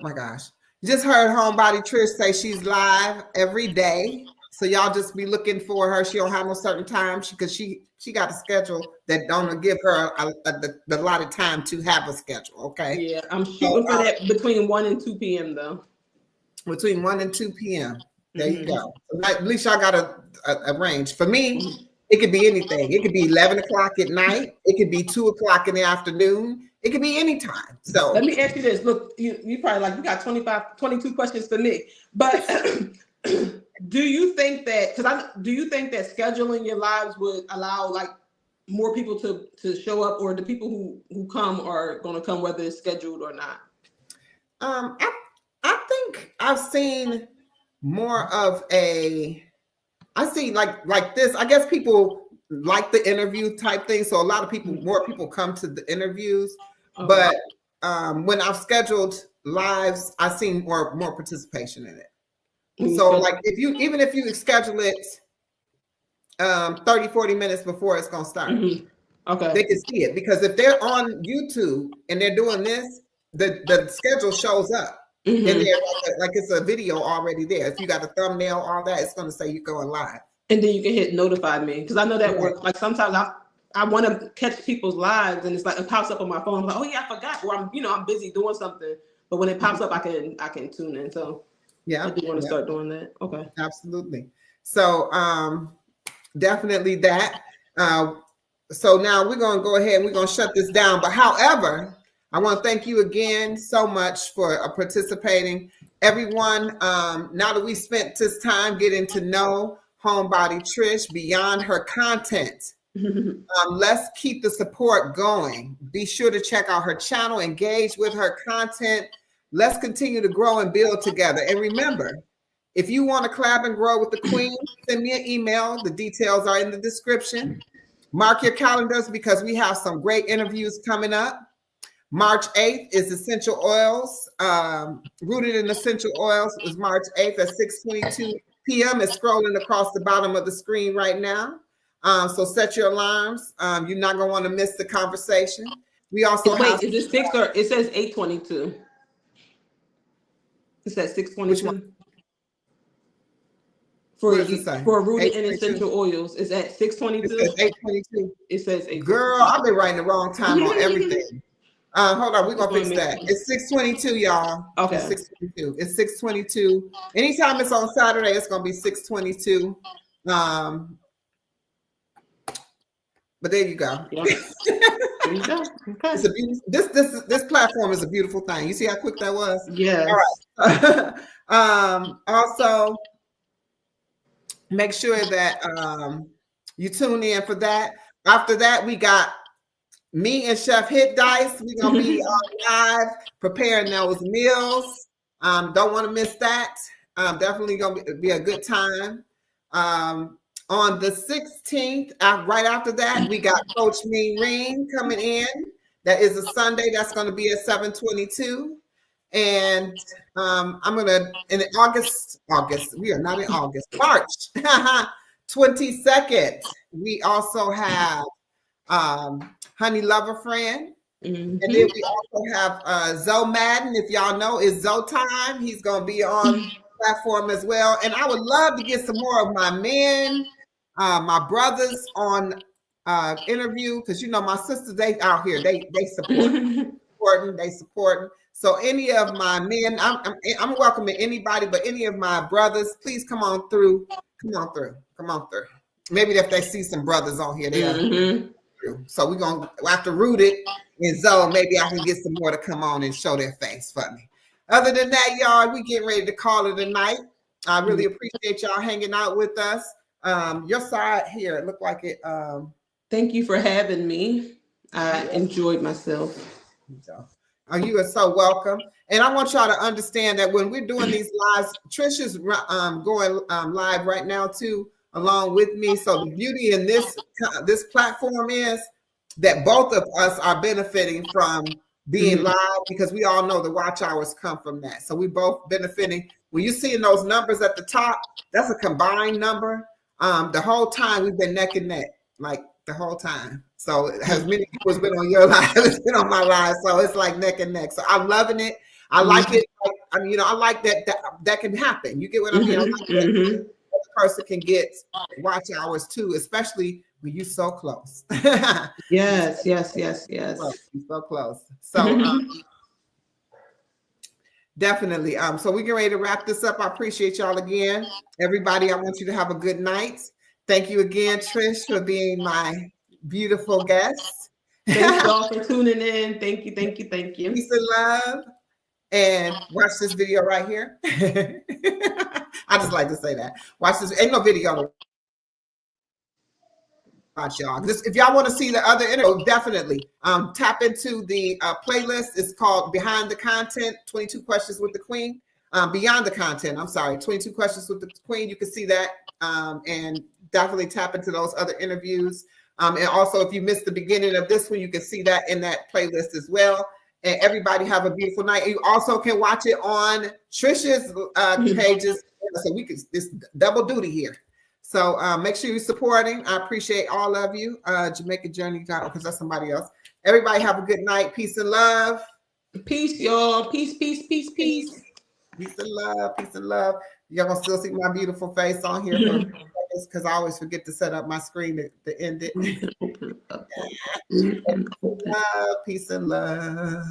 my gosh. Just heard Homebody Trish say she's live every day. So y'all just be looking for her. She don't have no certain time because she got a schedule that don't give her the lot of time to have a schedule. Okay. Yeah, I'm shooting for that between 1 and 2 p.m. though. Between 1 and 2 p.m. There you go. At least y'all got a range. For me, it could be anything. It could be 11 o'clock at night. It could be 2 o'clock in the afternoon. It could be any time. So let me ask you this. Look, you probably you got 22 questions for me. But do you think that scheduling your lives would allow like more people to show up, or the people who come are going to come whether it's scheduled or not? I think I've seen more of I see like this. I guess people like the interview type thing. So a lot of more people come to the interviews. Okay. But when I've scheduled lives, I've seen more participation in it. So like even if you schedule it 30-40 minutes before it's gonna start, okay, they can see it. Because if they're on YouTube and they're doing this, the schedule shows up. And then like it's a video already there. If you got a thumbnail, all that, it's going to say you're going live. And then you can hit notify me, because I know that works. Like sometimes I want to catch people's lives, and it's like it pops up on my phone. I'm like, oh yeah, I forgot. Or I'm busy doing something. But when it pops up, I can tune in. So yeah, I do want to start doing that. Okay, absolutely. So definitely that. So now we're going to go ahead and we're going to shut this down. But however, I want to thank you again so much for participating. Everyone, now that we spent this time getting to know Homebody Trish beyond her content, let's keep the support going. Be sure to check out her channel, engage with her content. Let's continue to grow and build together. And remember, if you want to collab and grow with the queen, send me an email. The details are in the description. Mark your calendars because we have some great interviews coming up. March 8th is Essential Oils. Rooted in Essential Oils is March 8th at 6:22 p.m. It's scrolling across the bottom of the screen right now. So set your alarms. You're not going to want to miss the conversation. We also have... Wait, is it 6 or... It says 8:22. It says 6:22. For Rooted in Essential Oils. Is at 6:22? It says 8:22. It says 8:22. Girl, I've been writing the wrong time on everything. Hold on, we're gonna fix that. It's 6:22, y'all. Okay. It's 6:22. Anytime it's on Saturday, it's gonna be 6:22. But there you go. Yep. There you go. Okay. It's a beautiful, this platform is a beautiful thing. You see how quick that was? Yeah. All right. Also, make sure that you tune in for that. After that, we got me and Chef Hit Dice. We're going to be live preparing those meals. Don't want to miss that. Definitely going to be a good time. On the 16th, right after that, we got Coach Mean Ring coming in. That is a Sunday. That's going to be at 7:22. And I'm going to, in August, we are not in August, March 22nd, we also have Honey Lover Friend. And then we also have Zoe Madden. If y'all know, it's Zoe time. He's going to be on platform as well. And I would love to get some more of my men, my brothers on interview, because you know my sisters, they out here, they support, they supporting. So any of my men, I'm welcoming anybody, but any of my brothers, please come on through. Maybe if they see some brothers on here, they'll through. So we're gonna have to root it. And so maybe I can get some more to come on and show their face for me. Other than that, y'all, we getting ready to call it a night. I really appreciate y'all hanging out with us. Your side here, it looked like it. Thank you for having me. I enjoyed myself. You are so welcome. And I want y'all to understand that when we're doing these lives, Trish is going live right now too, along with me. So the beauty in this platform is that both of us are benefiting from being live, because we all know the watch hours come from that. So we both benefiting. When you're seeing those numbers at the top, that's a combined number. The whole time we've been neck and neck, like the whole time. So as many people has been on your live, it's been on my live. So it's like neck and neck. So I'm loving it. I like it. I mean, I like that can happen. You get what I mean? I like that the person can get watch hours too, especially when you're so close. Yes. So close. So definitely. So we get ready to wrap this up. I appreciate y'all again. Everybody, I want you to have a good night. Thank you again, Trish, for being my beautiful guest. Thanks y'all for tuning in. Thank you. Peace and love. And watch this video right here. I just like to say that. Watch this. Ain't no video. Watch y'all. If y'all want to see the other interview, definitely tap into the playlist. It's called Behind the Content, 22 Questions with the Queen. Beyond the Content, I'm sorry, 22 Questions with the Queen. You can see that and definitely tap into those other interviews. And also, if you missed the beginning of this one, you can see that in that playlist as well. And everybody have a beautiful night. You also can watch it on Trish's pages. So it's double duty here. So make sure you're supporting. I appreciate all of you. Jamaica Journey, because that's somebody else. Everybody have a good night. Peace and love. Peace, y'all. Peace. Peace and love. Y'all gonna still see my beautiful face on here because I always forget to set up my screen to end it. Peace and love.